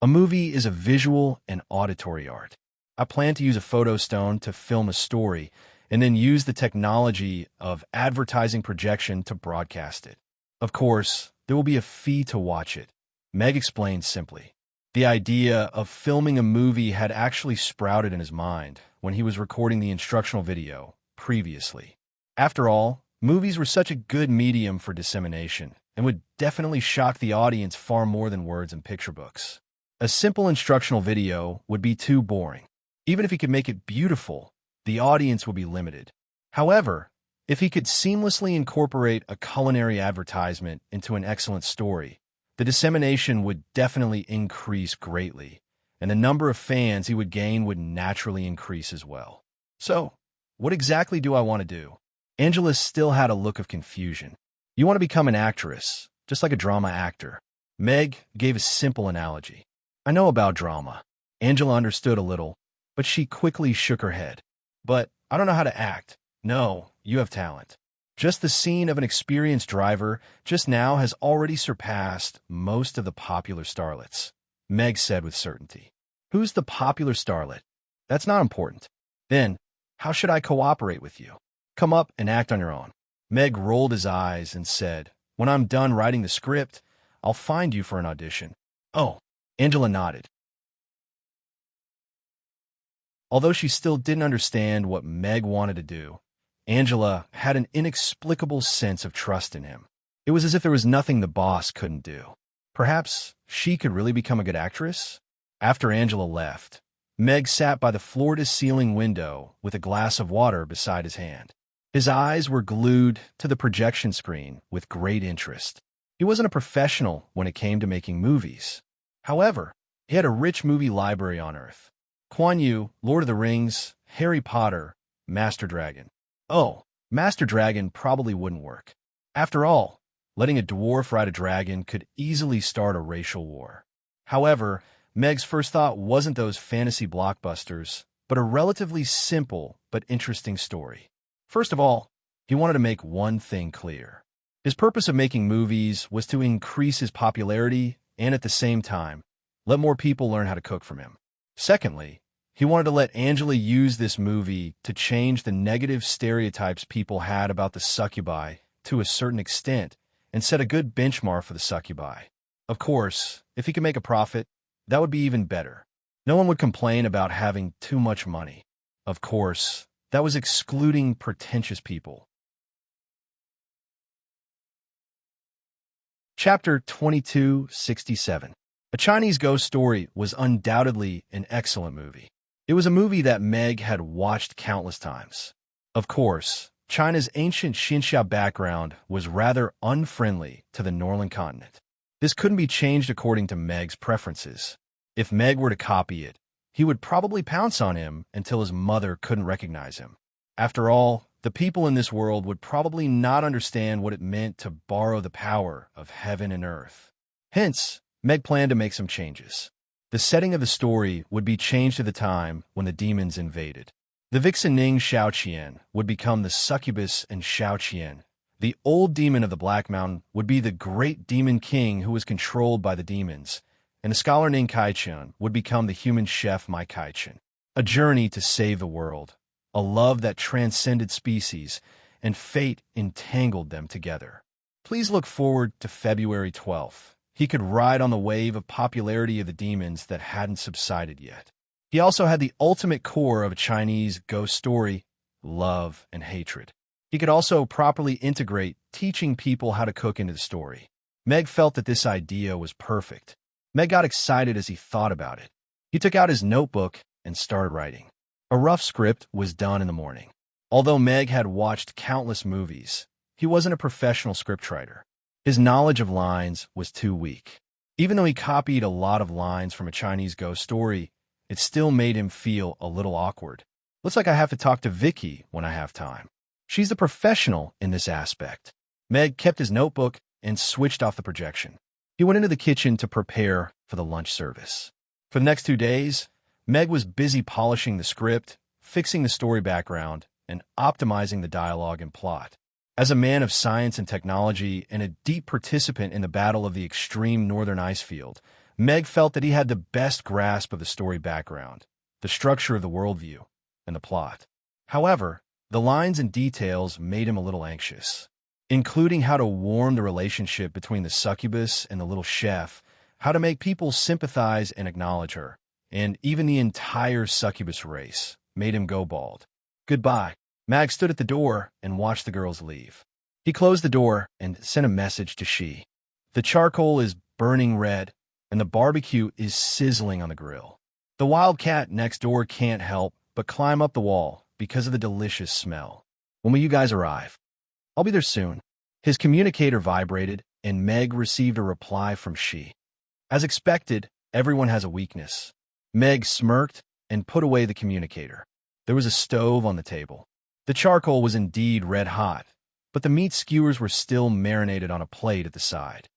Speaker 1: A movie is a visual and auditory art. I plan to use a photo stone to film a story and then use the technology of advertising projection to broadcast it. Of course, there will be a fee to watch it. Meg explained simply. The idea of filming a movie had actually sprouted in his mind when he was recording the instructional video previously. After all, movies were such a good medium for dissemination and would definitely shock the audience far more than words and picture books. A simple instructional video would be too boring. Even if he could make it beautiful, the audience would be limited. However, if he could seamlessly incorporate a culinary advertisement into an excellent story, the dissemination would definitely increase greatly, and the number of fans he would gain would naturally increase as well. So, what exactly do I want to do? Angela still had a look of confusion. You want to become an actress, just like a drama actor. Meg gave a simple analogy. I know about drama. Angela understood a little, but she quickly shook her head. But I don't know how to act. No, you have talent. Just the scene of an experienced driver just now has already surpassed most of the popular starlets, Meg said with certainty. Who's the popular starlet? That's not important. Then, how should I cooperate with you? Come up and act on your own. Meg rolled his eyes and said, When I'm done writing the script, I'll find you for an audition. Oh, Angela nodded. Although she still didn't understand what Meg wanted to do, Angela had an inexplicable sense of trust in him. It was as if there was nothing the boss couldn't do. Perhaps she could really become a good actress? After Angela left, Meg sat by the floor-to-ceiling window with a glass of water beside his hand. His eyes were glued to the projection screen with great interest. He wasn't a professional when it came to making movies. However, he had a rich movie library on Earth. Kuan Yu, Lord of the Rings, Harry Potter, Master Dragon. Oh, Master Dragon probably wouldn't work. After all, letting a dwarf ride a dragon could easily start a racial war. However, Meg's first thought wasn't those fantasy blockbusters, but a relatively simple but interesting story. First of all, he wanted to make one thing clear. His purpose of making movies was to increase his popularity and at the same time, let more people learn how to cook from him. Secondly, he wanted to let Angela use this movie to change the negative stereotypes people had about the succubi to a certain extent and set a good benchmark for the succubi. Of course, if he could make a profit, that would be even better. No one would complain about having too much money. Of course, that was excluding pretentious people. Chapter 2267. A Chinese Ghost Story was undoubtedly an excellent movie. It was a movie that Meg had watched countless times. Of course, China's ancient Xinxia background was rather unfriendly to the Northern continent. This couldn't be changed according to Meg's preferences. If Meg were to copy it, he would probably pounce on him until his mother couldn't recognize him. After all, the people in this world would probably not understand what it meant to borrow the power of heaven and earth. Hence, Meg planned to make some changes. The setting of the story would be changed to the time when the demons invaded. The vixen Ning Shaoqian would become the succubus, and Shaoqian, the old demon of the Black Mountain, would be the great demon king who was controlled by the demons, and the scholar Ning Kaichen would become the human chef Mai Kaichen. A journey to save the world, a love that transcended species, and fate entangled them together. Please look forward to February 12th. He could ride on the wave of popularity of the demons that hadn't subsided yet. He also had the ultimate core of a Chinese ghost story, love and hatred. He could also properly integrate teaching people how to cook into the story. Meg felt that this idea was perfect. Meg got excited as he thought about it. He took out his notebook and started writing. A rough script was done in the morning. Although Meg had watched countless movies, he wasn't a professional scriptwriter. His knowledge of lines was too weak. Even though he copied a lot of lines from a Chinese ghost story, it still made him feel a little awkward. Looks like I have to talk to Vicky when I have time. She's the professional in this aspect. Meg kept his notebook and switched off the projection. He went into the kitchen to prepare for the lunch service. For the next 2 days, Meg was busy polishing the script, fixing the story background, and optimizing the dialogue and plot. As a man of science and technology and a deep participant in the battle of the extreme northern ice field, Meg felt that he had the best grasp of the story background, the structure of the worldview, and the plot. However, the lines and details made him a little anxious, including how to warm the relationship between the succubus and the little chef, how to make people sympathize and acknowledge her, and even the entire succubus race made him go bald. Goodbye. Mag stood at the door and watched the girls leave. He closed the door and sent a message to She. The charcoal is burning red, and the barbecue is sizzling on the grill. The wild cat next door can't help but climb up the wall because of the delicious smell. When will you guys arrive? I'll be there soon. His communicator vibrated, and Meg received a reply from She. As expected, everyone has a weakness. Meg smirked and put away the communicator. There was a stove on the table. The charcoal was indeed red hot, but the meat skewers were still marinated on a plate at the side.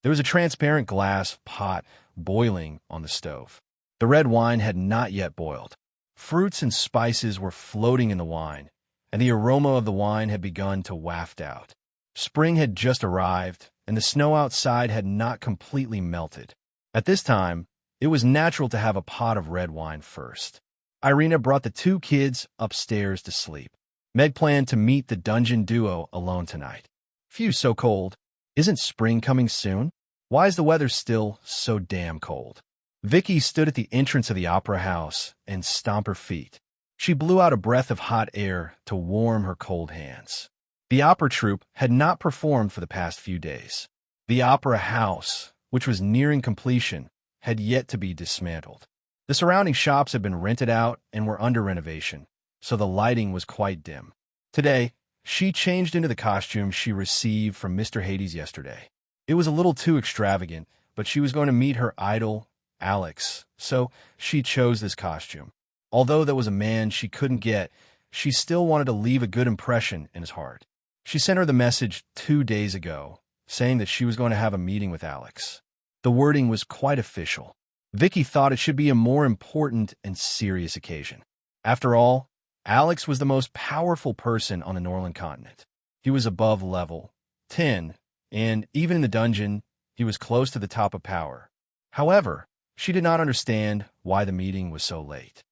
Speaker 1: There was a transparent glass pot boiling on the stove. The red wine had not yet boiled. Fruits and spices were floating in the wine, and the aroma of the wine had begun to waft out. Spring had just arrived, and the snow outside had not completely melted. At this time, it was natural to have a pot of red wine first. Irina brought the 2 kids upstairs to sleep. Meg planned to meet the dungeon duo alone tonight. Phew, so cold. Isn't spring coming soon? Why is the weather still so damn cold? Vicky stood at the entrance of the opera house and stomped her feet. She blew out a breath of hot air to warm her cold hands. The opera troupe had not performed for the past few days. The opera house, which was nearing completion, had yet to be dismantled. The surrounding shops had been rented out and were under renovation, so the lighting was quite dim. Today, She changed into the costume she received from Mr. Hades yesterday. It was a little too extravagant, but she was going to meet her idol, Alex, so she chose this costume. Although there was a man she couldn't get, she still wanted to leave a good impression in his heart. She sent her the message 2 days ago, saying that she was going to have a meeting with Alex. The wording was quite official. Vicky thought it should be a more important and serious occasion. After all, Alex was the most powerful person on the Norland continent. He was above level 10, and even in the dungeon, he was close to the top of power. However, she did not understand why the meeting was so late.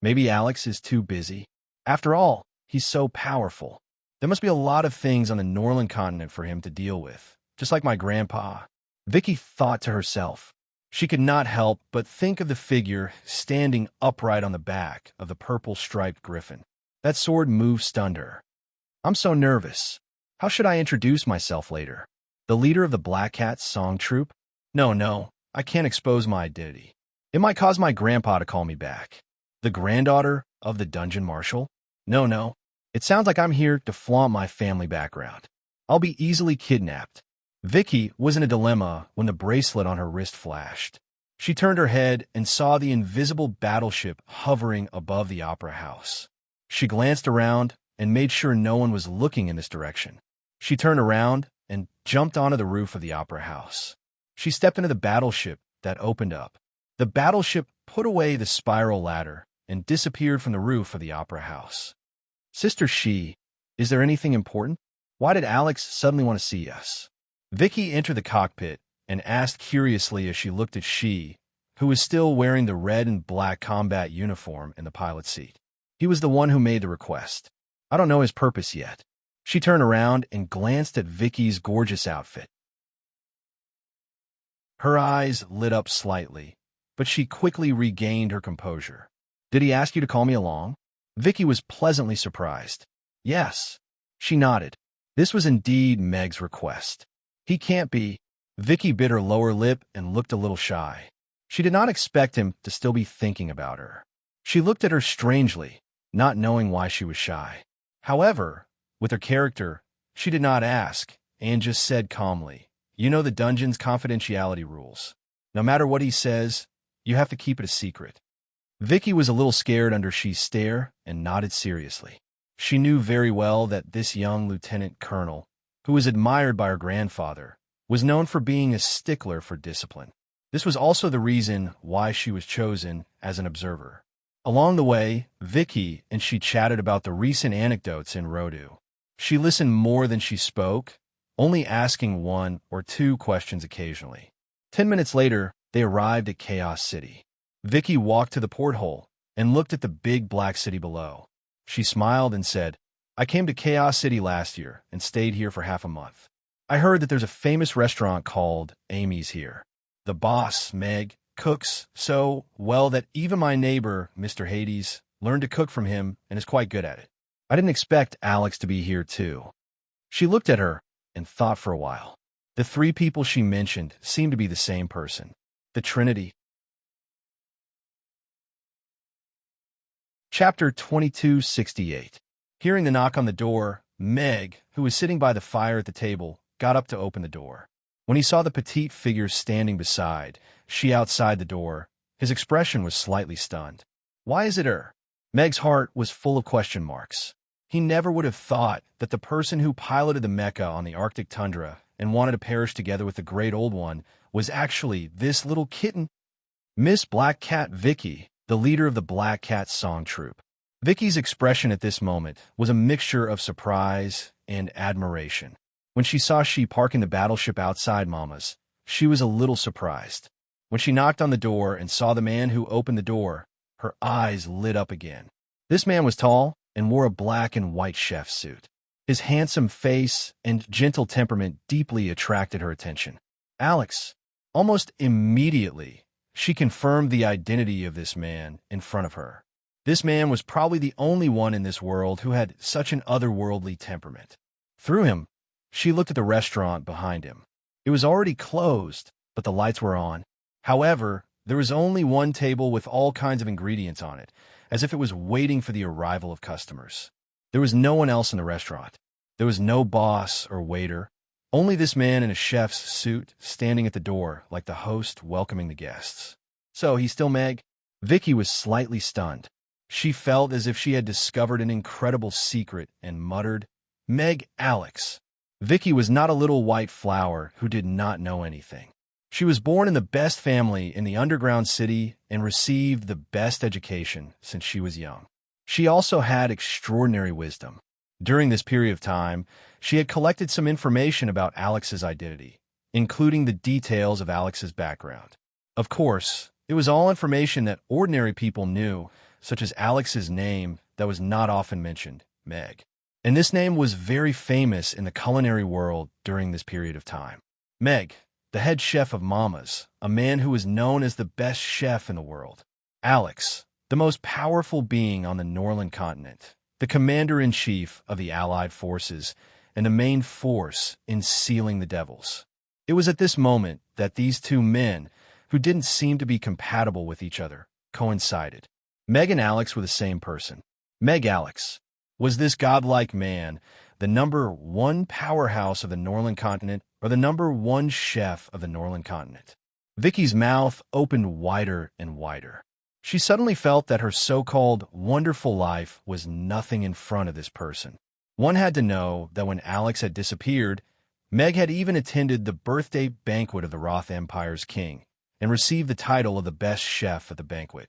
Speaker 1: Maybe Alex is too busy. After all, he's so powerful. There must be a lot of things on the Norland continent for him to deal with, just like my grandpa. Vicky thought to herself. She could not help but think of the figure standing upright on the back of the purple-striped griffin. That sword move stunned her. I'm so nervous. How should I introduce myself later? The leader of the Black Cat's song troupe? No, I can't expose my identity. It might cause my grandpa to call me back. The granddaughter of the dungeon marshal? No. It sounds like I'm here to flaunt my family background. I'll be easily kidnapped. Vicky was in a dilemma when the bracelet on her wrist flashed. She turned her head and saw the invisible battleship hovering above the opera house. She glanced around and made sure no one was looking in this direction. She turned around and jumped onto the roof of the opera house. She stepped into the battleship that opened up. The battleship put away the spiral ladder and disappeared from the roof of the opera house. Sister She, is there anything important? Why did Alex suddenly want to see us? Vicky entered the cockpit and asked curiously as she looked at She, who was still wearing the red and black combat uniform in the pilot's seat. He was the one who made the request. I don't know his purpose yet. She turned around and glanced at Vicky's gorgeous outfit. Her eyes lit up slightly, but she quickly regained her composure. Did he ask you to call me along? Vicky was pleasantly surprised. Yes. She nodded. This was indeed Meg's request. He can't be. Vicky bit her lower lip and looked a little shy. She did not expect him to still be thinking about her. She looked at her strangely, not knowing why she was shy. However, with her character, she did not ask and just said calmly, you know the dungeon's confidentiality rules. No matter what he says, you have to keep it a secret. Vicky was a little scared under She's stare and nodded seriously. She knew very well that this young lieutenant colonel, who was admired by her grandfather, was known for being a stickler for discipline. This was also the reason why she was chosen as an observer. Along the way, Vicky and she chatted about the recent anecdotes in Rodu. She listened more than she spoke, only asking 1 or 2 questions occasionally. 10 minutes later, they arrived at Chaos City. Vicky walked to the porthole and looked at the big black city below. She smiled and said, I came to Chaos City last year and stayed here for half a month. I heard that there's a famous restaurant called Amy's here. The boss, Meg, cooks so well that even my neighbor, Mr. Hades, learned to cook from him and is quite good at it. I didn't expect Alex to be here too. She looked at her and thought for a while. The 3 people she mentioned seemed to be the same person. The Trinity. Chapter 2268. Hearing the knock on the door, Meg, who was sitting by the fire at the table, got up to open the door. When he saw the petite figure standing beside She outside the door, his expression was slightly stunned. Why is it her? Meg's heart was full of question marks. He never would have thought that the person who piloted the mecha on the Arctic tundra and wanted to perish together with the Great Old One was actually this little kitten. Miss Black Cat Vicky, the leader of the Black Cat song troupe. Vicky's expression at this moment was a mixture of surprise and admiration. When she saw She parking the battleship outside Mama's, she was a little surprised. When she knocked on the door and saw the man who opened the door, her eyes lit up again. This man was tall and wore a black and white chef suit. His handsome face and gentle temperament deeply attracted her attention. Alex. Almost immediately, she confirmed the identity of this man in front of her. This man was probably the only one in this world who had such an otherworldly temperament. Through him, she looked at the restaurant behind him. It was already closed, but the lights were on. However, there was only one table with all kinds of ingredients on it, as if it was waiting for the arrival of customers. There was no one else in the restaurant. There was no boss or waiter, only this man in a chef's suit standing at the door like the host welcoming the guests. "So, he's still Meg?" Vicky was slightly stunned. She felt as if she had discovered an incredible secret and muttered, "Meg Alex." Vicky was not a little white flower who did not know anything. She was born in the best family in the underground city and received the best education since she was young. She also had extraordinary wisdom. During this period of time, she had collected some information about Alex's identity, including the details of Alex's background. Of course, it was all information that ordinary people knew, such as Alex's name that was not often mentioned, Meg. And this name was very famous in the culinary world during this period of time. Meg, the head chef of Mama's, a man who was known as the best chef in the world. Alex, the most powerful being on the Norland continent, the commander-in-chief of the Allied forces, and the main force in sealing the devils. It was at this moment that these two men, who didn't seem to be compatible with each other, coincided. Meg and Alex were the same person. Meg Alex was this godlike man, the #1 powerhouse of the Norland continent, or the #1 chef of the Norland continent. Vicky's mouth opened wider and wider. She suddenly felt that her so-called wonderful life was nothing in front of this person. One had to know that when Alex had disappeared, Meg had even attended the birthday banquet of the Roth Empire's king and received the title of the best chef at the banquet.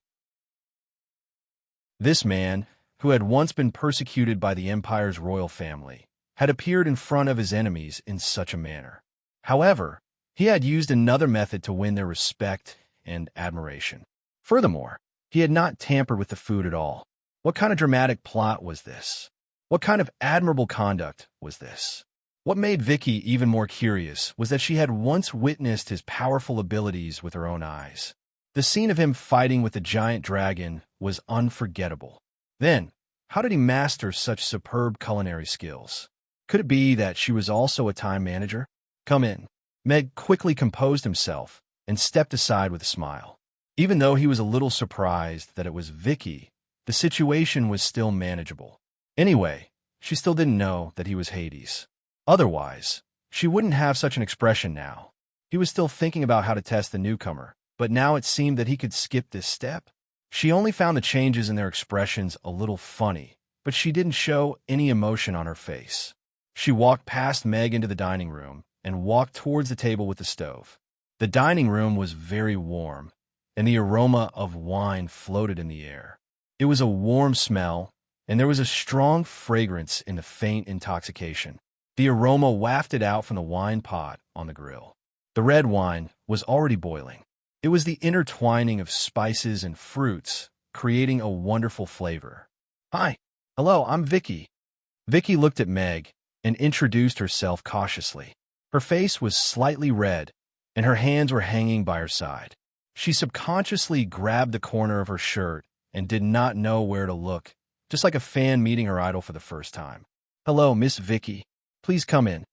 Speaker 1: This man, who had once been persecuted by the Empire's royal family, had appeared in front of his enemies in such a manner. However, he had used another method to win their respect and admiration. Furthermore, he had not tampered with the food at all. What kind of dramatic plot was this? What kind of admirable conduct was this? What made Vicky even more curious was that she had once witnessed his powerful abilities with her own eyes. The scene of him fighting with the giant dragon was unforgettable. Then, how did he master such superb culinary skills? Could it be that she was also a time manager? "Come in." Meg quickly composed himself and stepped aside with a smile. Even though he was a little surprised that it was Vicky, the situation was still manageable. Anyway, she still didn't know that he was Hades. Otherwise, she wouldn't have such an expression now. He was still thinking about how to test the newcomer, but now it seemed that he could skip this step. She only found the changes in their expressions a little funny, but she didn't show any emotion on her face. She walked past Meg into the dining room and walked towards the table with the stove. The dining room was very warm, and the aroma of wine floated in the air. It was a warm smell, and there was a strong fragrance in the faint intoxication. The aroma wafted out from the wine pot on the grill. The red wine was already boiling. It was the intertwining of spices and fruits, creating a wonderful flavor. "Hi. Hello, I'm Vicky." Vicky looked at Meg and introduced herself cautiously. Her face was slightly red, and her hands were hanging by her side. She subconsciously grabbed the corner of her shirt and did not know where to look, just like a fan meeting her idol for the first time. "Hello, Miss Vicky. Please come in."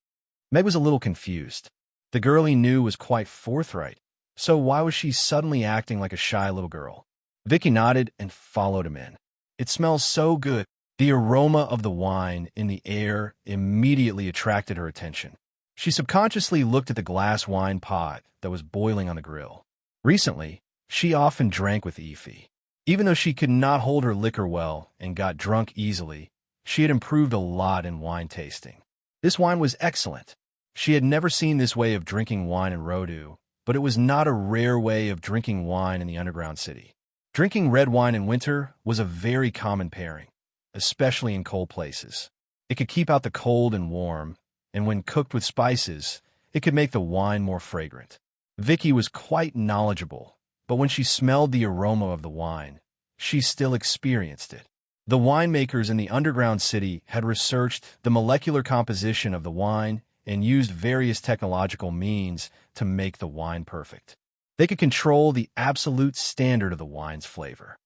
Speaker 1: Meg was a little confused. The girl he knew was quite forthright, so why was she suddenly acting like a shy little girl? Vicky nodded and followed him in. "It smells so good." The aroma of the wine in the air immediately attracted her attention. She subconsciously looked at the glass wine pot that was boiling on the grill. Recently, she often drank with Ify. Even though she could not hold her liquor well and got drunk easily, she had improved a lot in wine tasting. This wine was excellent. She had never seen this way of drinking wine in Rodu, but it was not a rare way of drinking wine in the underground city. Drinking red wine in winter was a very common pairing, especially in cold places. It could keep out the cold and warm, and when cooked with spices, it could make the wine more fragrant. Vicky was quite knowledgeable, but when she smelled the aroma of the wine, she still experienced it. The winemakers in the underground city had researched the molecular composition of the wine and used various technological means to make the wine perfect. They could control the absolute standard of the wine's flavor.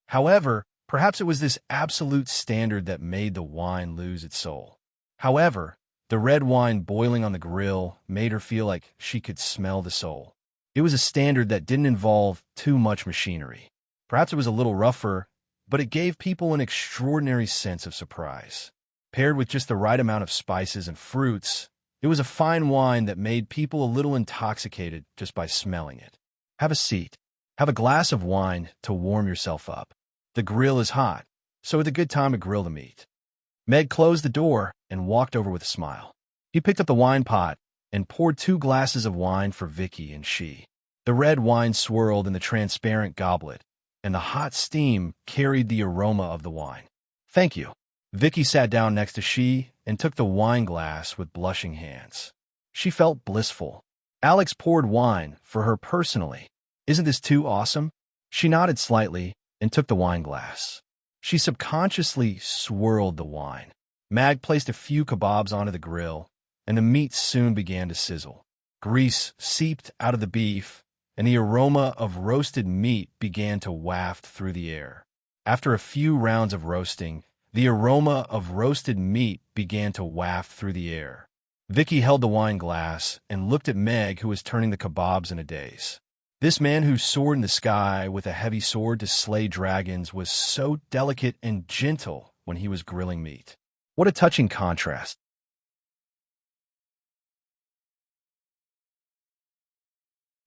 Speaker 1: However, perhaps it was this absolute standard that made the wine lose its soul. However, the red wine boiling on the grill made her feel like she could smell the soul. It was a standard that didn't involve too much machinery. Perhaps it was a little rougher, but it gave people an extraordinary sense of surprise. Paired with just the right amount of spices and fruits, it was a fine wine that made people a little intoxicated just by smelling it. Have a seat. Have a glass of wine to warm yourself up. The grill is hot, so it's a good time to grill the meat. Meg closed the door and walked over with a smile. He picked up the wine pot and poured 2 glasses of wine for Vicky and she. The red wine swirled in the transparent goblet, and the hot steam carried the aroma of the wine. Thank you. Vicky sat down next to she and took the wine glass with blushing hands. She felt blissful. Alex poured wine for her personally. Isn't this too awesome? She nodded slightly and took the wine glass. She subconsciously swirled the wine. Mag placed a few kebabs onto the grill, and the meat soon began to sizzle. Grease seeped out of the beef, and the aroma of roasted meat began to waft through the air. After a few rounds of roasting, the aroma of roasted meat began to waft through the air. Vicky held the wine glass and looked at Meg, who was turning the kebabs in a daze. This man who soared in the sky with a heavy sword to slay dragons was so delicate and gentle when he was grilling meat. What a touching contrast.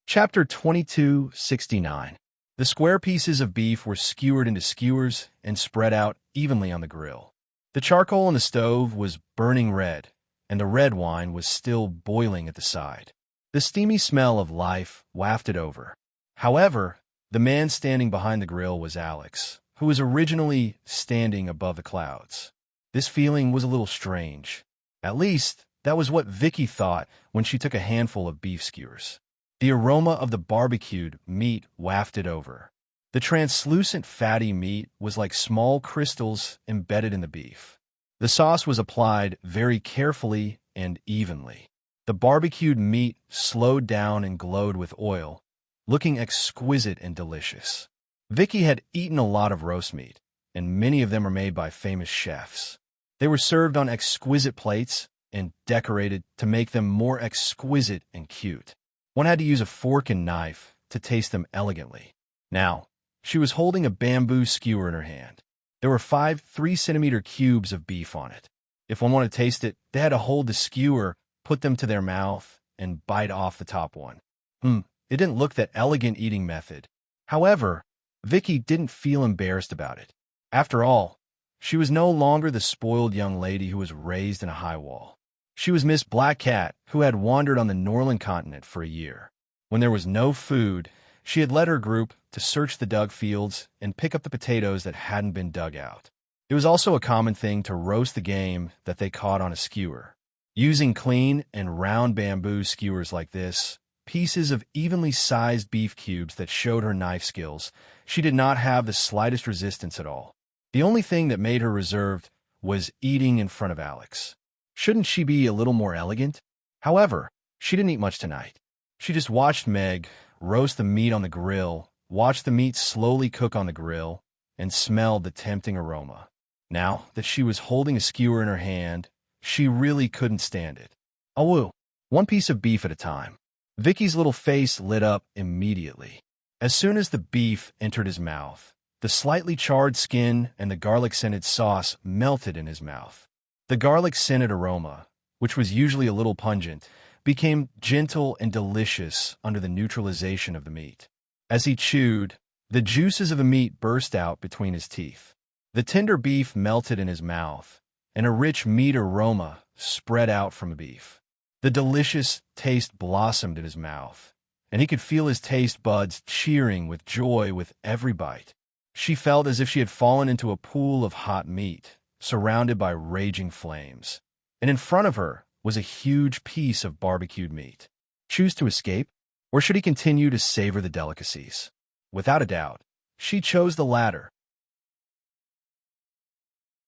Speaker 1: Chapter 2269. The square pieces of beef were skewered into skewers and spread out evenly on the grill. The charcoal on the stove was burning red, and the red wine was still boiling at the side. The steamy smell of life wafted over. However, the man standing behind the grill was Alex, who was originally standing above the clouds. This feeling was a little strange. At least, that was what Vicky thought when she took a handful of beef skewers. The aroma of the barbecued meat wafted over. The translucent fatty meat was like small crystals embedded in the beef. The sauce was applied very carefully and evenly. The barbecued meat slowed down and glowed with oil, looking exquisite and delicious. Vicky had eaten a lot of roast meat, and many of them are made by famous chefs. They were served on exquisite plates and decorated to make them more exquisite and cute. One had to use a fork and knife to taste them elegantly. Now, she was holding a bamboo skewer in her hand. There were 5 3-centimeter cubes of beef on it. If one wanted to taste it, they had to hold the skewer, put them to their mouth, and bite off the top one. It didn't look that elegant eating method. However, Vicky didn't feel embarrassed about it. After all, she was no longer the spoiled young lady who was raised in a high wall. She was Miss Black Cat, who had wandered on the Norland continent for a year. When there was no food, she had led her group to search the dug fields and pick up the potatoes that hadn't been dug out. It was also a common thing to roast the game that they caught on a skewer. Using clean and round bamboo skewers like this, pieces of evenly sized beef cubes that showed her knife skills, she did not have the slightest resistance at all. The only thing that made her reserved was eating in front of Alex. Shouldn't she be a little more elegant? However, she didn't eat much tonight. She just watched Meg roast the meat on the grill, watched the meat slowly cook on the grill, and smelled the tempting aroma. Now that she was holding a skewer in her hand, she really couldn't stand it. Awoo! One piece of beef at a time. Vicky's little face lit up immediately. As soon as the beef entered his mouth, the slightly charred skin and the garlic-scented sauce melted in his mouth. The garlic-scented aroma, which was usually a little pungent, became gentle and delicious under the neutralization of the meat. As he chewed, the juices of the meat burst out between his teeth. The tender beef melted in his mouth, and a rich meat aroma spread out from the beef. The delicious taste blossomed in his mouth, and he could feel his taste buds cheering with joy with every bite. She felt as if she had fallen into a pool of hot meat, surrounded by raging flames, and in front of her was a huge piece of barbecued meat. Choose to escape, or should he continue to savor the delicacies? Without a doubt, she chose the latter.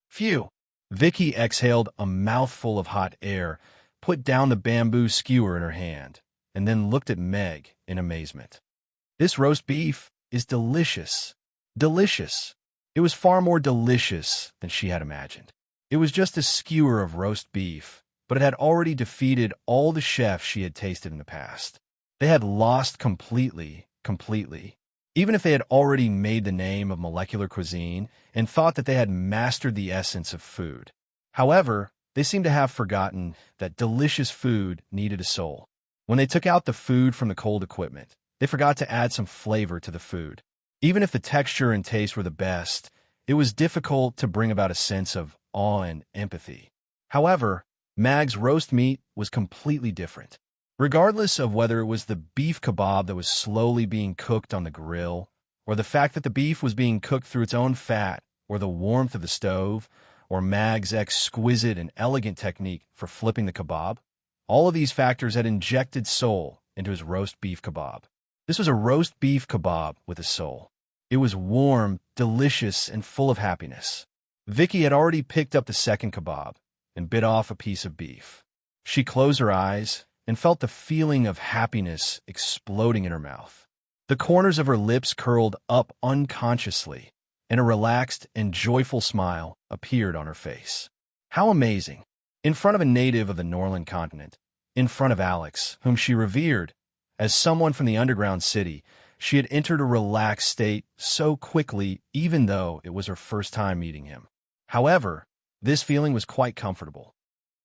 Speaker 1: Phew! Vicky exhaled a mouthful of hot air, put down the bamboo skewer in her hand, and then looked at Meg in amazement. This roast beef is delicious. Delicious. It was far more delicious than she had imagined. It was just a skewer of roast beef, but it had already defeated all the chefs she had tasted in the past. They had lost completely. Even if they had already made the name of molecular cuisine and thought that they had mastered the essence of food. However, they seemed to have forgotten that delicious food needed a soul. When they took out the food from the cold equipment, they forgot to add some flavor to the food. Even if the texture and taste were the best, it was difficult to bring about a sense of awe and empathy. However, Mag's roast meat was completely different. Regardless of whether it was the beef kebab that was slowly being cooked on the grill, or the fact that the beef was being cooked through its own fat, or the warmth of the stove, or Mag's exquisite and elegant technique for flipping the kebab, all of these factors had injected soul into his roast beef kebab. This was a roast beef kebab with a soul. It was warm, delicious, and full of happiness. Vicky had already picked up the second kebab and bit off a piece of beef. She closed her eyes and felt the feeling of happiness exploding in her mouth. The corners of her lips curled up unconsciously, and a relaxed and joyful smile appeared on her face. How amazing! In front of a native of the Norland continent, in front of Alex, whom she revered, as someone from the underground city, she had entered a relaxed state so quickly even though it was her first time meeting him. However, this feeling was quite comfortable.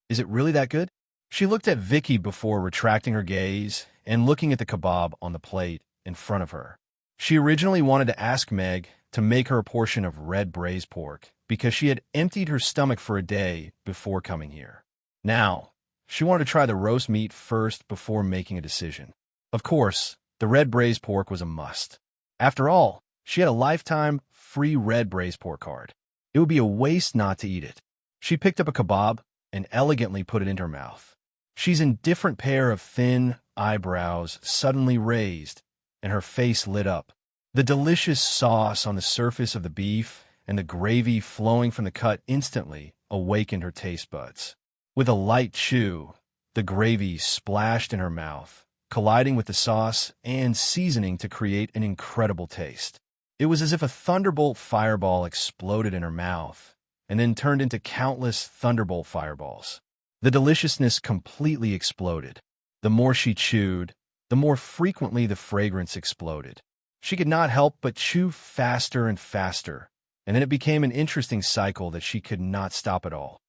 Speaker 1: Is it really that good? She looked at Vicky before retracting her gaze and looking at the kebab on the plate in front of her. She originally wanted to ask Meg to make her a portion of red braised pork because she had emptied her stomach for a day before coming here. Now, she wanted to try the roast meat first before making a decision. Of course, the red braised pork was a must. After all, she had a lifetime free red braised pork card. It would be a waste not to eat it. She picked up a kebab and elegantly put it into her mouth. She's indifferent pair of thin eyebrows suddenly raised, and her face lit up. The delicious sauce on the surface of the beef and the gravy flowing from the cut instantly awakened her taste buds. With a light chew, the gravy splashed in her mouth, colliding with the sauce and seasoning to create an incredible taste. It was as if a thunderbolt fireball exploded in her mouth and then turned into countless thunderbolt fireballs. The deliciousness completely exploded. The more she chewed, the more frequently the fragrance exploded. She could not help but chew faster and faster, and then it became an interesting cycle that she could not stop at all.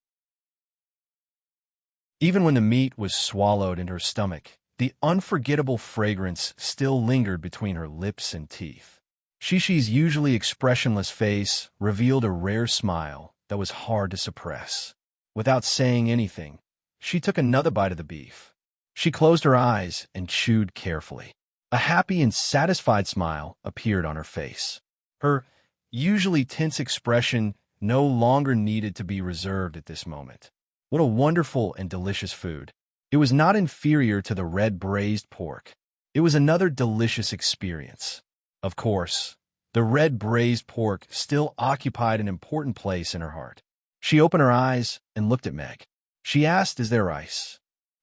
Speaker 1: Even when the meat was swallowed into her stomach, the unforgettable fragrance still lingered between her lips and teeth. Shishi's usually expressionless face revealed a rare smile that was hard to suppress. Without saying anything, she took another bite of the beef. She closed her eyes and chewed carefully. A happy and satisfied smile appeared on her face. Her usually tense expression no longer needed to be reserved at this moment. What a wonderful and delicious food. It was not inferior to the red braised pork. It was another delicious experience. Of course, the red braised pork still occupied an important place in her heart. She opened her eyes and looked at Meg. She asked, "Is there rice?"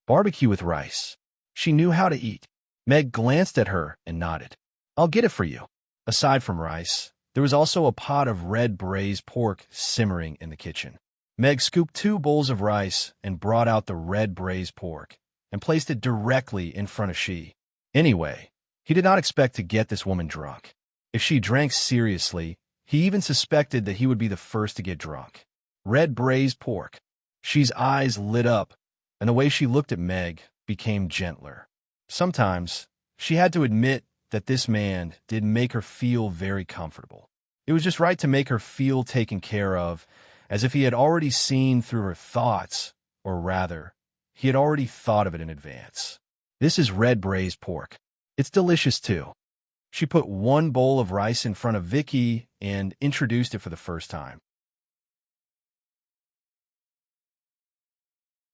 Speaker 1: "Barbecue with rice." She knew how to eat. Meg glanced at her and nodded. "I'll get it for you." Aside from rice, there was also a pot of red braised pork simmering in the kitchen. Meg scooped 2 bowls of rice and brought out the red braised pork and placed it directly in front of Shi. Anyway, he did not expect to get this woman drunk. If she drank seriously, he even suspected that he would be the first to get drunk. Red braised pork. Shi's eyes lit up, and the way she looked at Meg became gentler. Sometimes, she had to admit that this man did make her feel very comfortable. It was just right to make her feel taken care of, as if he had already seen through her thoughts, or rather, he had already thought of it in advance. This is red braised pork. It's delicious too. She put 1 bowl of rice in front of Vicky and introduced it for the first time.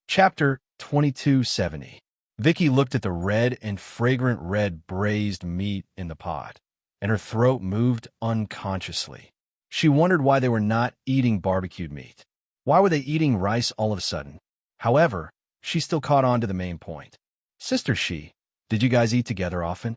Speaker 1: Chapter 2270. Vicky looked at the red and fragrant red braised meat in the pot, and her throat moved unconsciously. She wondered why they were not eating barbecued meat. Why were they eating rice all of a sudden? However, she still caught on to the main point. "Sister Shi, did you guys eat together often?"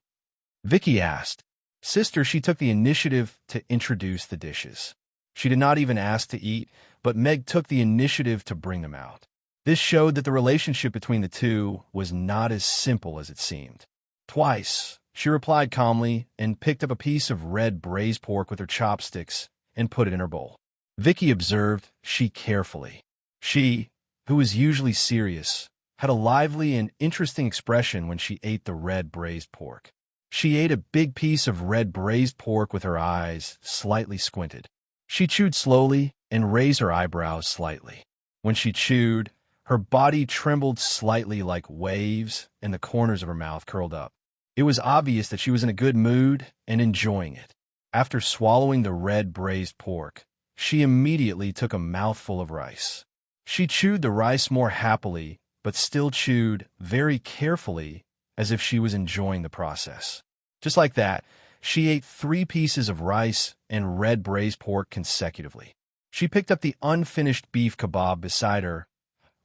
Speaker 1: Vicky asked. Sister Shi took the initiative to introduce the dishes. She did not even ask to eat, but Meg took the initiative to bring them out. This showed that the relationship between the two was not as simple as it seemed. Twice, she replied calmly and picked up a piece of red braised pork with her chopsticks and put it in her bowl. Vicky observed Shi carefully. She, who was usually serious, had a lively and interesting expression when she ate the red braised pork. She ate a big piece of red braised pork with her eyes slightly squinted. She chewed slowly and raised her eyebrows slightly. When she chewed, her body trembled slightly like waves, and the corners of her mouth curled up. It was obvious that she was in a good mood and enjoying it. After swallowing the red braised pork, she immediately took a mouthful of rice. She chewed the rice more happily, but still chewed very carefully, as if she was enjoying the process. Just like that, she ate 3 pieces of rice and red braised pork consecutively. She picked up the unfinished beef kebab beside her,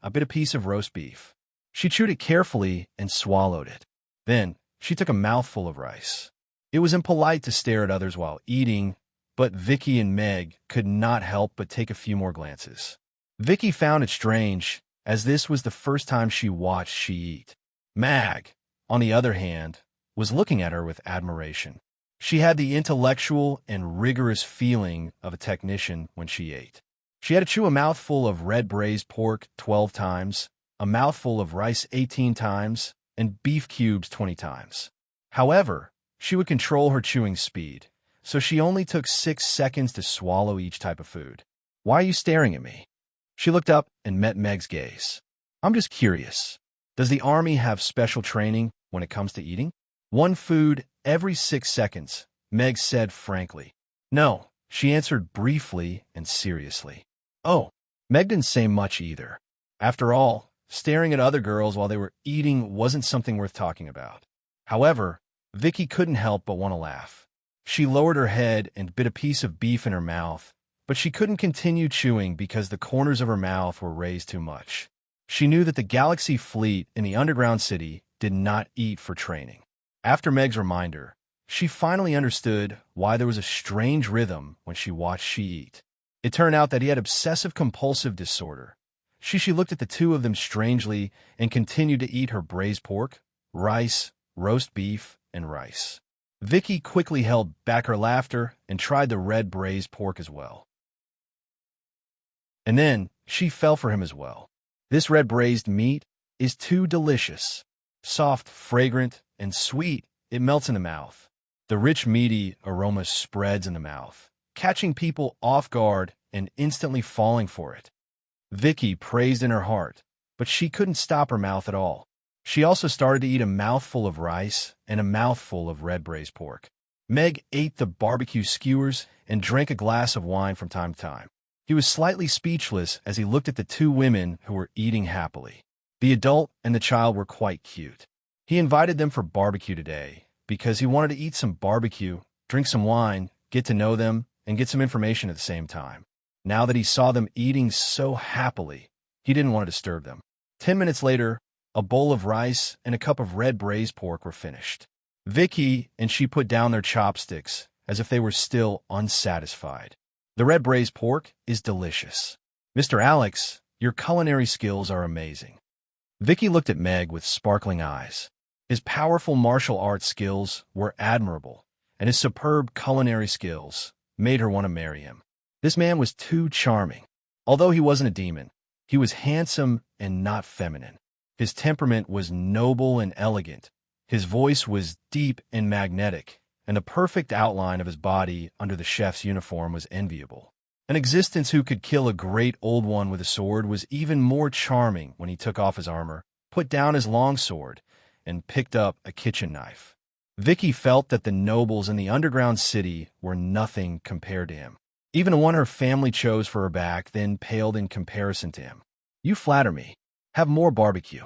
Speaker 1: a piece of roast beef. She chewed it carefully and swallowed it. Then, she took a mouthful of rice. It was impolite to stare at others while eating, but Vicky and Meg could not help but take a few more glances. Vicky found it strange, as this was the first time she watched she eat. Mag, on the other hand, was looking at her with admiration. She had the intellectual and rigorous feeling of a technician when she ate. She had to chew a mouthful of red braised pork 12 times, a mouthful of rice 18 times, and beef cubes 20 times. However, she would control her chewing speed, so she only took 6 seconds to swallow each type of food. "Why are you staring at me?" She looked up and met Meg's gaze. "I'm just curious. Does the Army have special training when it comes to eating?" "One food every 6 seconds," Meg said frankly. "No," she answered briefly and seriously. "Oh." Meg didn't say much either. After all, staring at other girls while they were eating wasn't something worth talking about. However, Vicky couldn't help but want to laugh. She lowered her head and bit a piece of beef in her mouth, but she couldn't continue chewing because the corners of her mouth were raised too much. She knew that the Galaxy Fleet in the underground city did not eat for training. After Meg's reminder, she finally understood why there was a strange rhythm when she watched she eat. It turned out that he had obsessive-compulsive disorder. She looked at the two of them strangely and continued to eat her braised pork, rice, roast beef, and rice. Vicky quickly held back her laughter and tried the red braised pork as well. And then she fell for him as well. This red braised meat is too delicious. Soft, fragrant, and sweet, it melts in the mouth. The rich, meaty aroma spreads in the mouth, catching people off guard and instantly falling for it. Vicky praised in her heart, but she couldn't stop her mouth at all. She also started to eat a mouthful of rice and a mouthful of red braised pork. Meg ate the barbecue skewers and drank a glass of wine from time to time. He was slightly speechless as he looked at the two women who were eating happily. The adult and the child were quite cute. He invited them for barbecue today because he wanted to eat some barbecue, drink some wine, get to know them, and get some information at the same time. Now that he saw them eating so happily, he didn't want to disturb them. 10 minutes later, a bowl of rice and a cup of red braised pork were finished. Vicky and she put down their chopsticks as if they were still unsatisfied. "The red braised pork is delicious. Mr. Alex, your culinary skills are amazing." Vicky looked at Meg with sparkling eyes. His powerful martial arts skills were admirable, and his superb culinary skills made her want to marry him. This man was too charming. Although he wasn't a demon, he was handsome and not feminine. His temperament was noble and elegant. His voice was deep and magnetic, and the perfect outline of his body under the chef's uniform was enviable. An existence who could kill a great old one with a sword was even more charming when he took off his armor, put down his long sword, and picked up a kitchen knife. Vicky felt that the nobles in the underground city were nothing compared to him. Even the one her family chose for her back then paled in comparison to him. "You flatter me. Have more barbecue."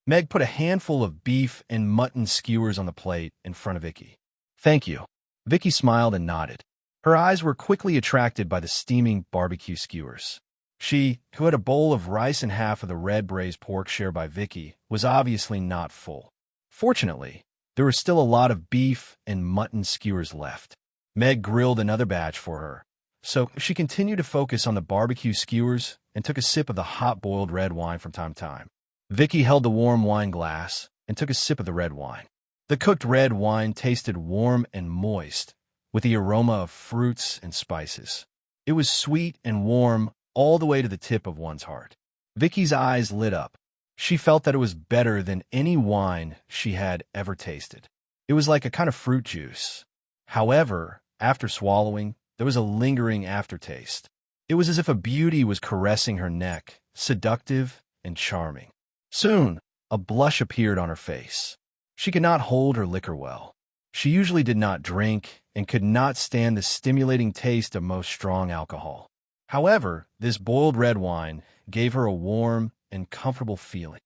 Speaker 1: Meg put a handful of beef and mutton skewers on the plate in front of Vicky. "Thank you." Vicky smiled and nodded. Her eyes were quickly attracted by the steaming barbecue skewers. She, who had a bowl of rice and half of the red braised pork shared by Vicky, was obviously not full. Fortunately, there were still a lot of beef and mutton skewers left. Meg grilled another batch for her, so she continued to focus on the barbecue skewers and took a sip of the hot-boiled red wine from time to time. Vicky held the warm wine glass and took a sip of the red wine. The cooked red wine tasted warm and moist, with the aroma of fruits and spices. It was sweet and warm all the way to the tip of one's heart. Vicky's eyes lit up. She felt that it was better than any wine she had ever tasted. It was like a kind of fruit juice. However, after swallowing, there was a lingering aftertaste. It was as if a beauty was caressing her neck, seductive and charming. Soon, a blush appeared on her face. She could not hold her liquor well. She usually did not drink and could not stand the stimulating taste of most strong alcohol. However, this boiled red wine gave her a warm and comfortable feeling.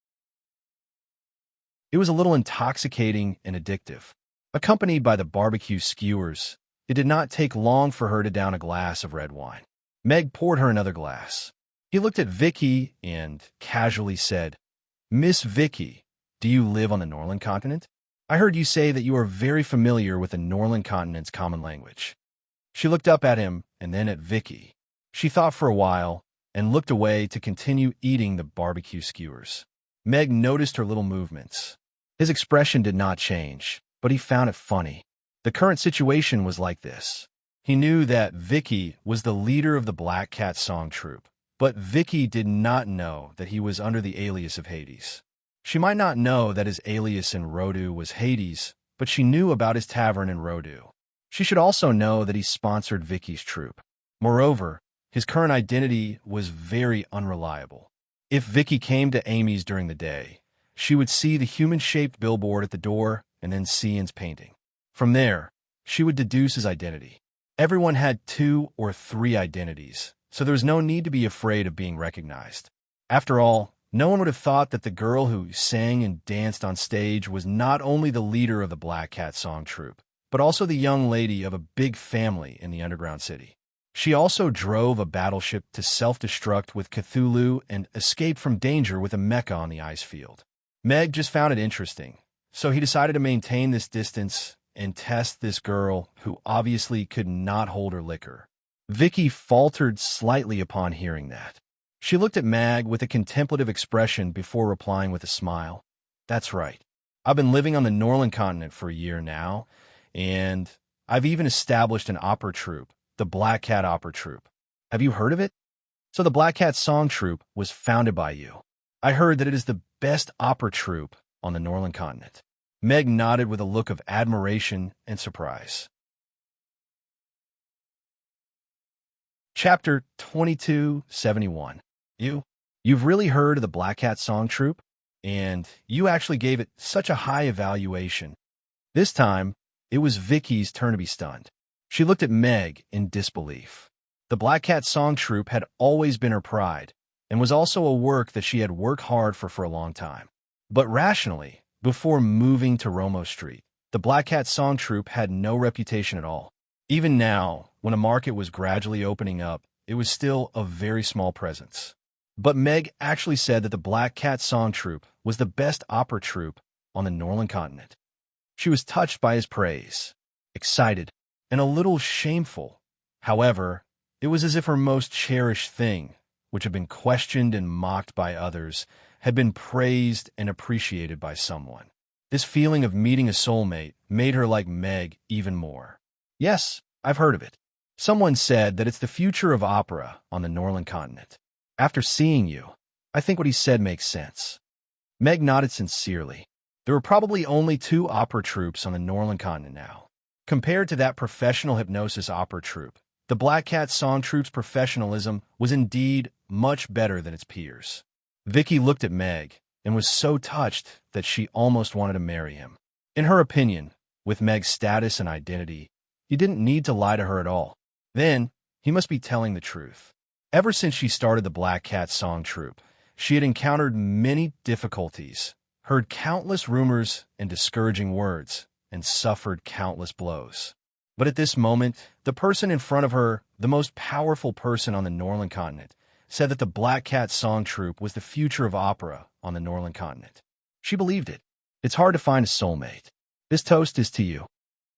Speaker 1: It was a little intoxicating and addictive. Accompanied by the barbecue skewers, it did not take long for her to down a glass of red wine. Meg poured her another glass. He looked at Vicky and casually said, "Miss Vicky, do you live on the Norland continent? I heard you say that you are very familiar with the Norland continent's common language." She looked up at him and then at Vicky. She thought for a while and looked away to continue eating the barbecue skewers. Meg noticed her little movements. His expression did not change, but he found it funny. The current situation was like this. He knew that Vicky was the leader of the Black Cat Song Troupe, but Vicky did not know that he was under the alias of Hades. She might not know that his alias in Rodu was Hades, but she knew about his tavern in Rodu. She should also know that he sponsored Vicky's troupe. Moreover, his current identity was very unreliable. If Vicky came to Amy's during the day, she would see the human-shaped billboard at the door and then see Ian's painting. From there, she would deduce his identity. Everyone had 2 or 3 identities, so there was no need to be afraid of being recognized. After all, no one would have thought that the girl who sang and danced on stage was not only the leader of the Black Cat Song Troupe, but also the young lady of a big family in the underground city. She also drove a battleship to self-destruct with Cthulhu and escaped from danger with a mecha on the ice field. Meg just found it interesting, so he decided to maintain this distance and test this girl who obviously could not hold her liquor. Vicky faltered slightly upon hearing that. She looked at Mag with a contemplative expression before replying with a smile. "That's right. I've been living on the Norland continent for a year now, and I've even established an opera troupe, the Black Cat Opera Troupe. Have you heard of it? So the Black Cat Song Troupe was founded by you. I heard that it is the best opera troupe on the Norland continent." Meg nodded with a look of admiration and surprise. Chapter 2271. You've really heard of the Black Cat Song Troupe? And you actually gave it such a high evaluation. This time, it was Vicky's turn to be stunned. She looked at Meg in disbelief. The Black Cat Song Troupe had always been her pride, and was also a work that she had worked hard for a long time. But rationally, before moving to Romo Street, the Black Cat Song Troupe had no reputation at all. Even now, when a market was gradually opening up, it was still a very small presence. But Meg actually said that the Black Cat Song Troupe was the best opera troupe on the Norland continent. She was touched by his praise, excited, and a little shameful. However, it was as if her most cherished thing, which had been questioned and mocked by others, had been praised and appreciated by someone. This feeling of meeting a soulmate made her like Meg even more. "Yes, I've heard of it. Someone said that it's the future of opera on the Norland continent. After seeing you, I think what he said makes sense." Meg nodded sincerely. There were probably only 2 opera troupes on the Norland continent now. Compared to that professional hypnosis opera troupe, the Black Cat Song Troupe's professionalism was indeed much better than its peers. Vicky looked at Meg and was so touched that she almost wanted to marry him. In her opinion, with Meg's status and identity, he didn't need to lie to her at all. Then, he must be telling the truth. Ever since she started the Black Cat Song Troupe, she had encountered many difficulties, heard countless rumors and discouraging words, and suffered countless blows. But at this moment, the person in front of her, the most powerful person on the Norland continent, said that the Black Cat Song Troupe was the future of opera on the Norland continent. She believed it. It's hard to find a soulmate. This toast is to you.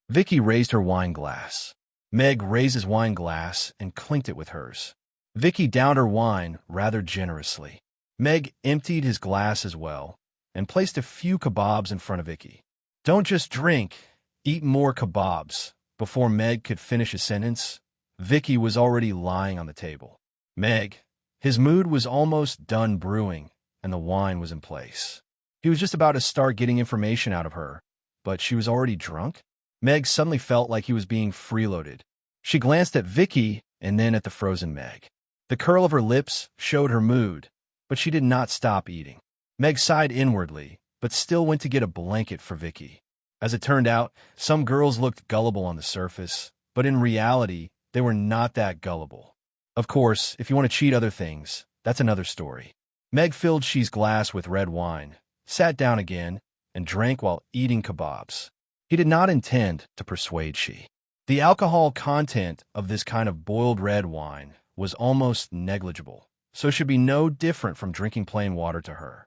Speaker 1: Vicky raised her wine glass. Meg raised his wine glass and clinked it with hers. Vicky downed her wine rather generously. Meg emptied his glass as well and placed a few kebabs in front of Vicky. "Don't just drink, eat more kebabs." Before Meg could finish a sentence, Vicky was already lying on the table. "Meg, His mood was almost done brewing, and the wine was in place. He was just about to start getting information out of her, but she was already drunk? Meg suddenly felt like he was being freeloaded. She glanced at Vicky and then at the frozen Meg. The curl of her lips showed her mood, but she did not stop eating. Meg sighed inwardly, but still went to get a blanket for Vicky. As it turned out, some girls looked gullible on the surface, but in reality, they were not that gullible. Of course, if you want to cheat other things, that's another story. Meg filled She's glass with red wine, sat down again, and drank while eating kebabs. He did not intend to persuade She. The alcohol content of this kind of boiled red wine was almost negligible, so it should be no different from drinking plain water to her.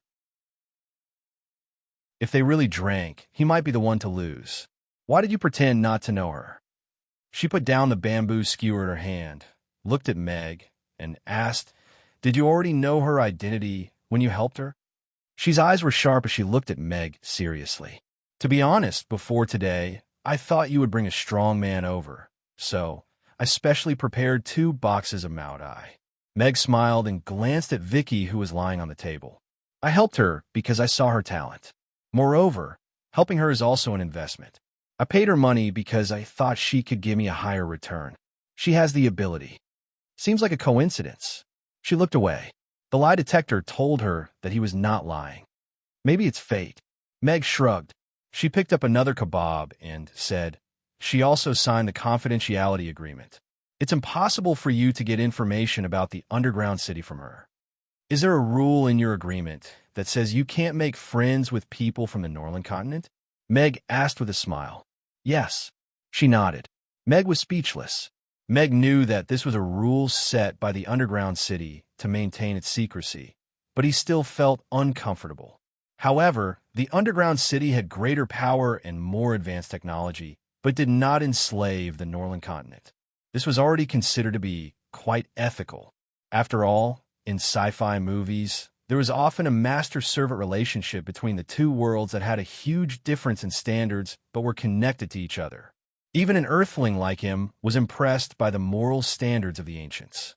Speaker 1: If they really drank, he might be the one to lose. Why did you pretend not to know her? She put down the bamboo skewer in her hand, looked at Meg, and asked, "Did you already know her identity when you helped her?" She's eyes were sharp as she looked at Meg seriously. "To be honest, before today, I thought you would bring a strong man over, so I specially prepared 2 boxes of Maodai." Meg smiled and glanced at Vicky, who was lying on the table. "I helped her because I saw her talent. Moreover, helping her is also an investment. I paid her money because I thought she could give me a higher return. She has the ability." Seems like a coincidence. She looked away. The lie detector told her that he was not lying. Maybe it's fate. Meg shrugged. She picked up another kebab and said, "She also signed the confidentiality agreement. It's impossible for you to get information about the underground city from her. Is there a rule in your agreement that says you can't make friends with people from the Norland continent?" Meg asked with a smile. "Yes." She nodded. Meg was speechless. Meg knew that this was a rule set by the underground city to maintain its secrecy, but he still felt uncomfortable. However, the underground city had greater power and more advanced technology, but did not enslave the Norland continent. This was already considered to be quite ethical. After all, in sci-fi movies, there was often a master-servant relationship between the two worlds that had a huge difference in standards but were connected to each other. Even an earthling like him was impressed by the moral standards of the ancients.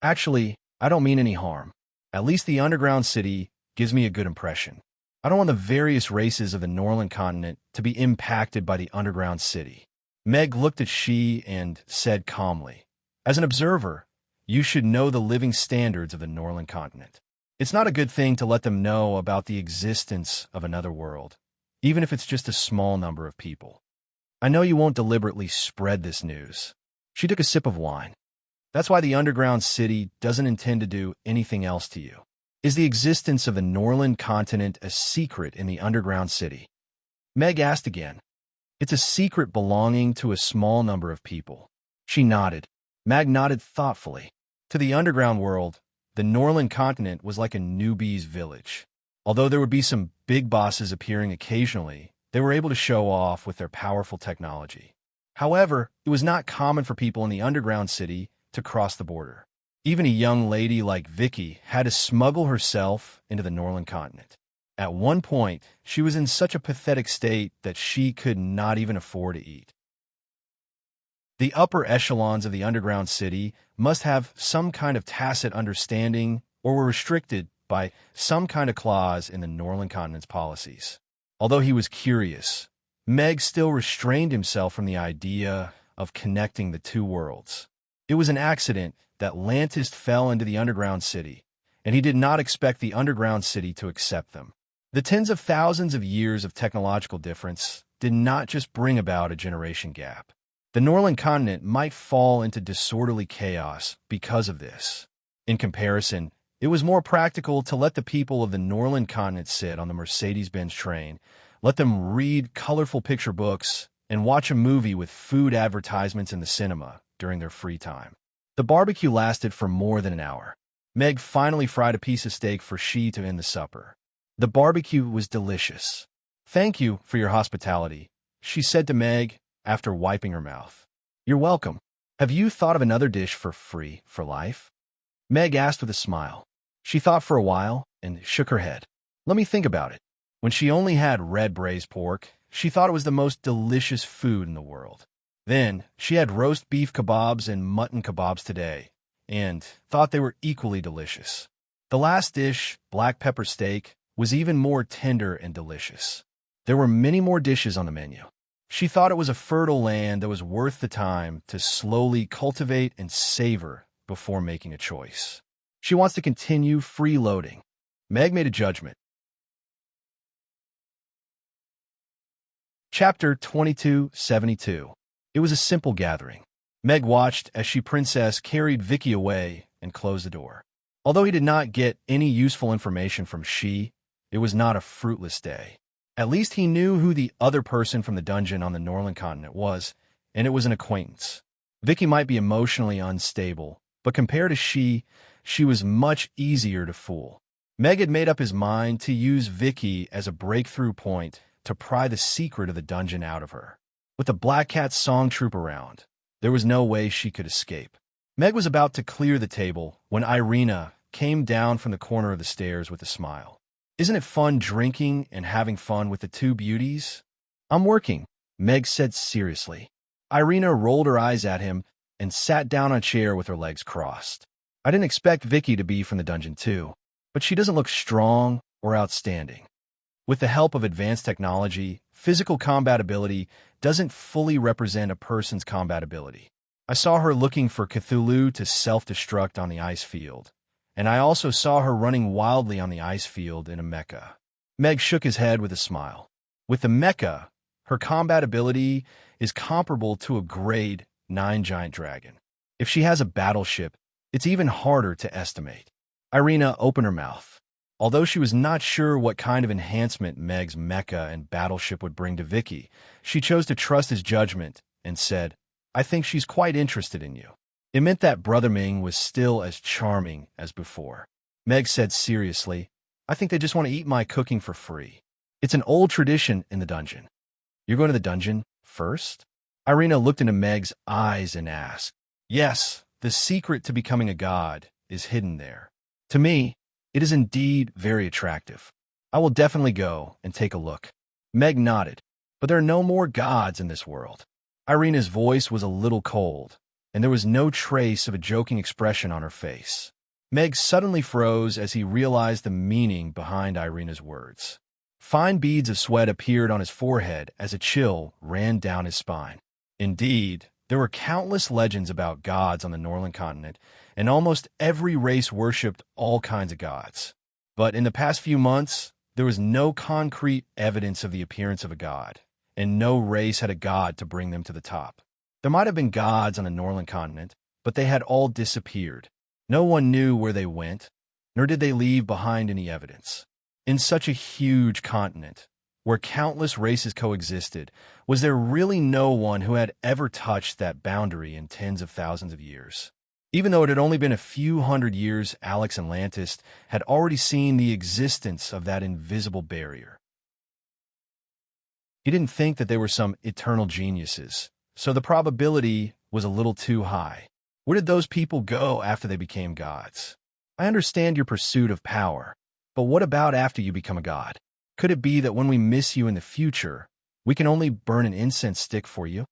Speaker 1: "Actually, I don't mean any harm. At least the underground city gives me a good impression. I don't want the various races of the Norland continent to be impacted by the underground city." Meg looked at She and said calmly, "As an observer, you should know the living standards of the Norland continent. It's not a good thing to let them know about the existence of another world, even if it's just a small number of people. I know you won't deliberately spread this news." She took a sip of wine. "That's why the underground city doesn't intend to do anything else to you. Is the existence of the Norland continent a secret in the underground city?" Meg asked again. "It's a secret belonging to a small number of people." She nodded. Meg nodded thoughtfully. To the underground world, the Norland continent was like a newbie's village. Although there would be some big bosses appearing occasionally, they were able to show off with their powerful technology. However, it was not common for people in the underground city to cross the border. Even a young lady like Vicky had to smuggle herself into the Norland continent. At one point, she was in such a pathetic state that she could not even afford to eat. The upper echelons of the underground city must have some kind of tacit understanding or were restricted by some kind of clause in the Norland continent's policies. Although he was curious, Meg still restrained himself from the idea of connecting the two worlds. It was an accident that Lantist fell into the underground city, and he did not expect the underground city to accept them. The tens of thousands of years of technological difference did not just bring about a generation gap. The Norland continent might fall into disorderly chaos because of this. In comparison, it was more practical to let the people of the Norland continent sit on the Mercedes-Benz train, let them read colorful picture books, and watch a movie with food advertisements in the cinema during their free time. The barbecue lasted for more than an hour. Meg finally fried a piece of steak for She to end the supper. The barbecue was delicious. "Thank you for your hospitality," she said to Meg after wiping her mouth. "You're welcome. Have you thought of another dish for free for life?" Meg asked with a smile. She thought for a while and shook her head. "Let me think about it." When she only had red braised pork, she thought it was the most delicious food in the world. Then she had roast beef kebabs and mutton kebabs today, and thought they were equally delicious. The last dish, black pepper steak, was even more tender and delicious. There were many more dishes on the menu. She thought it was a fertile land that was worth the time to slowly cultivate and savor before making a choice. She wants to continue freeloading. Meg made a judgment. Chapter 2272. It was a simple gathering. Meg watched as she princess carried Vicky away and closed the door. Although he did not get any useful information from she, it was not a fruitless day. At least he knew who the other person from the dungeon on the Norland continent was, and it was an acquaintance. Vicky might be emotionally unstable, but compared to she was much easier to fool. Meg had made up his mind to use Vicky as a breakthrough point to pry the secret of the dungeon out of her. With the Black Cat song troupe around, there was no way she could escape. Meg was about to clear the table when Irina came down from the corner of the stairs with a smile. "Isn't it fun drinking and having fun with the two beauties?" "I'm working," Meg said seriously. Irina rolled her eyes at him and sat down on a chair with her legs crossed. "I didn't expect Vicky to be from the dungeon too, but she doesn't look strong or outstanding." With the help of advanced technology, physical combat ability doesn't fully represent a person's combat ability. I saw her looking for Cthulhu to self-destruct on the ice field, and I also saw her running wildly on the ice field in a mecha. Meg shook his head with a smile. With the mecha, her combat ability is comparable to a grade 9 giant dragon. If she has a battleship, it's even harder to estimate. Irina opened her mouth. Although she was not sure what kind of enhancement Meg's mecha and battleship would bring to Vicky, she chose to trust his judgment and said, "I think she's quite interested in you." It meant that Brother Ming was still as charming as before. Meg said seriously, "I think they just want to eat my cooking for free. It's an old tradition in the dungeon." "You're going to the dungeon first?" Irina looked into Meg's eyes and asked. "Yes, the secret to becoming a god is hidden there. To me, it is indeed very attractive. I will definitely go and take a look." Meg nodded. "But there are no more gods in this world." Irina's voice was a little cold, and there was no trace of a joking expression on her face. Meg suddenly froze as he realized the meaning behind Irina's words. Fine beads of sweat appeared on his forehead as a chill ran down his spine. Indeed, there were countless legends about gods on the Norland continent, and almost every race worshipped all kinds of gods. But in the past few months, there was no concrete evidence of the appearance of a god, and no race had a god to bring them to the top. There might have been gods on the Norland continent, but they had all disappeared. No one knew where they went, nor did they leave behind any evidence. In such a huge continent, where countless races coexisted, was there really no one who had ever touched that boundary in tens of thousands of years? Even though it had only been a few hundred years, Alex and Lantis had already seen the existence of that invisible barrier. He didn't think that they were some eternal geniuses, so the probability was a little too high. Where did those people go after they became gods? I understand your pursuit of power, but what about after you become a god? Could it be that when we miss you in the future, we can only burn an incense stick for you?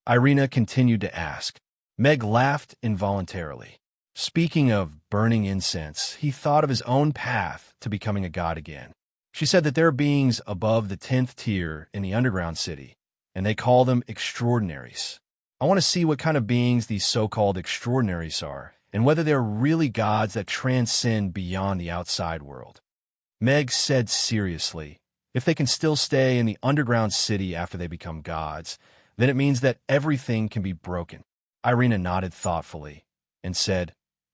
Speaker 1: Irina continued to ask. Meg laughed involuntarily. Speaking of burning incense, he thought of his own path to becoming a god again. She said that there are beings above the 10th tier in the underground city, and they call them extraordinaries. I want to see what kind of beings these so-called extraordinaries are, and whether they're really gods that transcend beyond the outside world. Meg said seriously, if they can still stay in the underground city after they become gods, then it means that everything can be broken. Irina nodded thoughtfully and said,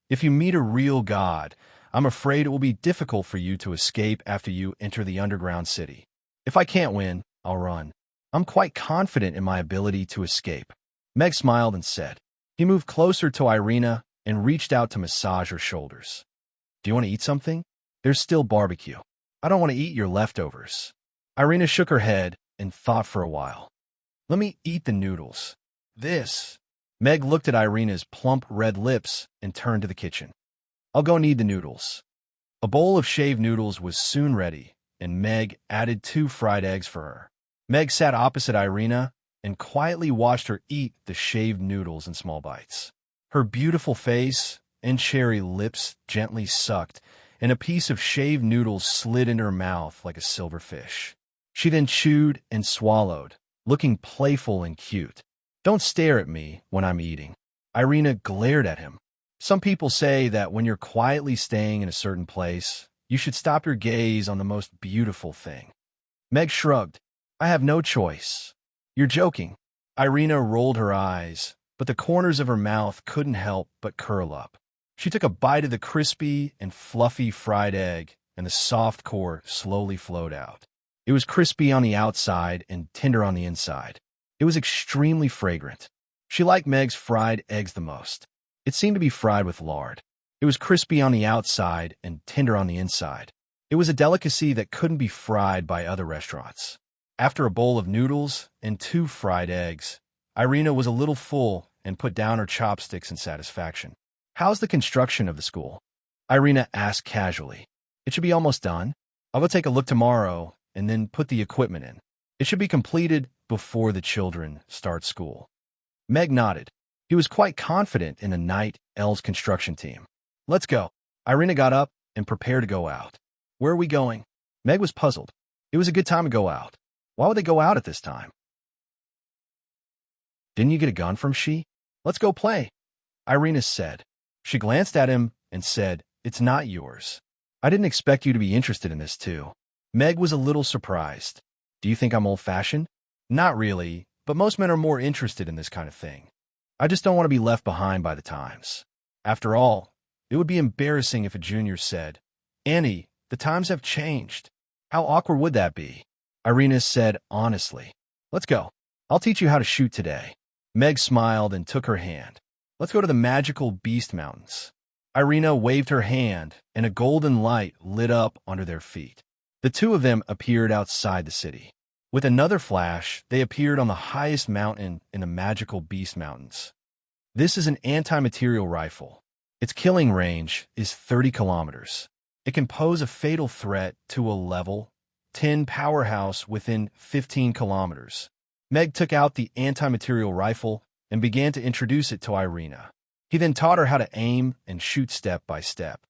Speaker 1: if you meet a real god, I'm afraid it will be difficult for you to escape after you enter the underground city. If I can't win, I'll run. I'm quite confident in my ability to escape. Meg smiled and said. He moved closer to Irina and reached out to massage her shoulders. Do you want to eat something? There's still barbecue. I don't want to eat your leftovers. Irina shook her head and thought for a while. Let me eat the noodles. This. Meg looked at Irina's plump red lips and turned to the kitchen. I'll go knead the noodles. A bowl of shaved noodles was soon ready, and Meg added 2 fried eggs for her. Meg sat opposite Irina and quietly watched her eat the shaved noodles in small bites. Her beautiful face and cherry lips gently sucked, and a piece of shaved noodle slid into her mouth like a silver fish. She then chewed and swallowed, looking playful and cute. "Don't stare at me when I'm eating." Irina glared at him. "Some people say that when you're quietly staying in a certain place, you should stop your gaze on the most beautiful thing." Meg shrugged. "I have no choice." "You're joking." Irina rolled her eyes, but the corners of her mouth couldn't help but curl up. She took a bite of the crispy and fluffy fried egg, and the soft core slowly flowed out. It was crispy on the outside and tender on the inside. It was extremely fragrant. She liked Meg's fried eggs the most. It seemed to be fried with lard. It was crispy on the outside and tender on the inside. It was a delicacy that couldn't be fried by other restaurants. After a bowl of noodles and 2 fried eggs, Irina was a little full and put down her chopsticks in satisfaction. "How's the construction of the school?" Irina asked casually. "It should be almost done. I'll go take a look tomorrow and then put the equipment in. It should be completed before the children start school." Meg nodded. He was quite confident in the Night Elves construction team. "Let's go." Irina got up and prepared to go out. "Where are we going?" Meg was puzzled. It was a good time to go out. Why would they go out at this time? "Didn't you get a gun from she?" "Let's go play," Irina said. She glanced at him and said, "It's not yours. I didn't expect you to be interested in this too." Meg was a little surprised. "Do you think I'm old-fashioned?" "Not really, but most men are more interested in this kind of thing. I just don't want to be left behind by the times. After all, it would be embarrassing if a junior said, 'Annie, the times have changed.' How awkward would that be?" Irina said honestly. "Let's go. I'll teach you how to shoot today." Meg smiled and took her hand. "Let's go to the magical Beast Mountains." Irina waved her hand, and a golden light lit up under their feet. The two of them appeared outside the city. With another flash, they appeared on the highest mountain in the magical Beast Mountains. This is an anti-material rifle. Its killing range is 30 kilometers. It can pose a fatal threat to a level 10 powerhouse within 15 kilometers. Meg took out the anti-material rifle and began to introduce it to Irina. He then taught her how to aim and shoot step by step.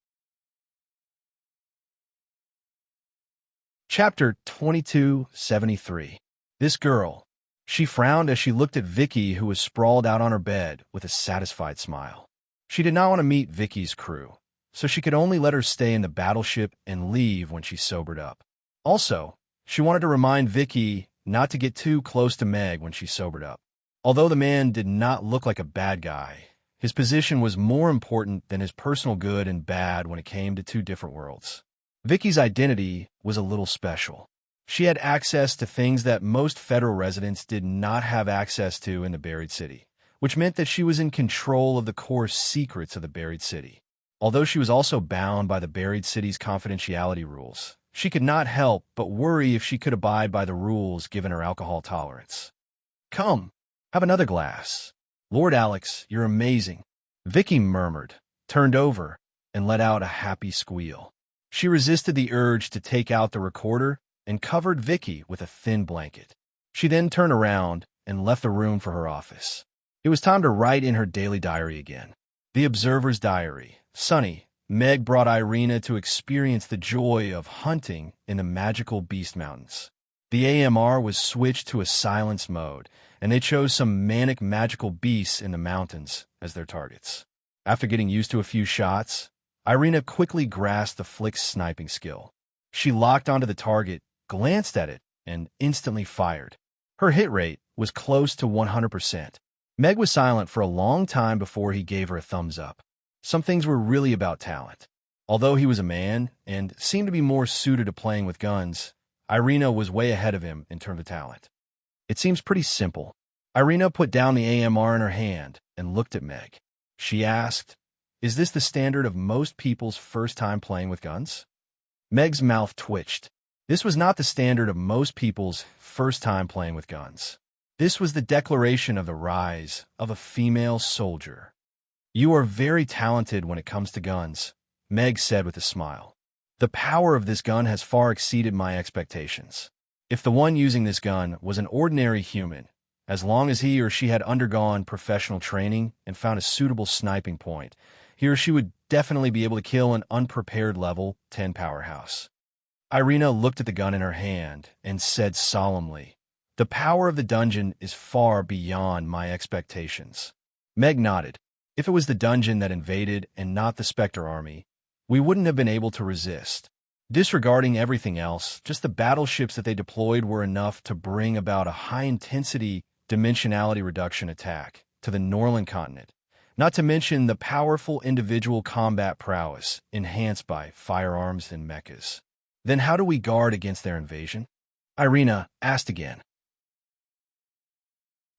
Speaker 1: Chapter 2273. This girl. She frowned as she looked at Vicky, who was sprawled out on her bed with a satisfied smile. She did not want to meet Vicky's crew, so she could only let her stay in the battleship and leave when she sobered up. Also, she wanted to remind Vicky not to get too close to Meg when she sobered up. Although the man did not look like a bad guy, his position was more important than his personal good and bad when it came to two different worlds. Vicky's identity was a little special. She had access to things that most federal residents did not have access to in the buried city, which meant that she was in control of the core secrets of the buried city. Although she was also bound by the buried city's confidentiality rules, she could not help but worry if she could abide by the rules given her alcohol tolerance. "Come, have another glass." "Lord Alex, you're amazing," Vicky murmured, turned over, and let out a happy squeal. She resisted the urge to take out the recorder and covered Vicky with a thin blanket. She then turned around and left the room for her office. It was time to write in her daily diary again. The Observer's Diary. Sunny, Meg brought Irina to experience the joy of hunting in the magical Beast Mountains. The AMR was switched to a silence mode, and they chose some manic magical beasts in the mountains as their targets. After getting used to a few shots, Irina quickly grasped the flick's sniping skill. She locked onto the target, glanced at it, and instantly fired. Her hit rate was close to 100%. Meg was silent for a long time before he gave her a thumbs up. Some things were really about talent. Although he was a man and seemed to be more suited to playing with guns, Irina was way ahead of him in terms of talent. "It seems pretty simple." Irina put down the AMR in her hand and looked at Meg. She asked, "Is this the standard of most people's first time playing with guns?" Meg's mouth twitched. This was not the standard of most people's first time playing with guns. This was the declaration of the rise of a female soldier. "You are very talented when it comes to guns," Meg said with a smile. "The power of this gun has far exceeded my expectations. If the one using this gun was an ordinary human, as long as he or she had undergone professional training and found a suitable sniping point, Here she would definitely be able to kill an unprepared level 10 powerhouse. Irina looked at the gun in her hand and said solemnly, "The power of the dungeon is far beyond my expectations." Meg nodded. If it was the dungeon that invaded and not the Spectre army, we wouldn't have been able to resist. Disregarding everything else, just the battleships that they deployed were enough to bring about a high-intensity dimensionality reduction attack to the Norland continent, not to mention the powerful individual combat prowess enhanced by firearms and mechas. Then how do we guard against their invasion? Irina asked again.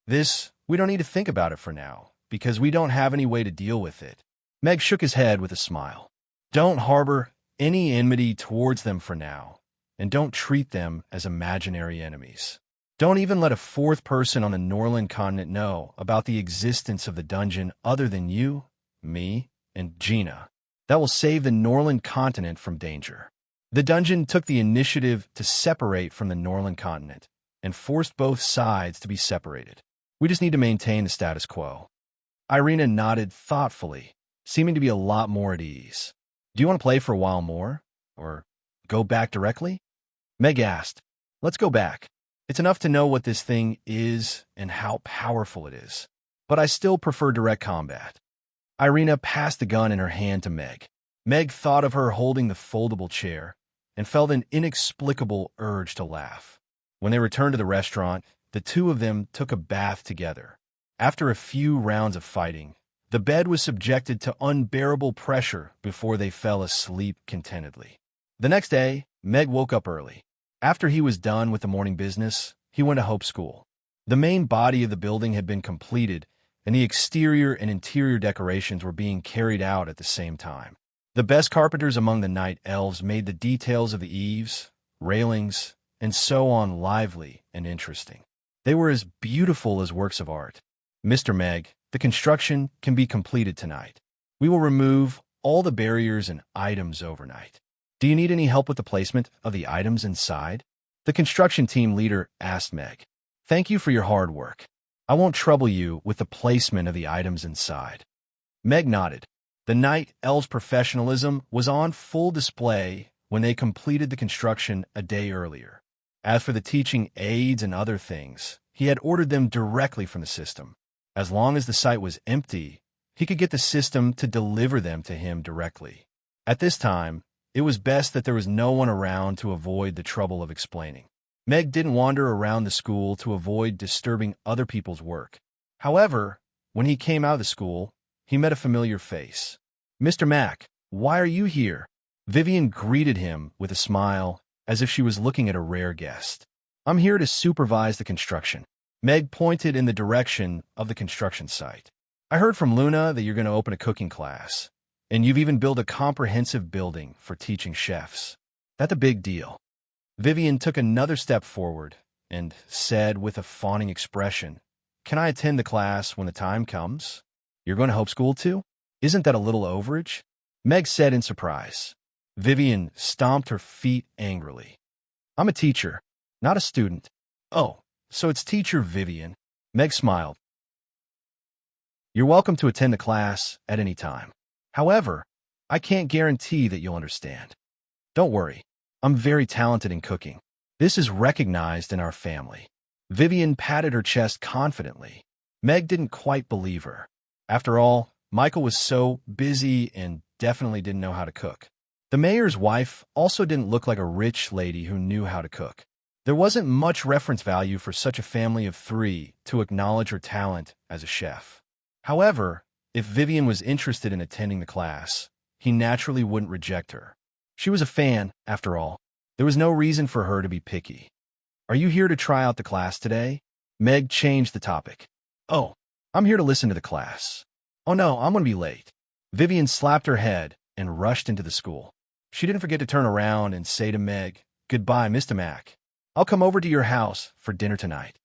Speaker 1: We don't need to think about it for now, because we don't have any way to deal with it. Meg shook his head with a smile. Don't harbor any enmity towards them for now, and don't treat them as imaginary enemies. Don't even let a fourth person on the Norland continent know about the existence of the dungeon other than you, me, and Gina. That will save the Norland continent from danger. The dungeon took the initiative to separate from the Norland continent and forced both sides to be separated. We just need to maintain the status quo. Irina nodded thoughtfully, seeming to be a lot more at ease. Do you want to play for a while more? Or go back directly? Meg asked. Let's go back. It's enough to know what this thing is and how powerful it is. But I still prefer direct combat. Irina passed the gun in her hand to Meg. Meg thought of her holding the foldable chair and felt an inexplicable urge to laugh. When they returned to the restaurant, the two of them took a bath together. After a few rounds of fighting, the bed was subjected to unbearable pressure before they fell asleep contentedly. The next day, Meg woke up early. After he was done with the morning business, he went to Hope School. The main body of the building had been completed, and the exterior and interior decorations were being carried out at the same time. The best carpenters among the night elves made the details of the eaves, railings, and so on lively and interesting. They were as beautiful as works of art. Mr. Meg, the construction can be completed tonight. We will remove all the barriers and items overnight. Do you need any help with the placement of the items inside? The construction team leader asked Meg. Thank you for your hard work. I won't trouble you with the placement of the items inside. Meg nodded. The night elves' professionalism was on full display when they completed the construction a day earlier. As for the teaching aids and other things, he had ordered them directly from the system. As long as the site was empty, he could get the system to deliver them to him directly. At this time, it was best that there was no one around to avoid the trouble of explaining. Meg didn't wander around the school to avoid disturbing other people's work. However, when he came out of the school, he met a familiar face. Mr. Mack, why are you here? Vivian greeted him with a smile, as if she was looking at a rare guest. I'm here to supervise the construction. Meg pointed in the direction of the construction site. I heard from Luna that you're going to open a cooking class, and you've even built a comprehensive building for teaching chefs. That's a big deal. Vivian took another step forward and said with a fawning expression, Can I attend the class when the time comes? You're going to Hope School too? Isn't that a little overage? Meg said in surprise. Vivian stomped her feet angrily. I'm a teacher, not a student. Oh, so it's teacher Vivian. Meg smiled. You're welcome to attend the class at any time. However, I can't guarantee that you'll understand. Don't worry, I'm very talented in cooking. This is recognized in our family. Vivian patted her chest confidently. Meg didn't quite believe her. After all, Michael was so busy and definitely didn't know how to cook. The mayor's wife also didn't look like a rich lady who knew how to cook. There wasn't much reference value for such a family of three to acknowledge her talent as a chef. However, if Vivian was interested in attending the class, he naturally wouldn't reject her. She was a fan, after all. There was no reason for her to be picky. Are you here to try out the class today? Meg changed the topic. Oh, I'm here to listen to the class. Oh no, I'm going to be late. Vivian slapped her head and rushed into the school. She didn't forget to turn around and say to Meg, Goodbye, Mr. Mack. I'll come over to your house for dinner tonight.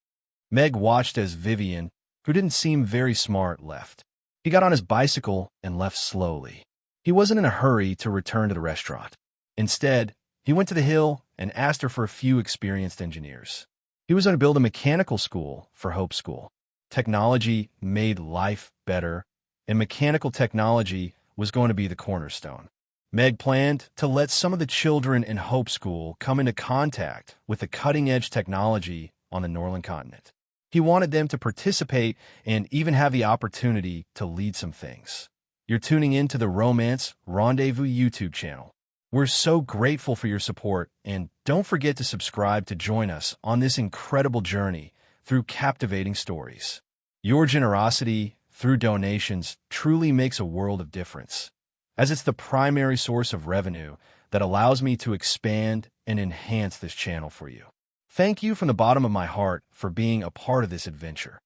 Speaker 1: Meg watched as Vivian, who didn't seem very smart, left. He got on his bicycle and left slowly. He wasn't in a hurry to return to the restaurant. Instead, he went to the hill and asked her for a few experienced engineers. He was going to build a mechanical school for Hope School. Technology made life better, and mechanical technology was going to be the cornerstone. Meg planned to let some of the children in Hope School come into contact with the cutting-edge technology on the Northern continent. He wanted them to participate and even have the opportunity to lead some things. You're tuning in to the Romance Rendezvous YouTube channel. We're so grateful for your support, and don't forget to subscribe to join us on this incredible journey through captivating stories. Your generosity through donations truly makes a world of difference, as it's the primary source of revenue that allows me to expand and enhance this channel for you. Thank you from the bottom of my heart for being a part of this adventure.